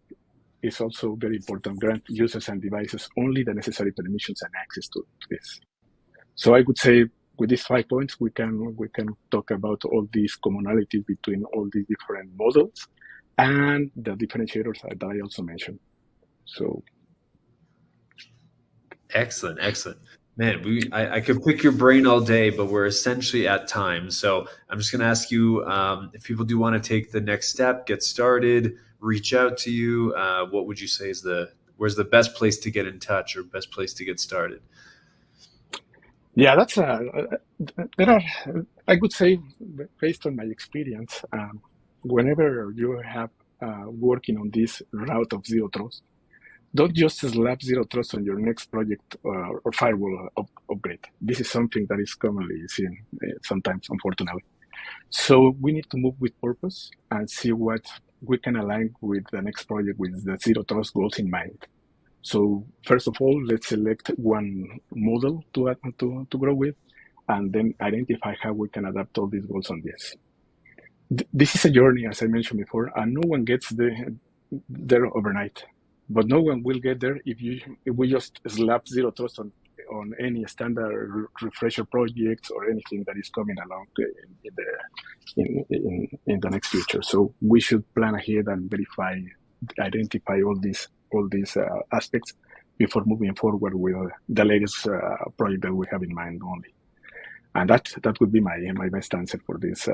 is also very important. Grant users and devices only the necessary permissions and access to this. So I would say with these 5 points, we can talk about all these commonalities between all these different models and the differentiators that I also mentioned. So excellent. Man, I could pick your brain all day, but we're essentially at time. So I'm just going to ask you, if people do want to take the next step, get started, reach out to you, what would you say is where's the best place to get in touch or best place to get started? Yeah, there are, I would say, based on my experience, whenever you have working on this route of zero trust, don't just slap zero trust on your next project or firewall upgrade. This is something that is commonly seen sometimes, unfortunately. So we need to move with purpose and see what we can align with the next project with the zero trust goals in mind. So first of all, let's select one model to grow with, and then identify how we can adapt all these goals on this. This is a journey, as I mentioned before, and no one gets there overnight. But no one will get there if we just slap zero trust on any standard refresher projects or anything that is coming along in the next future. So we should plan ahead and identify all these aspects before moving forward with the latest project that we have in mind only. And that would be my best answer for this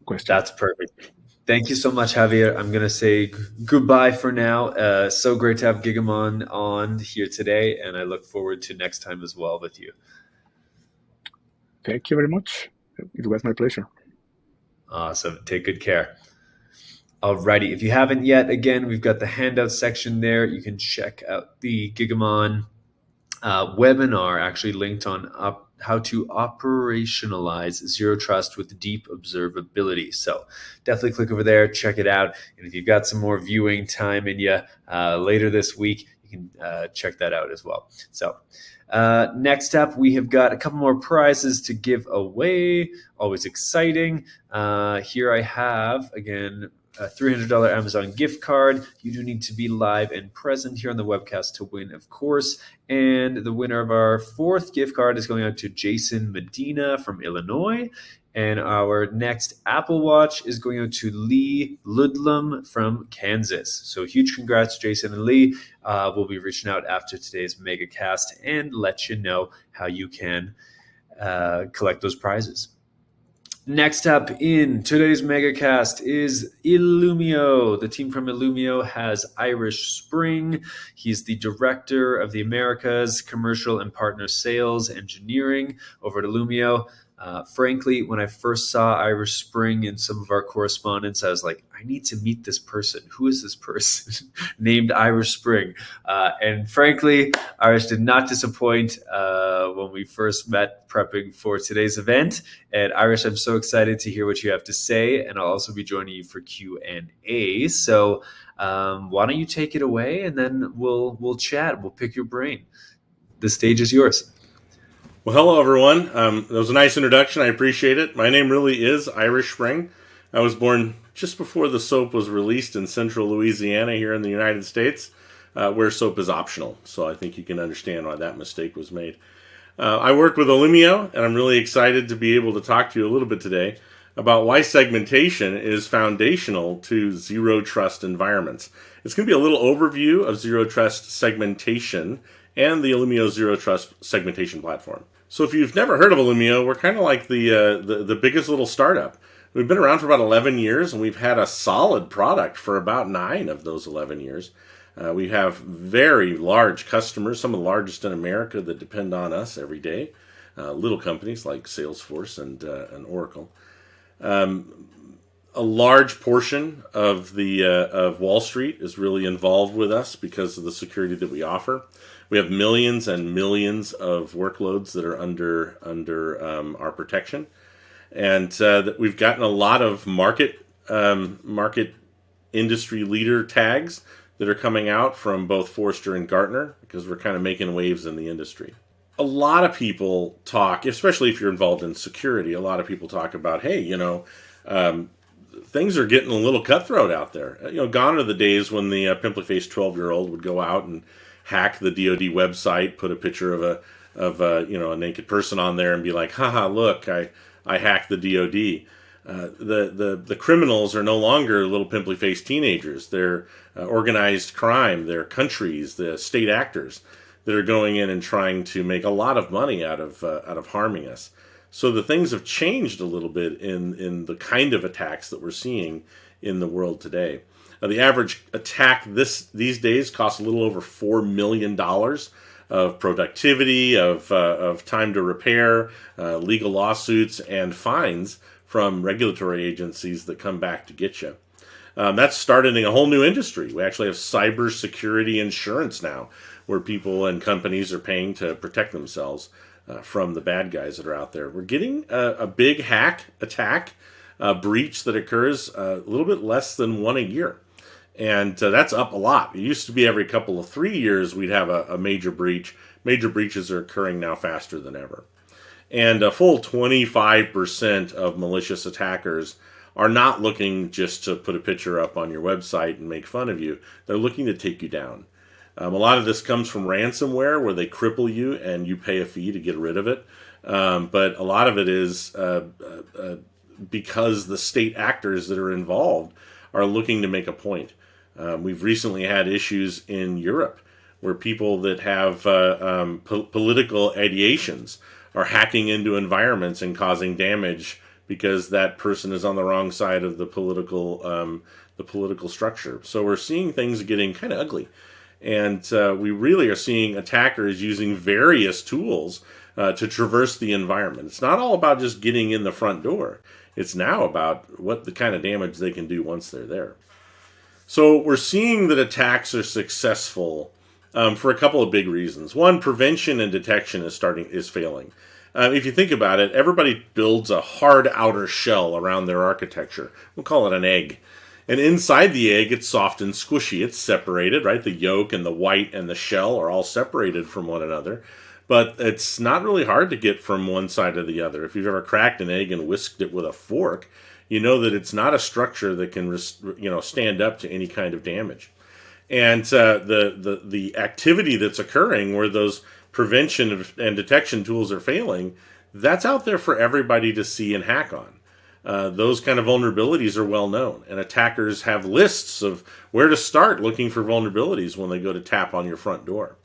question. That's perfect. Thank you so much, Javier. I'm going to say goodbye for now. So great to have Gigamon on here today, and I look forward to next time as well with you. Thank you very much. It was my pleasure. Awesome. Take good care. Alrighty. If you haven't yet, again, we've got the handout section there. You can check out the Gigamon webinar, actually linked on how to operationalize zero trust with deep observability. So definitely click over there, check it out. And if you've got some more viewing time in you later this week, you can check that out as well. So next up, we have got a couple more prizes to give away. Always exciting. Here I have, again, a $300 Amazon gift card. You do need to be live and present here on the webcast to win, of course. And the winner of our fourth gift card is going out to Jason Medina from Illinois. And our next Apple Watch is going out to Lee Ludlum from Kansas. So huge congrats, Jason and Lee. We'll be reaching out after today's MegaCast and let you know how you can collect those prizes. Next up in today's MegaCast is Illumio. The team from Illumio has Irish Spring. He's the director of the Americas Commercial and Partner Sales Engineering over at Illumio. Frankly, when I first saw Irish Spring in some of our correspondence, I was like, I need to meet this person. Who is this person named Irish Spring? And frankly, Irish did not disappoint when we first met prepping for today's event. And Irish, I'm so excited to hear what you have to say. And I'll also be joining you for Q&A. So why don't you take it away, and then we'll chat. We'll pick your brain. The stage is yours. Well, hello, everyone. That was a nice introduction. I appreciate it. My name really is Irish Spring. I was born just before the soap was released in central Louisiana here in the United States, where soap is optional. So I think you can understand why that mistake was made. I work with Illumio, and I'm really excited to be able to talk to you a little bit today about why segmentation is foundational to zero trust environments. It's going to be a little overview of zero trust segmentation and the Illumio Zero Trust segmentation platform. So if you've never heard of Illumio, we're kind of like the biggest little startup. We've been around for about 11 years, and we've had a solid product for about 9 of those 11 years. We have very large customers, some of the largest in America, that depend on us every day. Little companies like Salesforce and Oracle. A large portion of Wall Street is really involved with us because of the security that we offer. We have millions and millions of workloads that are under our protection, and we've gotten a lot of market industry leader tags that are coming out from both Forrester and Gartner, because we're kind of making waves in the industry. A lot of people talk, especially if you're involved in security, a lot of people talk about, hey, things are getting a little cutthroat out there. Gone are the days when the pimply-faced 12-year-old would go out and hack the DoD website, put a picture of a naked person on there, and be like, haha, look, I hacked the DoD. The criminals are no longer little pimply-faced teenagers. They're organized crime. They're countries, the state actors that are going in and trying to make a lot of money out of harming us. So the things have changed a little bit in the kind of attacks that we're seeing in the world today. The average attack these days costs a little over $4 million of productivity, of time to repair, legal lawsuits, and fines from regulatory agencies that come back to get you. That's starting a whole new industry. We actually have cybersecurity insurance now, where people and companies are paying to protect themselves from the bad guys that are out there. We're getting a big hack attack breach that occurs, a little bit less than one a year. And that's up a lot. It used to be every couple of 3 years we'd have a major breach. Major breaches are occurring now faster than ever. And a full 25% of malicious attackers are not looking just to put a picture up on your website and make fun of you. They're looking to take you down. A lot of this comes from ransomware, where they cripple you and you pay a fee to get rid of it. But a lot of it is because the state actors that are involved are looking to make a point. We've recently had issues in Europe where people that have political ideations are hacking into environments and causing damage because that person is on the wrong side of the political structure. So we're seeing things getting kind of ugly. And we really are seeing attackers using various tools to traverse the environment. It's not all about just getting in the front door. It's now about what the kind of damage they can do once they're there. So we're seeing that attacks are successful for a couple of big reasons. One, prevention and detection is failing. If you think about it, everybody builds a hard outer shell around their architecture. We'll call it an egg. And inside the egg, it's soft and squishy. It's separated, right? The yolk and the white and the shell are all separated from one another. But it's not really hard to get from one side to the other. If you've ever cracked an egg and whisked it with a fork, you know that it's not a structure that can stand up to any kind of damage. And the activity that's occurring where those prevention and detection tools are failing, that's out there for everybody to see and hack on. Those kind of vulnerabilities are well known, and attackers have lists of where to start looking for vulnerabilities when they go to tap on your front door.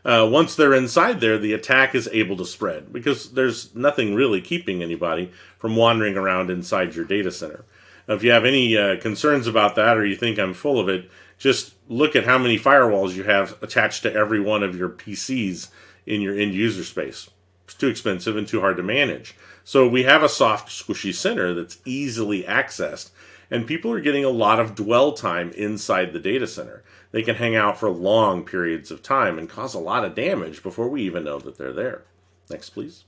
Once they're inside there, the attack is able to spread because there's nothing really keeping anybody from wandering around inside your data center. Now, if you have any concerns about that, or you think I'm full of it, just look at how many firewalls you have attached to every one of your PCs in your end user space. It's too expensive and too hard to manage. So we have a soft, squishy center that's easily accessed, and people are getting a lot of dwell time inside the data center. They can hang out for long periods of time and cause a lot of damage before we even know that they're there. Next, please.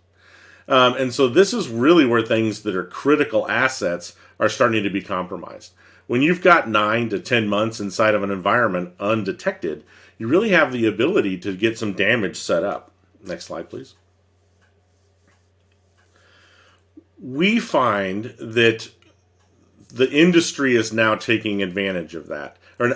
And so this is really where things that are critical assets are starting to be compromised. When you've got 9 to 10 months inside of an environment undetected, you really have the ability to get some damage set up. Next slide, please. We find that the industry is now taking advantage of that, or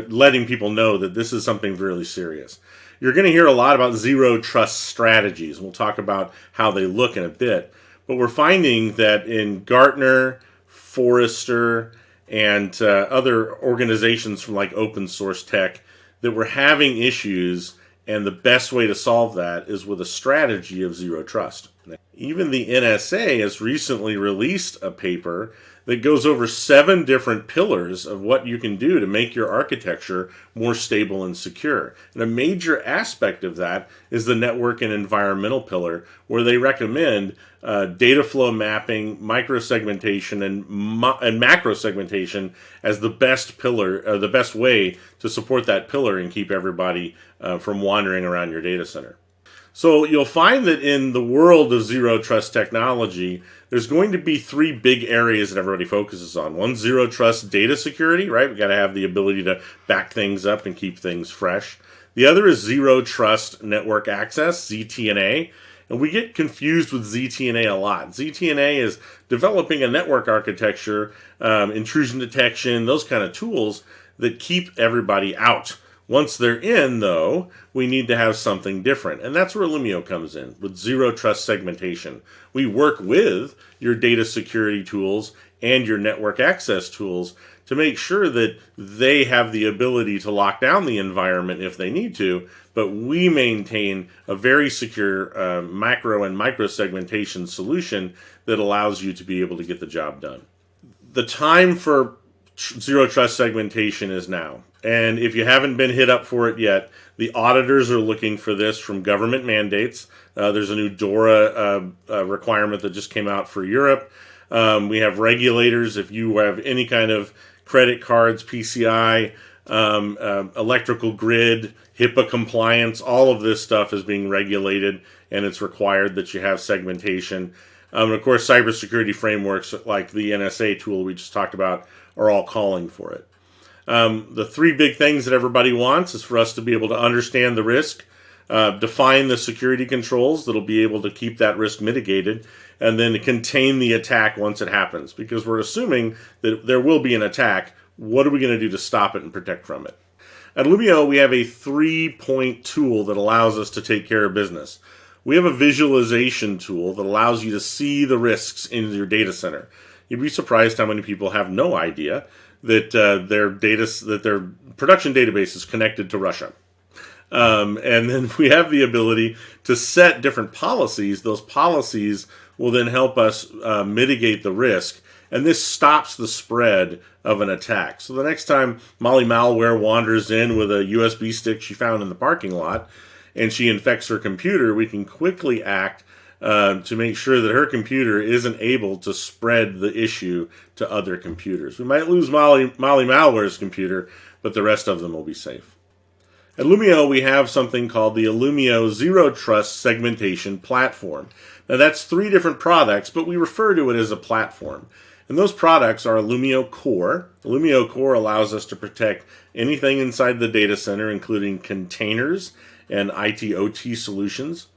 letting people know that this is something really serious. You're going to hear a lot about zero trust strategies. We'll talk about how they look in a bit. But we're finding that in Gartner, Forrester, and other organizations from like Open Source Tech, that we're having issues, and the best way to solve that is with a strategy of zero trust. Even the NSA has recently released a paper that goes over 7 different pillars of what you can do to make your architecture more stable and secure. And a major aspect of that is the network and environmental pillar, where they recommend data flow mapping, microsegmentation, and macro segmentation as the best pillar, the best way to support that pillar and keep everybody from wandering around your data center. So you'll find that in the world of zero trust technology, there's going to be 3 big areas that everybody focuses on. One, zero trust data security, right? We've got to have the ability to back things up and keep things fresh. The other is zero trust network access, ZTNA. And we get confused with ZTNA a lot. ZTNA is developing a network architecture, intrusion detection, those kind of tools that keep everybody out. Once they're in, though, we need to have something different. And that's where Illumio comes in, with zero trust segmentation. We work with your data security tools and your network access tools to make sure that they have the ability to lock down the environment if they need to, but we maintain a very secure macro and micro segmentation solution that allows you to be able to get the job done. The time for zero trust segmentation is now. And if you haven't been hit up for it yet, the auditors are looking for this from government mandates. There's a new DORA requirement that just came out for Europe. We have regulators. If you have any kind of credit cards, PCI, electrical grid, HIPAA compliance, all of this stuff is being regulated, and it's required that you have segmentation. And of course, cybersecurity frameworks like the NSA tool we just talked about are all calling for it. The three big things that everybody wants is for us to be able to understand the risk, define the security controls that'll be able to keep that risk mitigated, and then contain the attack once it happens. Because we're assuming that there will be an attack. What are we going to do to stop it and protect from it? At Illumio, we have a 3-point tool that allows us to take care of business. We have a visualization tool that allows you to see the risks in your data center. You'd be surprised how many people have no idea that their production database is connected to Russia. And then we have the ability to set different policies. Those policies will then help us mitigate the risk, and this stops the spread of an attack. So the next time Molly Malware wanders in with a USB stick she found in the parking lot, and she infects her computer, we can quickly act to make sure that her computer isn't able to spread the issue to other computers. We might lose Molly Malware's computer, but the rest of them will be safe. At Illumio, we have something called the Illumio Zero Trust Segmentation Platform. Now that's 3 different products, but we refer to it as a platform. And those products are Illumio Core. Illumio Core allows us to protect anything inside the data center, including containers and IT/OT solutions.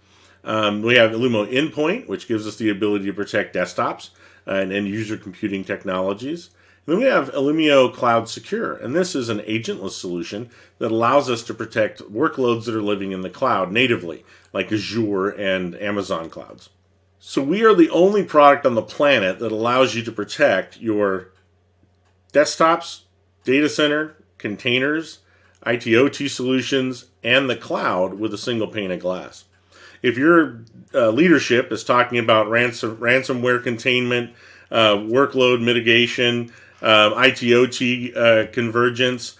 We have Illumio Endpoint, which gives us the ability to protect desktops and end-user computing technologies. And then we have Illumio Cloud Secure, and this is an agentless solution that allows us to protect workloads that are living in the cloud natively, like Azure and Amazon clouds. So we are the only product on the planet that allows you to protect your desktops, data center, containers, IT/OT solutions, and the cloud with a single pane of glass. If your leadership is talking about ransomware containment, workload mitigation, IT/OT convergence,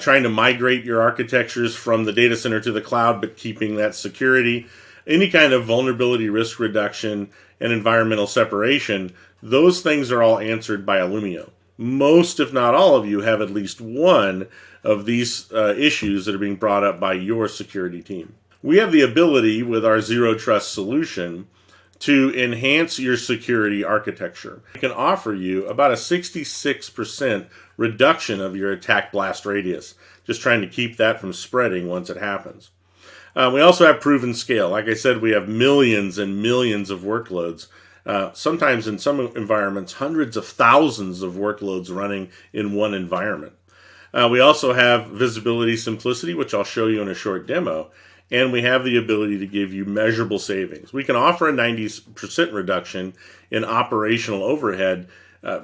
trying to migrate your architectures from the data center to the cloud but keeping that security, any kind of vulnerability risk reduction and environmental separation, those things are all answered by Illumio. Most, if not all of you, have at least one of these issues that are being brought up by your security team. We have the ability with our Zero Trust solution to enhance your security architecture. We can offer you about a 66% reduction of your attack blast radius, just trying to keep that from spreading once it happens. We also have proven scale. Like I said, we have millions and millions of workloads. Sometimes in some environments, hundreds of thousands of workloads running in one environment. We also have visibility simplicity, which I'll show you in a short demo. And we have the ability to give you measurable savings. We can offer a 90% reduction in operational overhead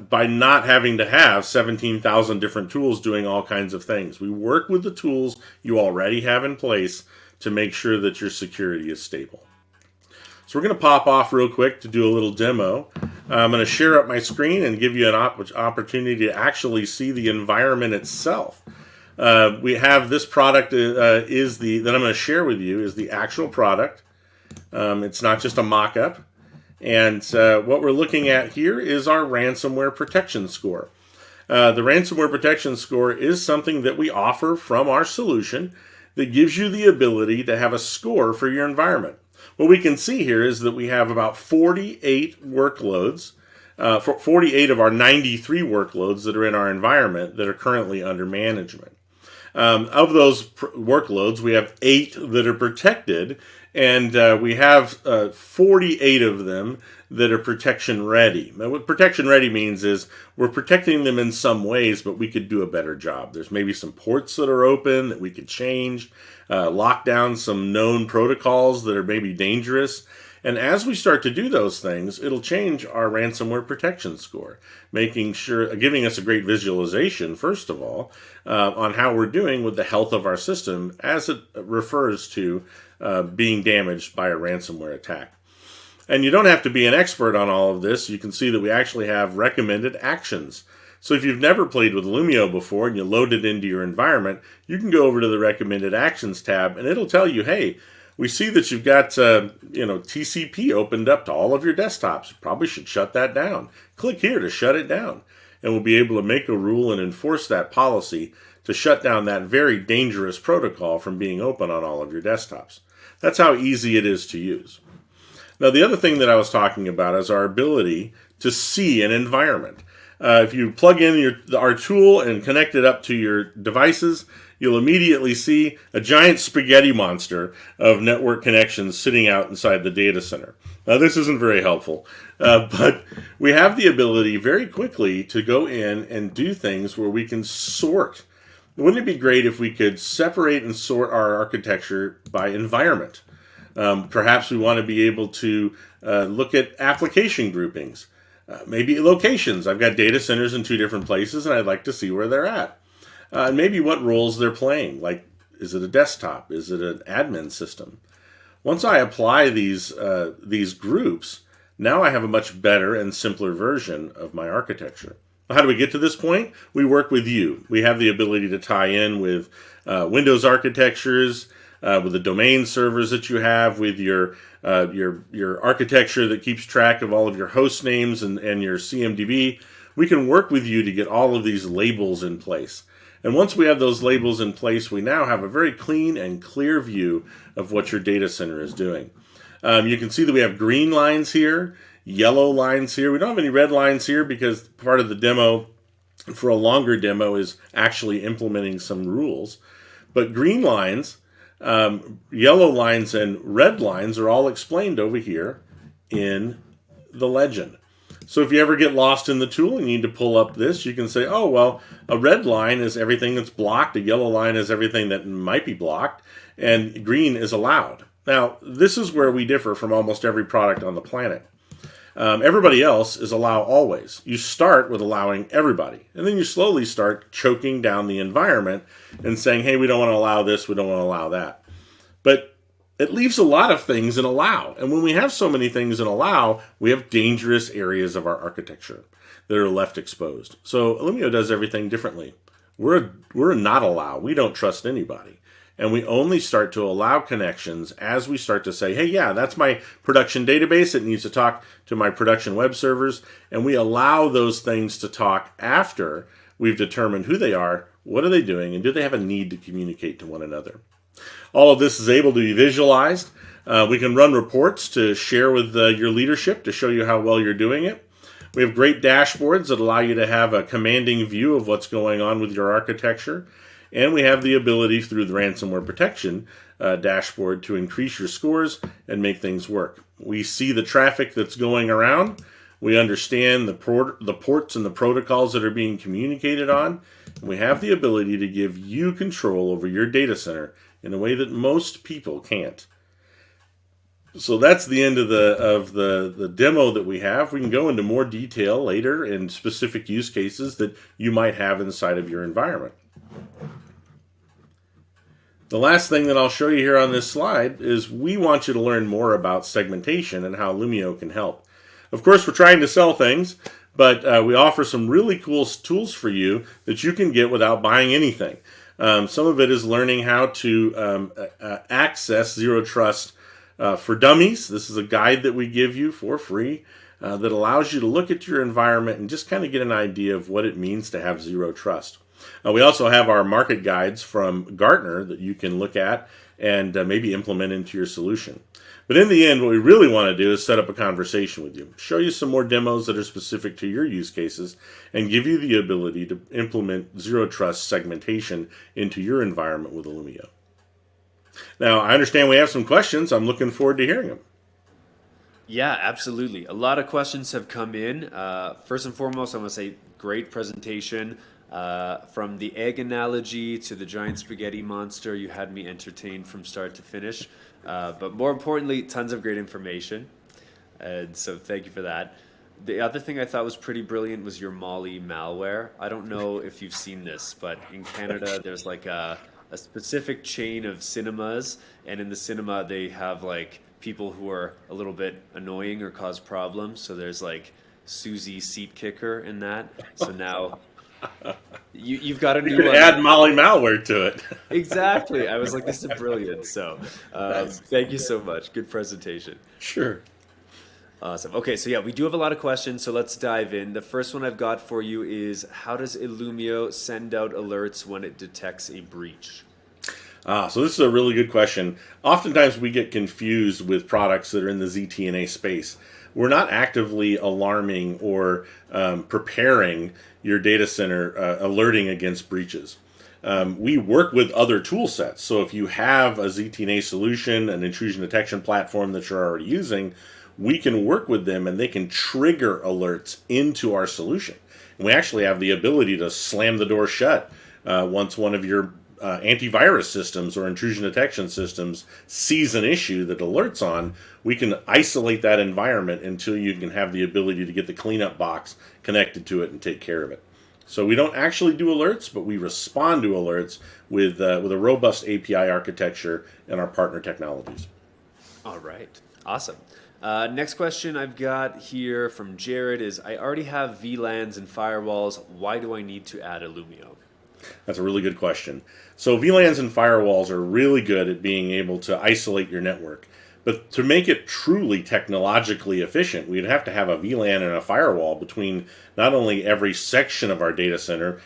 by not having to have 17,000 different tools doing all kinds of things. We work with the tools you already have in place to make sure that your security is stable. So we're going to pop off real quick to do a little demo. I'm going to share up my screen and give you an opportunity to actually see the environment itself. We have this product that I'm going to share with you is the actual product. It's not just a mock-up. And what we're looking at here is our ransomware protection score. The ransomware protection score is something that we offer from our solution that gives you the ability to have a score for your environment. What we can see here is that we have about 48 workloads, 48 of our 93 workloads that are in our environment that are currently under management. Of those workloads, we have 8 that are protected, and we have 48 of them that are protection ready. Now, what protection ready means is we're protecting them in some ways, but we could do a better job. There's maybe some ports that are open that we could change, lock down some known protocols that are maybe dangerous. And as we start to do those things, it'll change our ransomware protection score, making sure, giving us a great visualization, first of all, on how we're doing with the health of our system as it refers to being damaged by a ransomware attack. And you don't have to be an expert on all of this. You can see that we actually have recommended actions. So if you've never played with Illumio before and you load it into your environment, you can go over to the recommended actions tab and it'll tell you, hey, we see that you've got TCP opened up to all of your desktops. You probably should shut that down. Click here to shut it down. And we'll be able to make a rule and enforce that policy to shut down that very dangerous protocol from being open on all of your desktops. That's how easy it is to use. Now, the other thing that I was talking about is our ability to see an environment. If you plug in our tool and connect it up to your devices, you'll immediately see a giant spaghetti monster of network connections sitting out inside the data center. Now, this isn't very helpful, but we have the ability very quickly to go in and do things where we can sort. Wouldn't it be great if we could separate and sort our architecture by environment? Perhaps we want to be able to look at application groupings. Maybe locations. I've got data centers in 2 different places, and I'd like to see where they're at. And maybe what roles they're playing. Like, is it a desktop? Is it an admin system? Once I apply these groups, now I have a much better and simpler version of my architecture. How do we get to this point? We work with you. We have the ability to tie in with Windows architectures, with the domain servers that you have, with your architecture that keeps track of all of your host names and your CMDB. We can work with you to get all of these labels in place. And once we have those labels in place, we now have a very clean and clear view of what your data center is doing. You can see that we have green lines here, yellow lines here. We don't have any red lines here because part of the demo for a longer demo is actually implementing some rules. But green lines, yellow lines, and red lines are all explained over here in the legend. So if you ever get lost in the tool and you need to pull up this, you can say, oh, well, a red line is everything that's blocked, a yellow line is everything that might be blocked, and green is allowed. Now, this is where we differ from almost every product on the planet. Everybody else is allow always. You start with allowing everybody, and then you slowly start choking down the environment and saying, hey, we don't want to allow this, we don't want to allow that. But it leaves a lot of things in allow. And when we have so many things in allow, we have dangerous areas of our architecture that are left exposed. So Illumio does everything differently. We're not allow. We don't trust anybody. And we only start to allow connections as we start to say, hey, yeah, that's my production database. It needs to talk to my production web servers. And we allow those things to talk after we've determined who they are, what are they doing, and do they have a need to communicate to one another. All of this is able to be visualized. We can run reports to share with your leadership to show you how well you're doing it. We have great dashboards that allow you to have a commanding view of what's going on with your architecture. And we have the ability through the ransomware protection dashboard to increase your scores and make things work. We see the traffic that's going around. We understand the ports and the protocols that are being communicated on. And we have the ability to give you control over your data center in a way that most people can't. So that's the end of the demo that we have. We can go into more detail later in specific use cases that you might have inside of your environment. The last thing that I'll show you here on this slide is we want you to learn more about segmentation and how Illumio can help. Of course, we're trying to sell things, but we offer some really cool tools for you that you can get without buying anything. Some of it is learning how to access Zero Trust for Dummies. This is a guide that we give you for free that allows you to look at your environment and just kind of get an idea of what it means to have Zero Trust. We also have our market guides from Gartner that you can look at and maybe implement into your solution. But in the end, what we really want to do is set up a conversation with you, show you some more demos that are specific to your use cases, and give you the ability to implement Zero Trust segmentation into your environment with Illumio. Now, I understand we have some questions. I'm looking forward to hearing them. Yeah, absolutely. A lot of questions have come in. First and foremost, I want to say great presentation. From the egg analogy to the giant spaghetti monster, you had me entertained from start to finish. But more importantly, tons of great information. And so thank you for that. The other thing I thought was pretty brilliant was your Molly malware. I don't know if you've seen this, but in Canada, there's like a specific chain of cinemas. And in the cinema, they have like people who are a little bit annoying or cause problems. So there's like Susie Seat Kicker in that. So now... You've got a new one. Add Molly malware to it. Exactly. I was like, this is brilliant. So thank you so much. Good presentation. Sure. Awesome. Okay, so yeah, we do have a lot of questions, so let's dive in. The first one I've got for you is, how does Illumio send out alerts when it detects a breach? So this is a really good question. Oftentimes we get confused with products that are in the ZTNA space. We're not actively alarming or preparing your data center, alerting against breaches. We work with other tool sets. So if you have a ZTNA solution, an intrusion detection platform that you're already using, we can work with them and they can trigger alerts into our solution. And we actually have the ability to slam the door shut once one of your antivirus systems or intrusion detection systems sees an issue that alerts on. We can isolate that environment until you can have the ability to get the cleanup box connected to it and take care of it. So we don't actually do alerts, but we respond to alerts with a robust API architecture and our partner technologies. All right. Awesome. Next question I've got here from Jared is, I already have VLANs and firewalls. Why do I need to add Illumio? That's a really good question. So VLANs and firewalls are really good at being able to isolate your network. But to make it truly technologically efficient, we'd have to have a VLAN and a firewall between not only every section of our data center,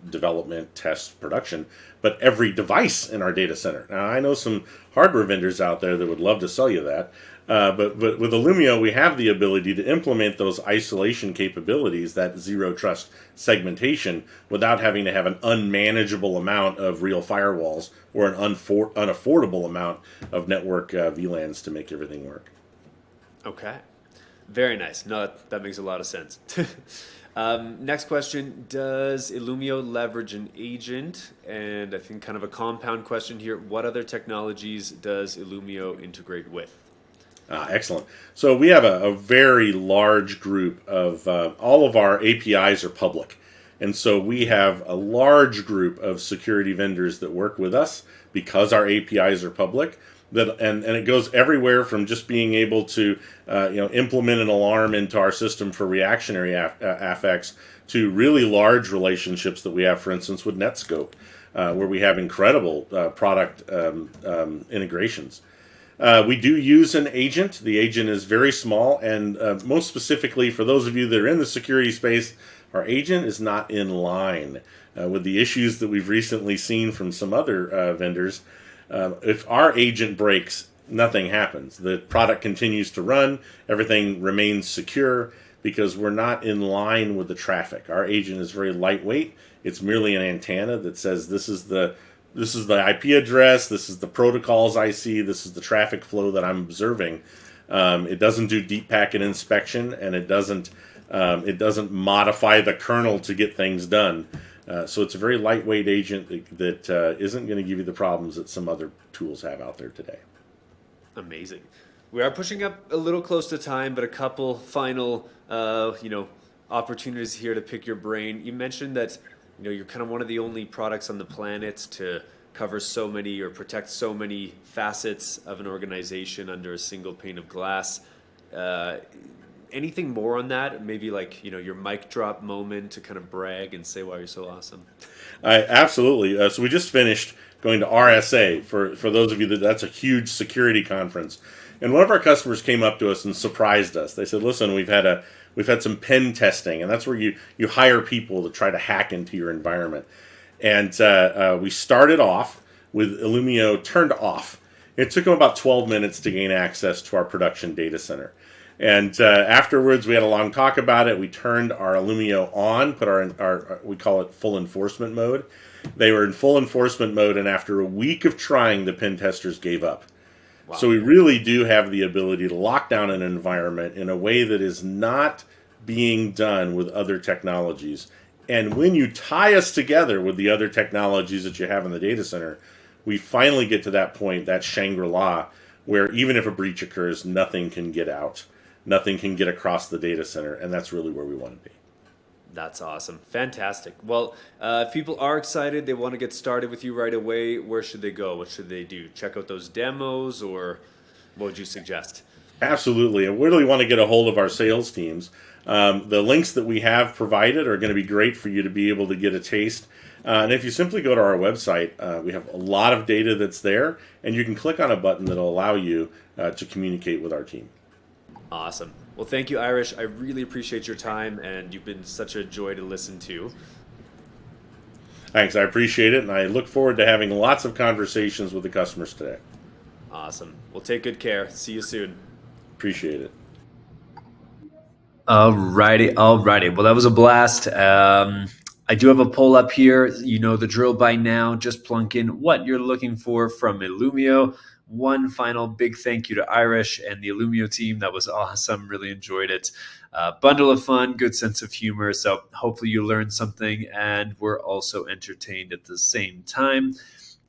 development, test, production, but every device in our data center. Now, I know some hardware vendors out there that would love to sell you that. But with Illumio, we have the ability to implement those isolation capabilities, that zero trust segmentation, without having to have an unmanageable amount of real firewalls or an unaffordable amount of network VLANs to make everything work. Okay. Very nice. No, that makes a lot of sense. Next question, does Illumio leverage an agent? And I think kind of a compound question here, what other technologies does Illumio integrate with? Excellent. So we have a very large group of, all of our APIs are public. And so we have a large group of security vendors that work with us because our APIs are public. And it goes everywhere from just being able to implement an alarm into our system for reactionary affects to really large relationships that we have, for instance, with Netscope, where we have incredible product integrations. We do use an agent. The agent is very small, and most specifically for those of you that are in the security space, our agent is not in line with the issues that we've recently seen from some other vendors. If our agent breaks, nothing happens. The product continues to run. Everything remains secure because we're not in line with the traffic. Our agent is very lightweight. It's merely an antenna that says this is the IP address, this is the protocols I see, this is the traffic flow that I'm observing. It doesn't do deep packet inspection, and it doesn't modify the kernel to get things done. So it's a very lightweight agent that isn't going to give you the problems that some other tools have out there today. Amazing. We are pushing up a little close to time, but a couple final opportunities here to pick your brain. You mentioned that you're kind of one of the only products on the planet to cover so many or protect so many facets of an organization under a single pane of glass. Anything more on that? Maybe your mic drop moment to kind of brag and say why you're so awesome. Absolutely. So we just finished going to RSA. For those of you that's a huge security conference. And one of our customers came up to us and surprised us. They said, listen, we've had some pen testing, and that's where you hire people to try to hack into your environment. And we started off with Illumio turned off. It took them about 12 minutes to gain access to our production data center. And afterwards, we had a long talk about it. We turned our Illumio on, put our we call it full enforcement mode. They were in full enforcement mode, and after a week of trying, the pen testers gave up. Wow. So we really do have the ability to lock down an environment in a way that is not being done with other technologies. And when you tie us together with the other technologies that you have in the data center, we finally get to that point, that Shangri-La, where even if a breach occurs, nothing can get out. Nothing can get across the data center, and that's really where we want to be. That's awesome. Fantastic. Well, if people are excited, they want to get started with you right away, where should they go? What should they do? Check out those demos, or what would you suggest? Absolutely. And we really want to get a hold of our sales teams. The links that we have provided are going to be great for you to be able to get a taste. And if you simply go to our website, we have a lot of data that's there, and you can click on a button that will allow you to communicate with our team. Awesome. Well, thank you, Irish. I really appreciate your time, and you've been such a joy to listen to. Thanks, I appreciate it, and I look forward to having lots of conversations with the customers today. Awesome. Well, take good care. See you soon. Appreciate it. Alrighty. Well, that was a blast. I do have a poll up here. You know the drill by now. Just plunk in what you're looking for from Illumio. One final big thank you to Irish and the Illumio team. That was awesome. Really enjoyed it. Bundle of fun, good sense of humor. So hopefully you learned something and were also entertained at the same time.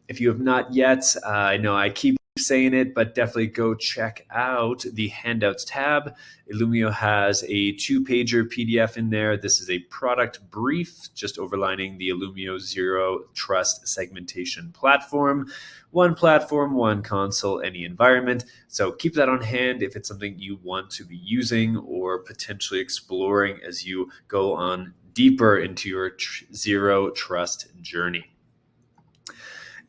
If you have not yet, I know I keep saying it, but definitely go check out the handouts tab. Illumio has a 2-pager PDF in there. This is a product brief, just overlining the Illumio Zero Trust segmentation platform. One platform, one console, any environment. So keep that on hand if it's something you want to be using or potentially exploring as you go on deeper into your Zero Trust journey.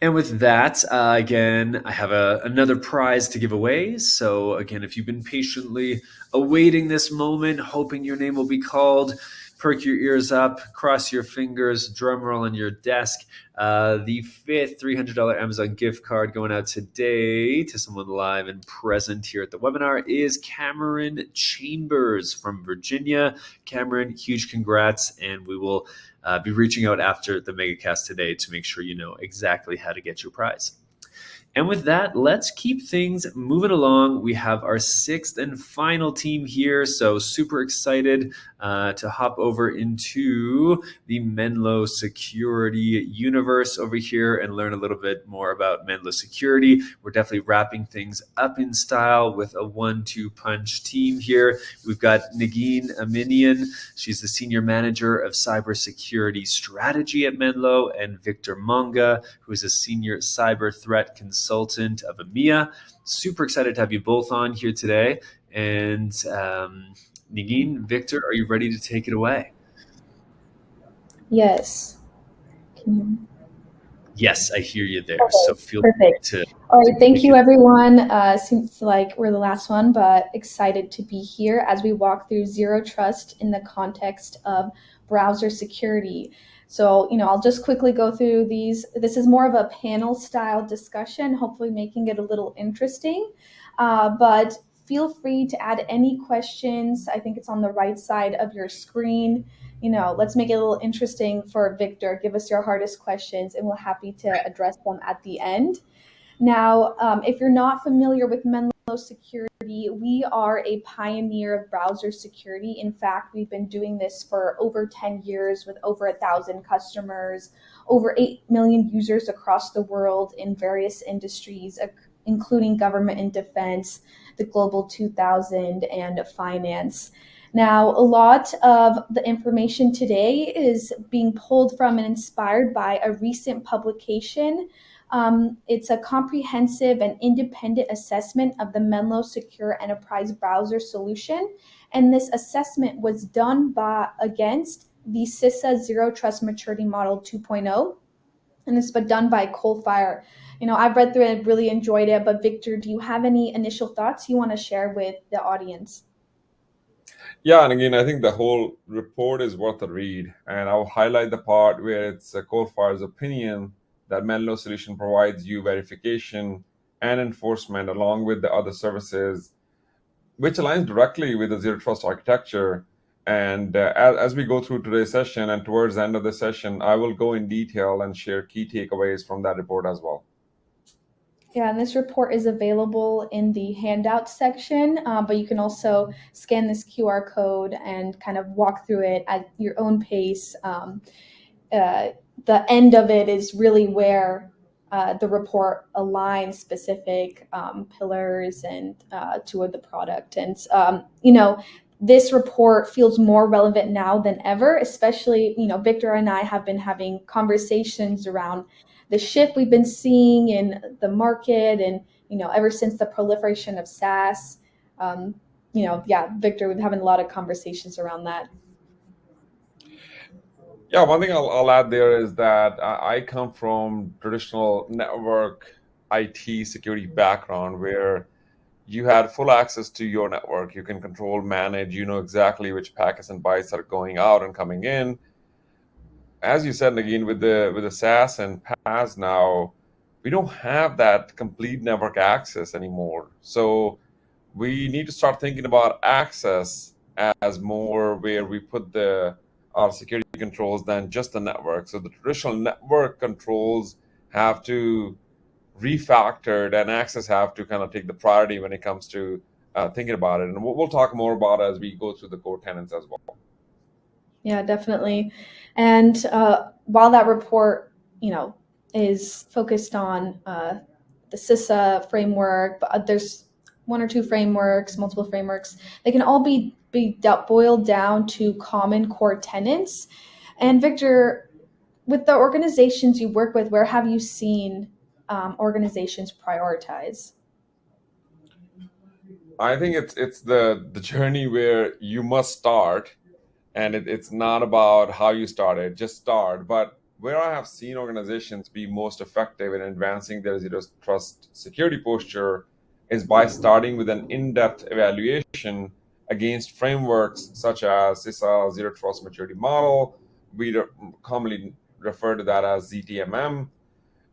And with that, again, I have another prize to give away. So again, if you've been patiently awaiting this moment, hoping your name will be called, perk your ears up, cross your fingers, drum roll on your desk. The 5th $300 Amazon gift card going out today to someone live and present here at the webinar is Cameron Chambers from Virginia. Cameron, huge congrats, and we will be reaching out after the MegaCast today to make sure you know exactly how to get your prize. And with that, let's keep things moving along. We have our 6th and final team here, so super excited to hop over into the Menlo Security universe over here and learn a little bit more about Menlo Security. We're definitely wrapping things up in style with a 1-2 punch team here. We've got Negin Aminian. She's the Senior Manager of Cybersecurity Strategy at Menlo, and Victor Monga, who is a Senior Cyber Threat Consultant of EMEA. Super excited to have you both on here today. And Negin, Victor, are you ready to take it away? Yes. Can you... Yes, I hear you there. Okay, so feel free to. All right, thank you, everyone. Seems like we're the last one, but excited to be here as we walk through Zero Trust in the context of browser security. So, I'll just quickly go through these. This is more of a panel style discussion, hopefully making it a little interesting. But feel free to add any questions. I think it's on the right side of your screen. Let's make it a little interesting for Victor. Give us your hardest questions and we're happy to address them at the end. Now, if you're not familiar with Menlo Security, we are a pioneer of browser security. In fact, we've been doing this for over 10 years with over 1,000 customers, over 8 million users across the world in various industries, including government and defense, the Global 2000, and finance. Now, a lot of the information today is being pulled from and inspired by a recent publication. It's a comprehensive and independent assessment of the Menlo Secure Enterprise Browser Solution. And this assessment was done against the CISA Zero Trust Maturity Model 2.0. And this was done by Coalfire. I've read through it and really enjoyed it. But Victor, do you have any initial thoughts you want to share with the audience? Yeah, and again, I think the whole report is worth a read. And I'll highlight the part where it's Coalfire's opinion that Menlo solution provides you verification and enforcement along with the other services, which aligns directly with the Zero Trust architecture. And as we go through today's session and towards the end of the session, I will go in detail and share key takeaways from that report as well. Yeah, and this report is available in the handout section, but you can also scan this QR code and kind of walk through it at your own pace. The end of it is really where the report aligns specific pillars and to the product. And, this report feels more relevant now than ever, especially, Victor and I have been having conversations around the shift we've been seeing in the market and, ever since the proliferation of SaaS. Victor, we've been having a lot of conversations around that. Yeah, one thing I'll add there is that I come from traditional network IT security background where you had full access to your network. You can control, manage, exactly which packets and bytes are going out and coming in. as you said, again, with the SaaS and PaaS now, we don't have that complete network access anymore. So we need to start thinking about access as more where we put our security controls than just the network. So the traditional network controls have to refactored, and access have to kind of take the priority when it comes to thinking about it. And we'll talk more about it as we go through the core tenets as well. Yeah, definitely. And while that report, is focused on the CISA framework, but there's one or two frameworks, multiple frameworks. They can all be boiled down to common core tenets. And Victor, with the organizations you work with, where have you seen organizations prioritize? I think it's the journey where you must start, and it's not about how you started, just start. But where I have seen organizations be most effective in advancing their zero trust security posture is by starting with an in-depth evaluation against frameworks such as CISA Zero Trust Maturity Model. We commonly refer to that as ZTMM,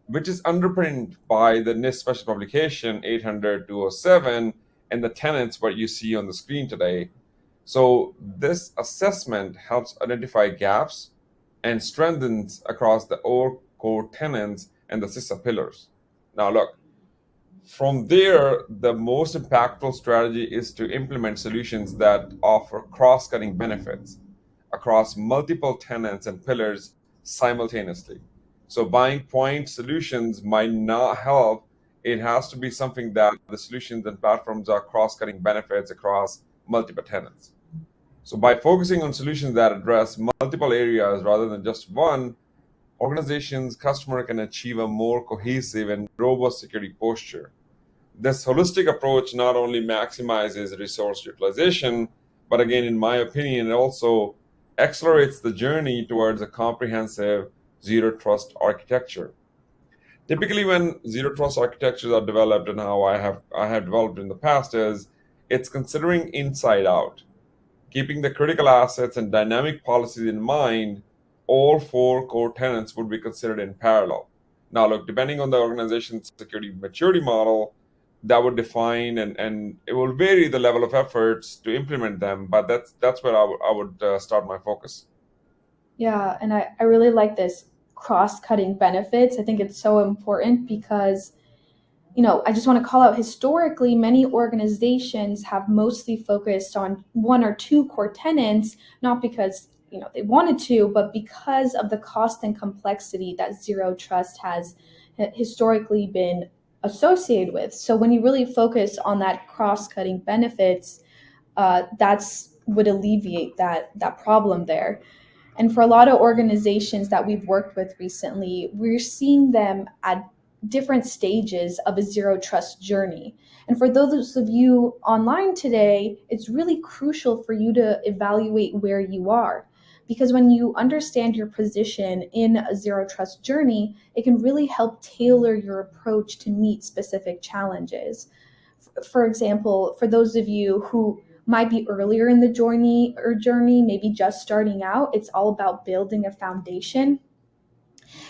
which is underpinned by the NIST Special Publication 800-207 and the tenets what you see on the screen today. So this assessment helps identify gaps and strengthens across the all core tenets and the CISA pillars. Now look, from there, the most impactful strategy is to implement solutions that offer cross-cutting benefits across multiple tenants and pillars simultaneously. So buying point solutions might not help. It has to be something that the solutions and platforms are cross-cutting benefits across multiple tenants. So by focusing on solutions that address multiple areas rather than just one, organizations, customer can achieve a more cohesive and robust security posture. This holistic approach not only maximizes resource utilization, but again, in my opinion, it also accelerates the journey towards a comprehensive zero trust architecture. Typically, when zero trust architectures are developed, and how I have developed in the past, is it's considering inside out, keeping the critical assets and dynamic policies in mind. All four core tenets would be considered in parallel. Now, look, depending on the organization's security maturity model, that would define and it will vary the level of efforts to implement them, but that's where I would start my focus. Yeah, and I really like this cross-cutting benefits. I think it's so important because, I just want to call out historically, many organizations have mostly focused on one or two core tenets, not because, they wanted to, but because of the cost and complexity that zero trust has historically been associated with. So when you really focus on that cross-cutting benefits, that's would alleviate that problem there. And for a lot of organizations that we've worked with recently, we're seeing them at different stages of a zero trust journey. And for those of you online today, it's really crucial for you to evaluate where you are. Because when you understand your position in a zero trust journey, it can really help tailor your approach to meet specific challenges. For example, for those of you who might be earlier in the journey, maybe just starting out, it's all about building a foundation.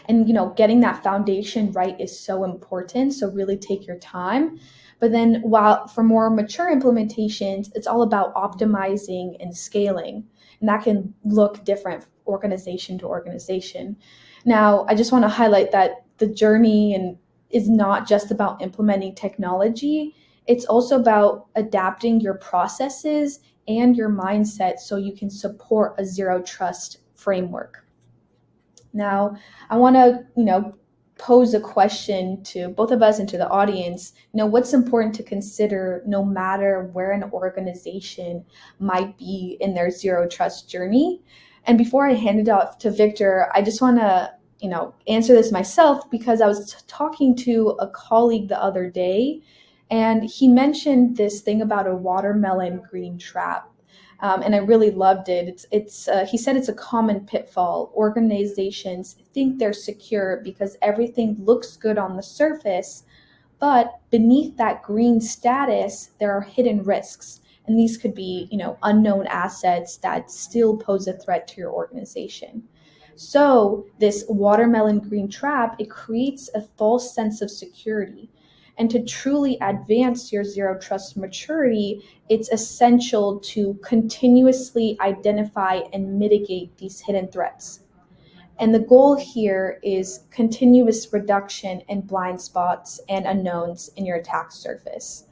And getting that foundation right is so important. So really take your time. But then while for more mature implementations, it's all about optimizing and scaling. And that can look different organization to organization. Now, I just want to highlight that the journey is not just about implementing technology. It's also about adapting your processes and your mindset so you can support a zero trust framework. Now, I want to, pose a question to both of us and to the audience. What's important to consider no matter where an organization might be in their zero trust journey? And before I hand it off to Victor, I just want to, answer this myself because I was talking to a colleague the other day, and he mentioned this thing about a watermelon green trap. And I really loved it. He said it's a common pitfall. Organizations think they're secure because everything looks good on the surface, but beneath that green status, there are hidden risks. And these could be, unknown assets that still pose a threat to your organization. So this watermelon green trap, it creates a false sense of security. And to truly advance your zero trust maturity, it's essential to continuously identify and mitigate these hidden threats. And the goal here is continuous reduction in blind spots and unknowns in your attack surface.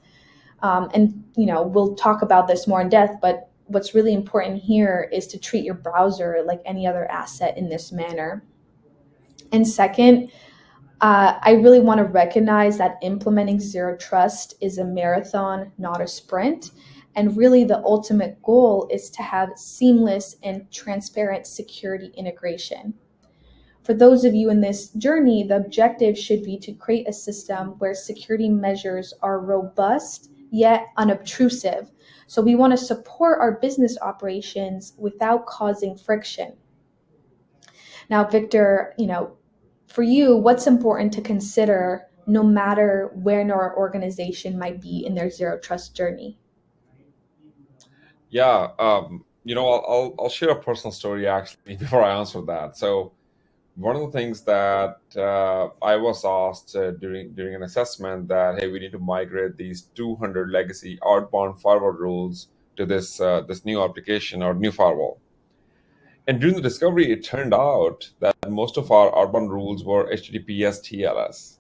And we'll talk about this more in depth, but what's really important here is to treat your browser like any other asset in this manner. And second, I really want to recognize that implementing zero trust is a marathon, not a sprint. And really the ultimate goal is to have seamless and transparent security integration. For those of you in this journey, the objective should be to create a system where security measures are robust yet unobtrusive. So we want to support our business operations without causing friction. Now, Victor, for you, what's important to consider no matter where our organization might be in their zero trust journey? Yeah, I'll share a personal story actually before I answer that. So one of the things that I was asked during an assessment that, hey, we need to migrate these 200 legacy outbound firewall rules to this new application or new firewall. And during the discovery, it turned out that most of our outbound rules were HTTPS TLS,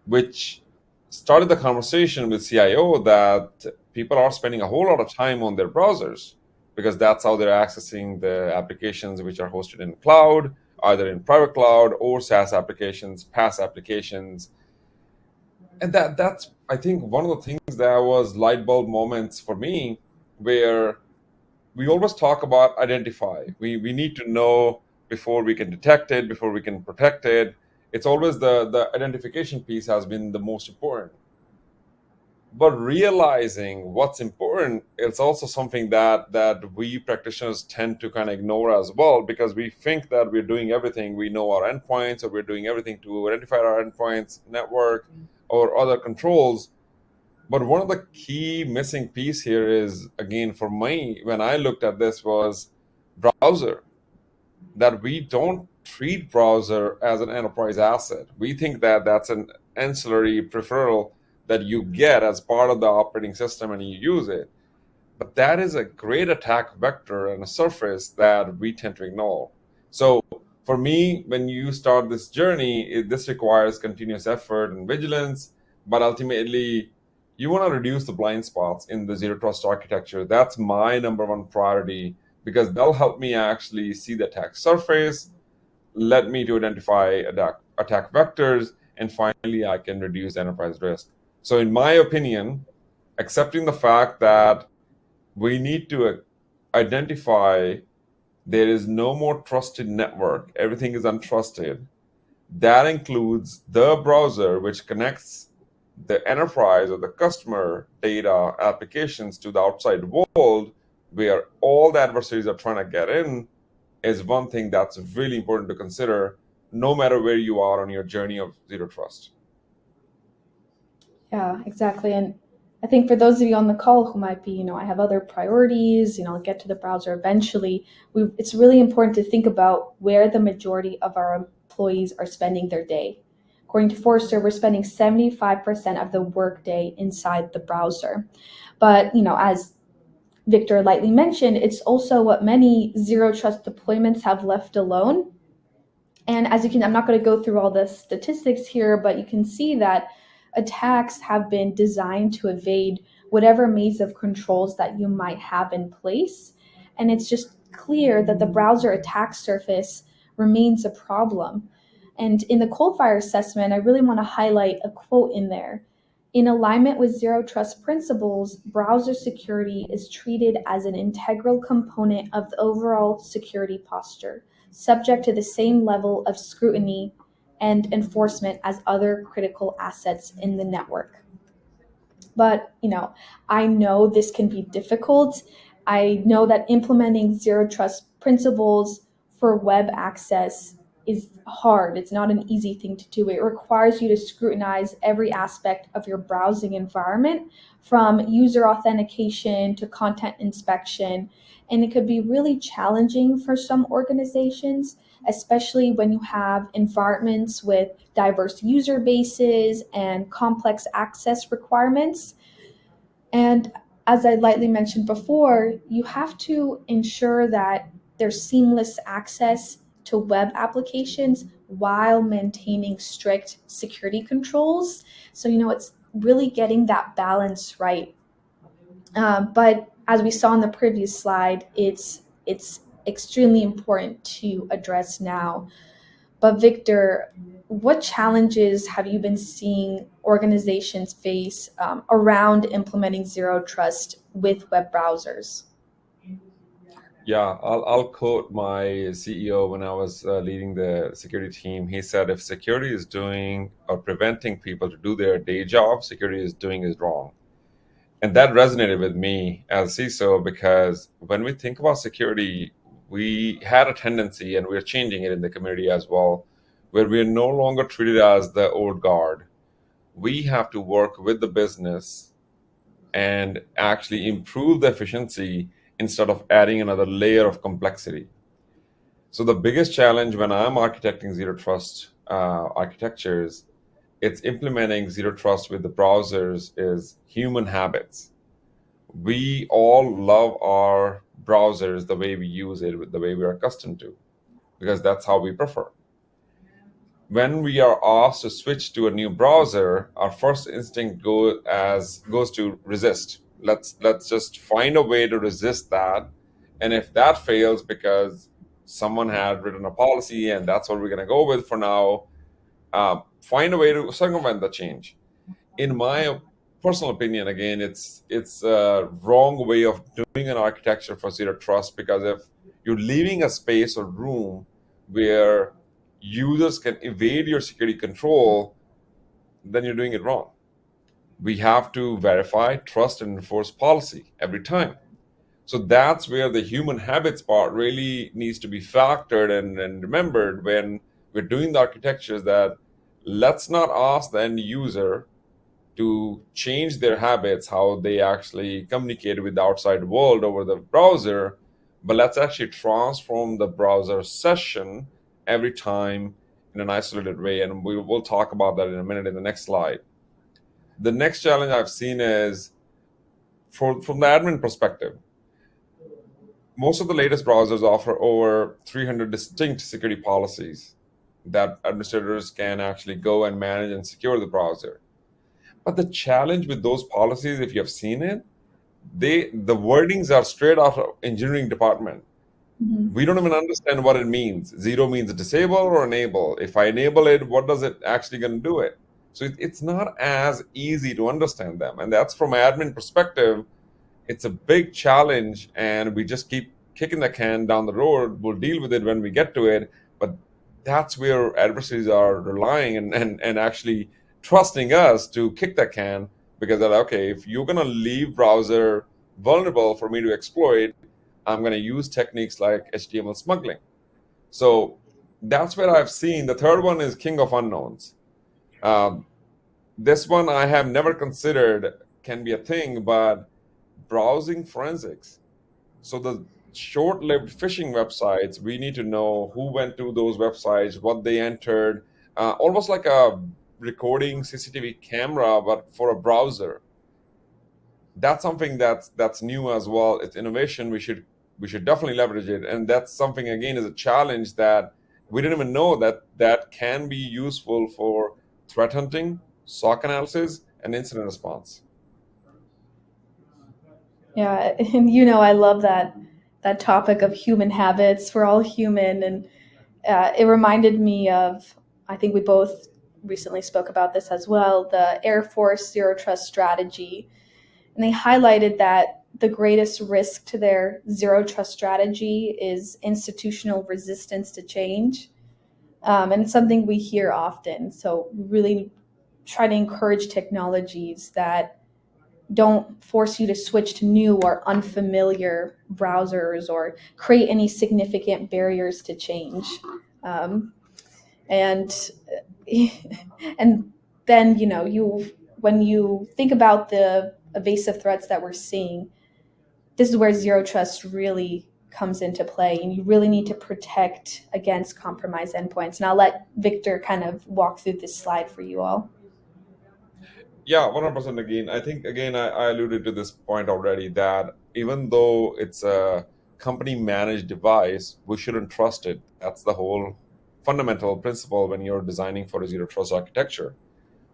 which started the conversation with CIO that people are spending a whole lot of time on their browsers because that's how they're accessing the applications which are hosted in cloud, either in private cloud or SaaS applications, PaaS applications. And that's, I think, one of the things that was light bulb moments for me, where we always talk about identify. We need to know before we can detect it, before we can protect it. It's always the identification piece has been the most important. But realizing what's important, it's also something that we practitioners tend to kind of ignore as well, because we think that we're doing everything. We know our endpoints, or we're doing everything to identify our endpoints, network, or other controls. But one of the key missing piece here is, again, for me, when I looked at this, was browser. That we don't treat browser as an enterprise asset. We think that that's an ancillary peripheral that you get as part of the operating system and you use it. But that is a great attack vector and a surface that we tend to ignore. So for me, when you start this journey, this requires continuous effort and vigilance, but ultimately you want to reduce the blind spots in the zero trust architecture. That's my number one priority, because they'll help me actually see the attack surface, let me to identify attack vectors, and finally I can reduce enterprise risk. So in my opinion, accepting the fact that we need to identify there is no more trusted network, everything is untrusted. That includes the browser, which connects the enterprise or the customer data applications to the outside world, where all the adversaries are trying to get in, is one thing that's really important to consider, no matter where you are on your journey of zero trust. Yeah, exactly. And I think for those of you on the call who might be, I have other priorities, I'll get to the browser eventually. It's really important to think about where the majority of our employees are spending their day. According to Forrester, we're spending 75% of the workday inside the browser. But, as Victor lightly mentioned, it's also what many zero trust deployments have left alone. And as you can, I'm not going to go through all the statistics here, but you can see that attacks have been designed to evade whatever maze of controls that you might have in place. And it's just clear that the browser attack surface remains a problem. And in the Coldfire assessment, I really want to highlight a quote in there. In alignment with zero trust principles, browser security is treated as an integral component of the overall security posture, subject to the same level of scrutiny and enforcement as other critical assets in the network. But, I know this can be difficult. I know that implementing zero trust principles for web access is hard. It's not an easy thing to do. It requires you to scrutinize every aspect of your browsing environment, from user authentication to content inspection. And it could be really challenging for some organizations, especially when you have environments with diverse user bases and complex access requirements. And as I lightly mentioned before, you have to ensure that there's seamless access to web applications while maintaining strict security controls. So, it's really getting that balance right. But as we saw in the previous slide, it's extremely important to address now. But Victor, what challenges have you been seeing organizations face around implementing zero trust with web browsers? Yeah, I'll quote my CEO when I was leading the security team. He said, if security is doing or preventing people to do their day job, security is doing is wrong. And that resonated with me as CISO, because when we think about security, we had a tendency, and we're changing it in the community as well, where we're no longer treated as the old guard. We have to work with the business and actually improve the efficiency instead of adding another layer of complexity. So the biggest challenge when I'm architecting zero trust architectures, it's implementing zero trust with the browsers is human habits. We all love our browsers the way we use it, the way we are accustomed to, because that's how we prefer. When we are asked to switch to a new browser, our first instinct goes to resist. Let's just find a way to resist that. And if that fails because someone had written a policy and that's what we're going to go with for now, find a way to circumvent the change. In my personal opinion, again, it's a wrong way of doing an architecture for zero trust, because if you're leaving a space or room where users can evade your security control, then you're doing it wrong. We have to verify, trust, and enforce policy every time. So that's where the human habits part really needs to be factored and remembered when we're doing the architectures, that let's not ask the end user to change their habits, how they actually communicate with the outside world over the browser, but let's actually transform the browser session every time in an isolated way. And we'll talk about that in a minute in the next slide. The next challenge I've seen is from the admin perspective. Most of the latest browsers offer over 300 distinct security policies that administrators can actually go and manage and secure the browser. But the challenge with those policies, if you have seen it, the wordings are straight out of engineering department. Mm-hmm. We don't even understand what it means. Zero means disable or enable. If I enable it, what does it actually going to do it? So it's not as easy to understand them. And that's from an admin perspective, it's a big challenge, and we just keep kicking the can down the road. We'll deal with it when we get to it. But that's where adversaries are relying and actually trusting us to kick that can, because they're like, okay, if you're going to leave browser vulnerable for me to exploit, I'm going to use techniques like HTML smuggling. So that's where I've seen. The third one is king of unknowns. This one I have never considered can be a thing, but browsing forensics. So the short-lived phishing websites, we need to know who went to those websites, what they entered, almost like a recording CCTV camera, but for a browser. That's something that's new as well. It's innovation. We should definitely leverage it. And that's something, again, is a challenge that we didn't even know that can be useful for threat hunting, SOC analysis, and incident response. Yeah, and I love that topic of human habits. We're all human, and it reminded me of, I think we both recently spoke about this as well, the Air Force Zero Trust strategy. And they highlighted that the greatest risk to their zero trust strategy is institutional resistance to change. And it's something we hear often. So we really try to encourage technologies that don't force you to switch to new or unfamiliar browsers or create any significant barriers to change. And then when you think about the evasive threats that we're seeing, this is where zero trust really comes into play, and you really need to protect against compromised endpoints. And I'll let Victor kind of walk through this slide for you all. Yeah, 100% again. I think, again, I alluded to this point already, that even though it's a company managed device, we shouldn't trust it. That's the whole fundamental principle when you're designing for a zero trust architecture.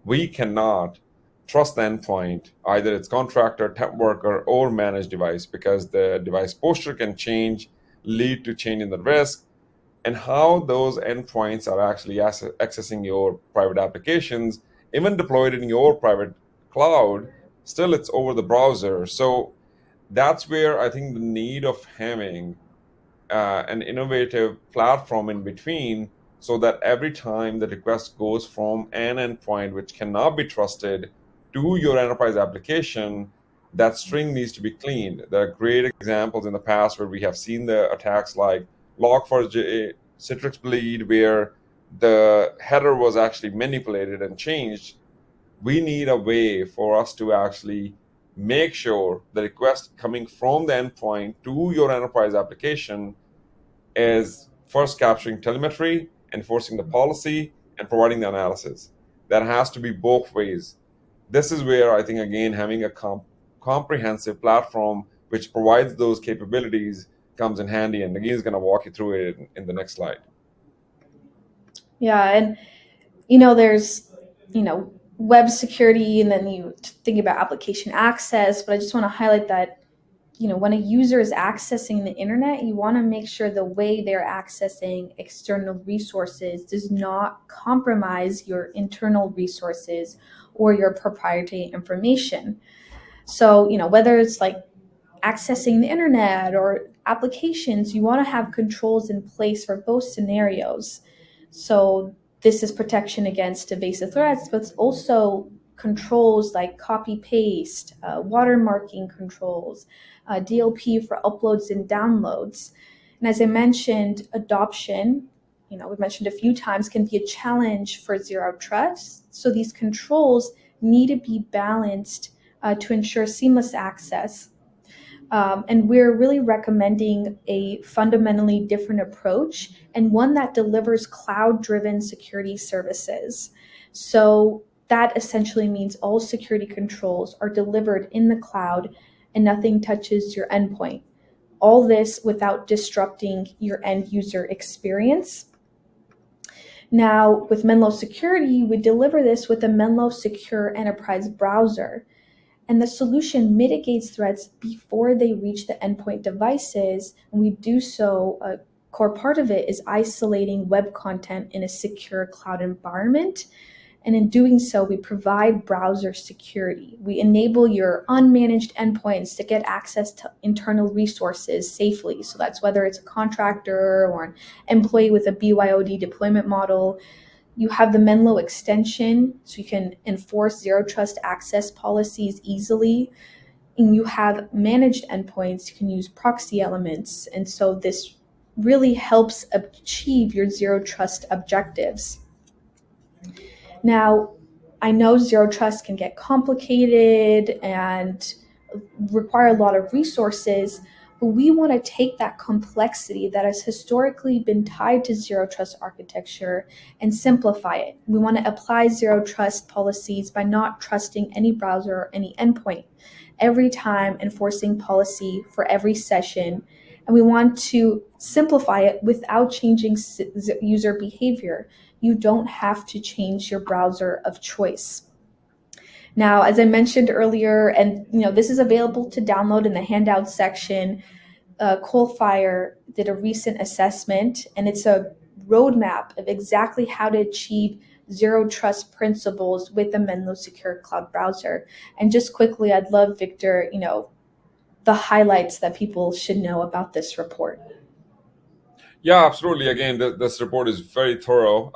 We cannot trust the endpoint, either it's contractor, temp worker, or managed device, because the device posture can change, lead to change in the risk, and how those endpoints are actually accessing your private applications, even deployed in your private cloud, still it's over the browser. So that's where I think the need of having an innovative platform in between, so that every time the request goes from an endpoint which cannot be trusted to your enterprise application, that string needs to be cleaned. There are great examples in the past where we have seen the attacks like Log4j, Citrix Bleed, where the header was actually manipulated and changed. We need a way for us to actually make sure the request coming from the endpoint to your enterprise application is first capturing telemetry, enforcing the policy, and providing the analysis. That has to be both ways. This is where I think, again, having a comprehensive platform which provides those capabilities comes in handy. And again, is going to walk you through it in the next slide. Yeah, and there's web security, and then you think about application access. But I just want to highlight that when a user is accessing the internet, you want to make sure the way they're accessing external resources does not compromise your internal resources or your proprietary information. So, whether it's like accessing the internet or applications, you want to have controls in place for both scenarios. So this is protection against evasive threats, but it's also controls like copy paste, watermarking controls, DLP for uploads and downloads. And as I mentioned, adoption, we've mentioned a few times, can be a challenge for zero trust. So these controls need to be balanced to ensure seamless access. And we're really recommending a fundamentally different approach, and one that delivers cloud-driven security services. So that essentially means all security controls are delivered in the cloud and nothing touches your endpoint. All this without disrupting your end user experience. Now, with Menlo Security, we deliver this with a Menlo Secure Enterprise browser. And the solution mitigates threats before they reach the endpoint devices. And we do so, a core part of it is isolating web content in a secure cloud environment. And in doing so, we provide browser security. We enable your unmanaged endpoints to get access to internal resources safely. So that's whether it's a contractor or an employee with a BYOD deployment model. You have the Menlo extension, so you can enforce zero trust access policies easily. And you have managed endpoints, you can use proxy elements. And so this really helps achieve your zero trust objectives. Now, I know zero trust can get complicated and require a lot of resources, but we want to take that complexity that has historically been tied to zero trust architecture and simplify it. We want to apply zero trust policies by not trusting any browser or any endpoint, every time enforcing policy for every session. And we want to simplify it without changing user behavior. You don't have to change your browser of choice. Now, as I mentioned earlier, and this is available to download in the handout section, Coalfire did a recent assessment, and it's a roadmap of exactly how to achieve zero trust principles with the Menlo Secure Cloud Browser. And just quickly, I'd love, Victor, the highlights that people should know about this report. Yeah, absolutely. Again, this report is very thorough,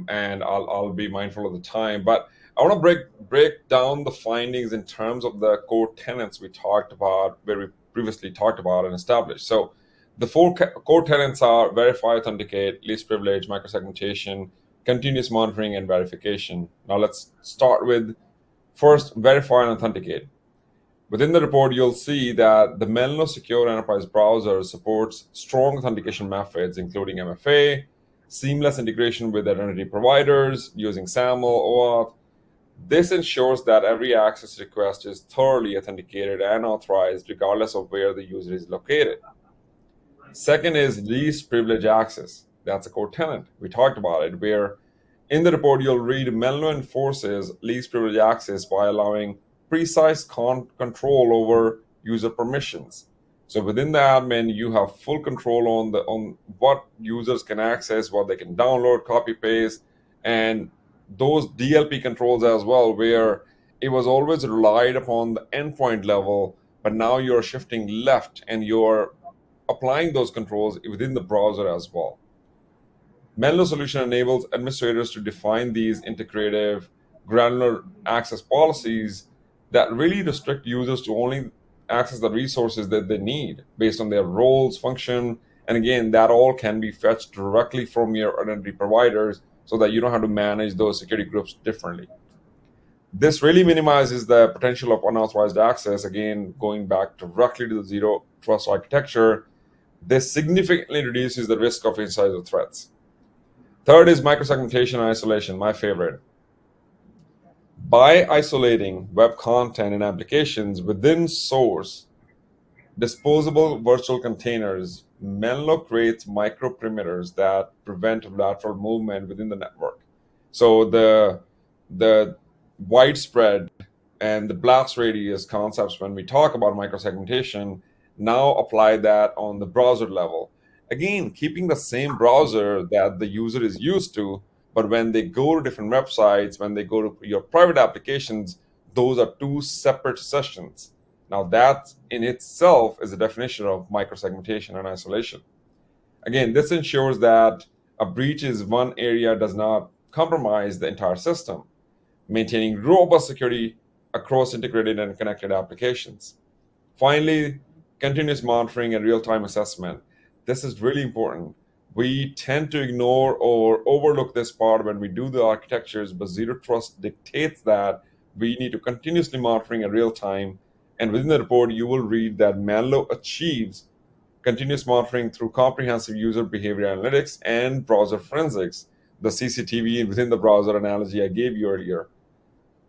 and I'll be mindful of the time. But I want to break down the findings in terms of the core tenets we talked about, where we previously talked about and established. So the four core tenets are verify, authenticate, least privilege, microsegmentation, continuous monitoring, and verification. Now let's start with first, verify and authenticate. Within the report, you'll see that the Menlo Secure Enterprise browser supports strong authentication methods, including MFA, seamless integration with identity providers using SAML, OAuth. This ensures that every access request is thoroughly authenticated and authorized, regardless of where the user is located. Second is least privilege access. That's a core tenet. We talked about it, where in the report, you'll read Menlo enforces least privilege access by allowing precise control over user permissions. So within the admin, you have full control on what users can access, what they can download, copy, paste, and those DLP controls as well, where it was always relied upon the endpoint level, but now you're shifting left and you're applying those controls within the browser as well. Menlo solution enables administrators to define these integrative, granular access policies that really restrict users to only access the resources that they need based on their roles, function, and again, that all can be fetched directly from your identity providers so that you don't have to manage those security groups differently. This really minimizes the potential of unauthorized access, again, going back directly to the zero trust architecture. This significantly reduces the risk of insider threats. Third is microsegmentation and isolation, my favorite. By isolating web content and applications within source, disposable virtual containers, Menlo creates micro perimeters that prevent lateral movement within the network. So the widespread and the blast radius concepts, when we talk about microsegmentation, now apply that on the browser level. Again, keeping the same browser that the user is used to, but when they go to different websites, when they go to your private applications, those are two separate sessions. Now that in itself is a definition of microsegmentation and isolation. Again, this ensures that a breach in one area does not compromise the entire system, maintaining robust security across integrated and connected applications. Finally, continuous monitoring and real-time assessment. This is really important. We tend to ignore or overlook this part when we do the architectures, but Zero Trust dictates that we need to continuously monitoring in real time. And within the report, you will read that Menlo achieves continuous monitoring through comprehensive user behavior analytics and browser forensics, the CCTV within the browser analogy I gave you earlier.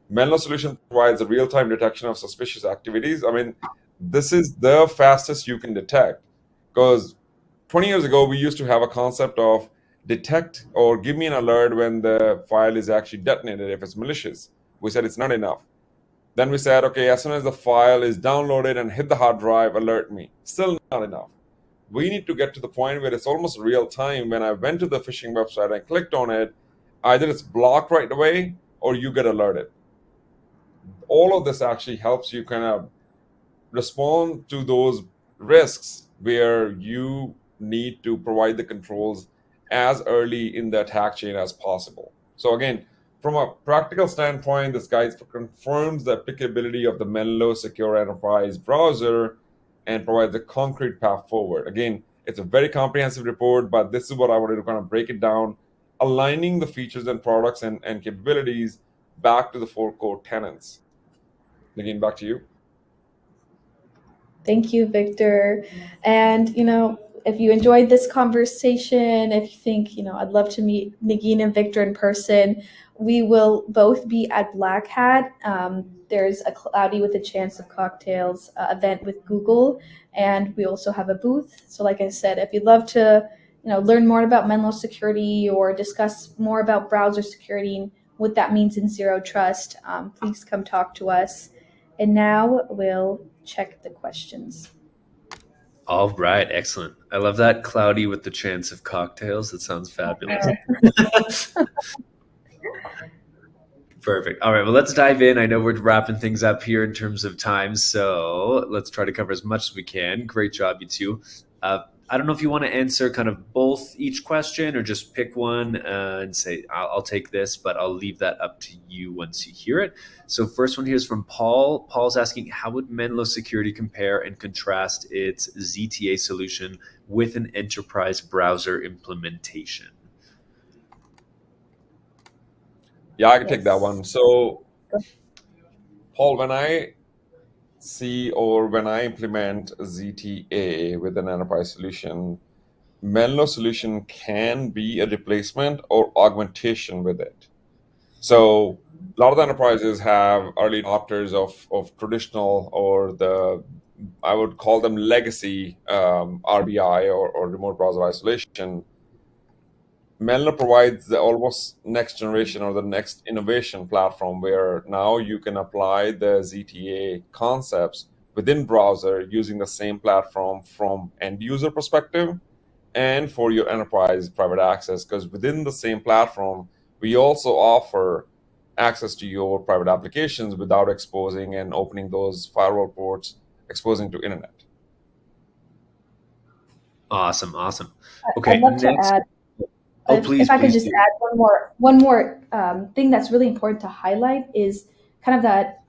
Menlo solution provides a real-time detection of suspicious activities. I mean, this is the fastest you can detect, because 20 years ago, we used to have a concept of detect or give me an alert when the file is actually detonated if it's malicious. We said it's not enough. Then we said, okay, as soon as the file is downloaded and hit the hard drive, alert me. Still not enough. We need to get to the point where it's almost real time. When I went to the phishing website and clicked on it, either it's blocked right away or you get alerted. All of this actually helps you kind of respond to those risks where you need to provide the controls as early in the attack chain as possible. So again, from a practical standpoint, this guide confirms the applicability of the Menlo Secure Enterprise browser and provides a concrete path forward. Again, it's a very comprehensive report, but this is what I wanted to kind of break it down, aligning the features and products and capabilities back to the four core tenets. Again, back to you. Thank you, Victor. And, if you enjoyed this conversation, if you think, I'd love to meet Negin and Victor in person, we will both be at Black Hat. There's a Cloudy with a Chance of Cocktails event with Google, and we also have a booth. So like I said, if you'd love to, learn more about Menlo security or discuss more about browser security and what that means in Zero Trust, please come talk to us. And now we'll check the questions. All right, excellent. I love that, Cloudy with the Chance of Cocktails. That sounds fabulous. Perfect. All right, well, let's dive in. I know we're wrapping things up here in terms of time, so let's try to cover as much as we can. Great job, you two. I don't know if you want to answer kind of both each question or just pick one and say, I'll take this, but I'll leave that up to you once you hear it. So first one here is from Paul. Paul's asking, how would Menlo Security compare and contrast its ZTA solution with an enterprise browser implementation? Yeah, I can take that one. So, Paul, when I see, or when I implement ZTA with an enterprise solution, Menlo solution can be a replacement or augmentation with it. So a lot of the enterprises have early adopters of traditional, or I would call them legacy RBI, or remote browser isolation. Menlo provides the almost next generation or the next innovation platform where now you can apply the ZTA concepts within browser using the same platform from end user perspective and for your enterprise private access, because within the same platform, we also offer access to your private applications without exposing and opening those firewall ports, exposing to internet. Awesome. Okay, I'd love to next. add, Please, if I could please just do. add one more thing that's really important to highlight is kind of that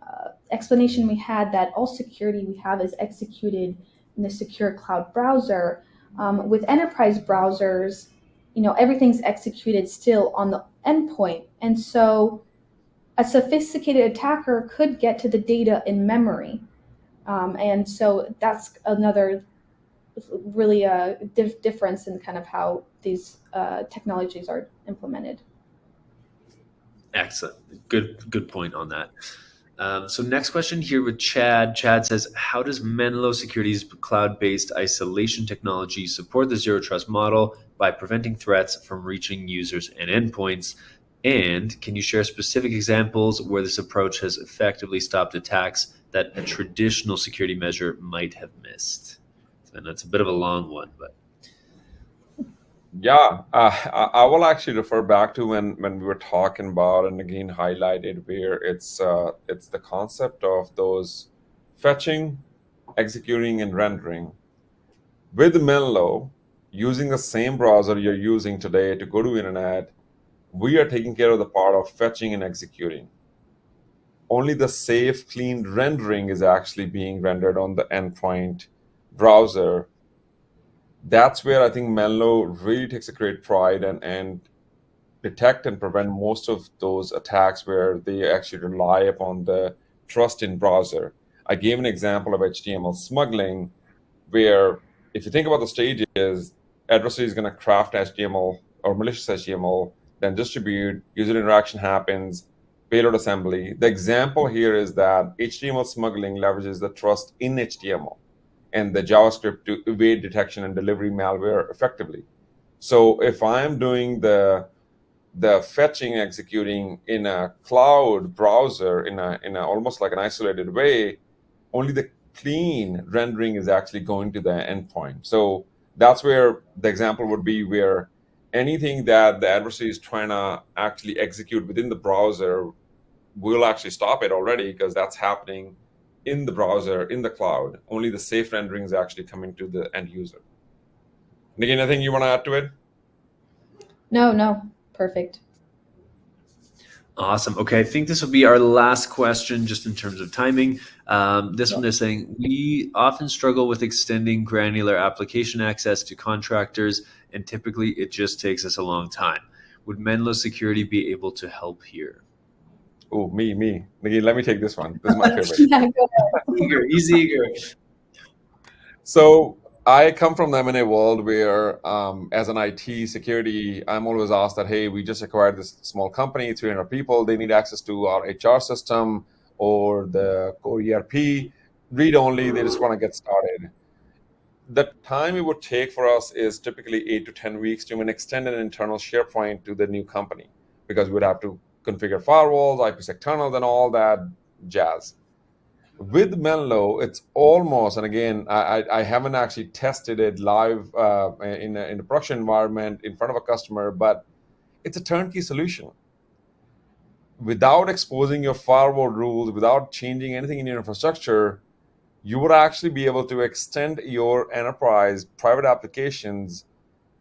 explanation we had that all security we have is executed in the secure cloud browser. With enterprise browsers, everything's executed still on the endpoint, and so a sophisticated attacker could get to the data in memory, and so that's another really difference in kind of how these technologies are implemented. Excellent. Good point on that. So next question here with Chad. Chad says, how does Menlo Security's cloud-based isolation technology support the zero trust model by preventing threats from reaching users and endpoints? And can you share specific examples where this approach has effectively stopped attacks that a traditional security measure might have missed? And that's a bit of a long one, but yeah, I will actually refer back to when we were talking about, and again highlighted, where it's the concept of those fetching, executing, and rendering. With Menlo, using the same browser you're using today to go to internet, we are taking care of the part of fetching and executing. Only the safe, clean rendering is actually being rendered on the endpoint browser. That's where I think Menlo really takes a great pride and detect and prevent most of those attacks where they actually rely upon the trust in browser. I gave an example of HTML smuggling, where if you think about the stages, adversary is going to craft HTML or malicious HTML, then distribute, user interaction happens, payload assembly. The example here is that HTML smuggling leverages the trust in HTML and the JavaScript to evade detection and delivery malware effectively. So if I'm doing the fetching, executing in a cloud browser in a almost like an isolated way, only the clean rendering is actually going to the endpoint. So that's where the example would be, where anything that the adversary is trying to actually execute within the browser, we'll actually stop it already, because that's happening in the browser, in the cloud. Only the safe rendering is actually coming to the end user. Nikki, anything you want to add to it? No, perfect. awesome. Okay, I think this will be our last question just in terms of timing. This one is saying, we often struggle with extending granular application access to contractors, and typically it just takes us a long time. Would Menlo Security be able to help here? Oh, me. Nikki, let me take this one. This is my favorite. Yeah, go ahead. He's eager. So I come from the M&A world where, as an IT security, I'm always asked that, hey, we just acquired this small company, 300 people. They need access to our HR system or the core ERP. Read only, they just want to get started. The time it would take for us is typically 8 to 10 weeks to even extend an internal SharePoint to the new company, because we would have to configure firewalls, IPsec tunnels, and all that jazz. With Menlo, it's almost, and again, I haven't actually tested it live in a production environment in front of a customer, but it's a turnkey solution. Without exposing your firewall rules, without changing anything in your infrastructure, you would actually be able to extend your enterprise private applications,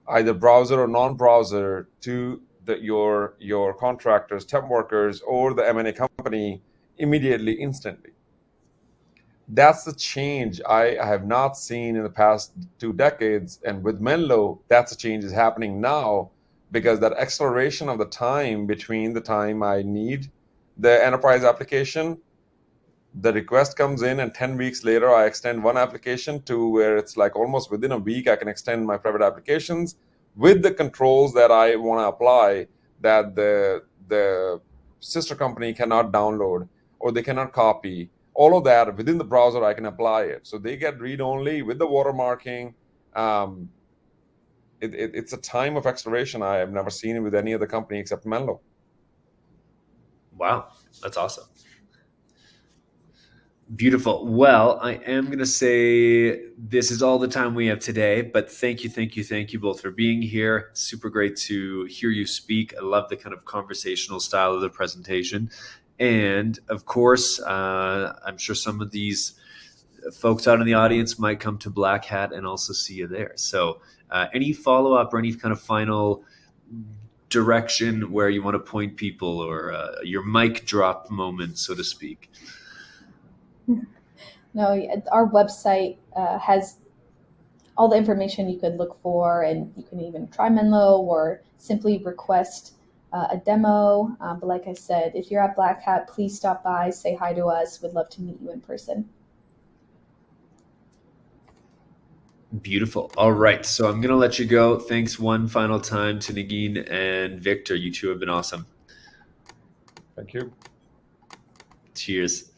either browser or non-browser, to your contractors, temp workers, or the M&A company immediately, instantly. That's the change I have not seen in the past 2 decades. And with Menlo, that's a change is happening now, because that acceleration of the time between the time I need the enterprise application the request comes in, and 10 weeks later, I extend one application to where it's like almost within a week, I can extend my private applications with the controls that I want to apply that the sister company cannot download or they cannot copy. All of that within the browser, I can apply it. So they get read-only with the watermarking. It's a time of acceleration I have never seen with any other company except Menlo. Wow, that's awesome. Beautiful. Well, I am going to say this is all the time we have today, but thank you both for being here. Super great to hear you speak. I love the kind of conversational style of the presentation. And of course, I'm sure some of these folks out in the audience might come to Black Hat and also see you there. So any follow-up or any kind of final direction where you want to point people, or your mic drop moment, so to speak? No, our website has all the information you could look for, and you can even try Menlo or simply request a demo. But like I said, if you're at Black Hat, please stop by, say hi to us. We'd love to meet you in person. Beautiful. All right. So I'm going to let you go. Thanks one final time to Negin and Victor. You two have been awesome. Thank you. Cheers.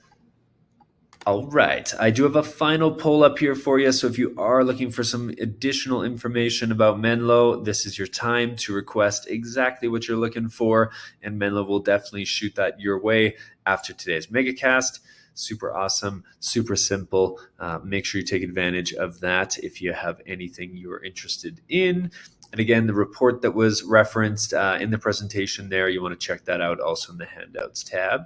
All right. I do have a final poll up here for you. So if you are looking for some additional information about Menlo, this is your time to request exactly what you're looking for. And Menlo will definitely shoot that your way after today's MegaCast. Super awesome, super simple. Make sure you take advantage of that if you have anything you're interested in. And again, the report that was referenced in the presentation there, you want to check that out also in the handouts tab.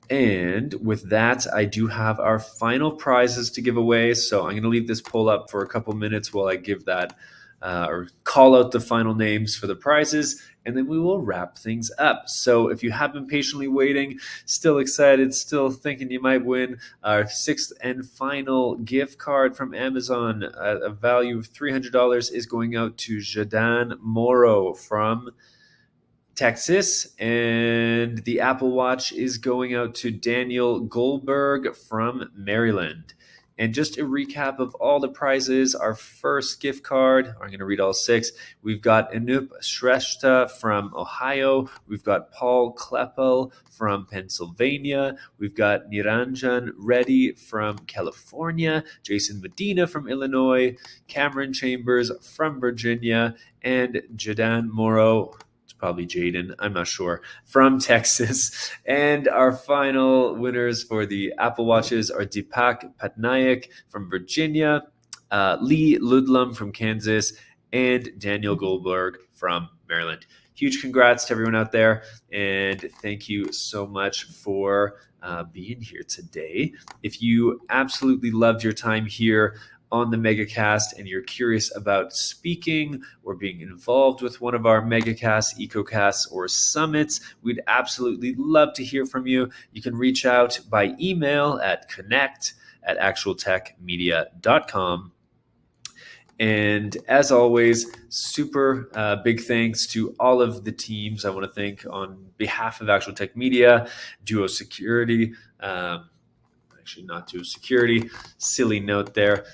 And with that, I do have our final prizes to give away. So I'm going to leave this poll up for a couple minutes while I give that or call out the final names for the prizes, and then we will wrap things up. So if you have been patiently waiting, still excited, still thinking you might win, our sixth and final gift card from Amazon, a value of $300, is going out to Jadan Moro from Texas, and the Apple Watch is going out to Daniel Goldberg from Maryland. And just a recap of all the prizes, our first gift card, I'm going to read all six. We've got Anup Shrestha from Ohio. We've got Paul Kleppel from Pennsylvania. We've got Niranjan Reddy from California, Jason Medina from Illinois, Cameron Chambers from Virginia, and Jadan Moro, probably Jaden, I'm not sure, from Texas. And our final winners for the Apple Watches are Deepak Patnaik from Virginia, Lee Ludlam from Kansas, and Daniel Goldberg from Maryland. Huge congrats to everyone out there, and thank you so much for being here today. If you absolutely loved your time here on the MegaCast and you're curious about speaking or being involved with one of our MegaCasts, EcoCasts, or summits, we'd absolutely love to hear from you. You can reach out by email at connect@actualtechmedia.com. And as always, super big thanks to all of the teams. I want to thank on behalf of Actual Tech Media, Duo Security, actually not Duo Security, silly note there.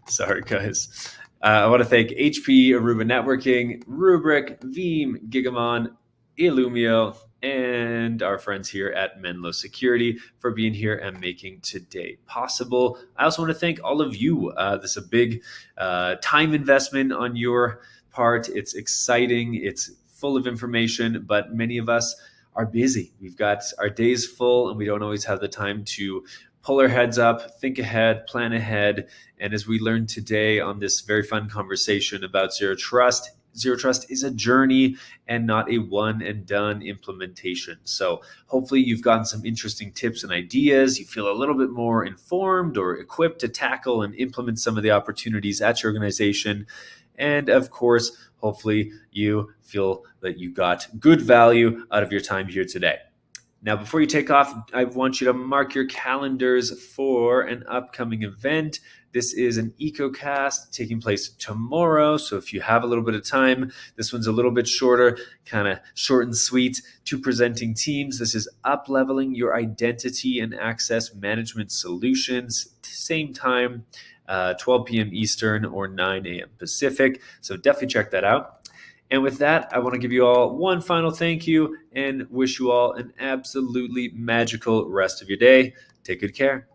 Sorry, guys. I want to thank HP, Aruba Networking, Rubrik, Veeam, Gigamon, Illumio, and our friends here at Menlo Security for being here and making today possible. I also want to thank all of you. This is a big time investment on your part. It's exciting. It's full of information, but many of us are busy. We've got our days full and we don't always have the time to pull our heads up, think ahead, plan ahead. And as we learned today on this very fun conversation about Zero Trust is a journey and not a one and done implementation. So hopefully you've gotten some interesting tips and ideas. You feel a little bit more informed or equipped to tackle and implement some of the opportunities at your organization. And of course, hopefully you feel that you got good value out of your time here today. Now, before you take off, I want you to mark your calendars for an upcoming event. This is an EcoCast taking place tomorrow. So if you have a little bit of time, this one's a little bit shorter, kind of short and sweet. 2 presenting teams. This is up-leveling your identity and access management solutions. Same time, 12 p.m. Eastern or 9 a.m. Pacific. So definitely check that out. And with that, I want to give you all one final thank you and wish you all an absolutely magical rest of your day. Take good care.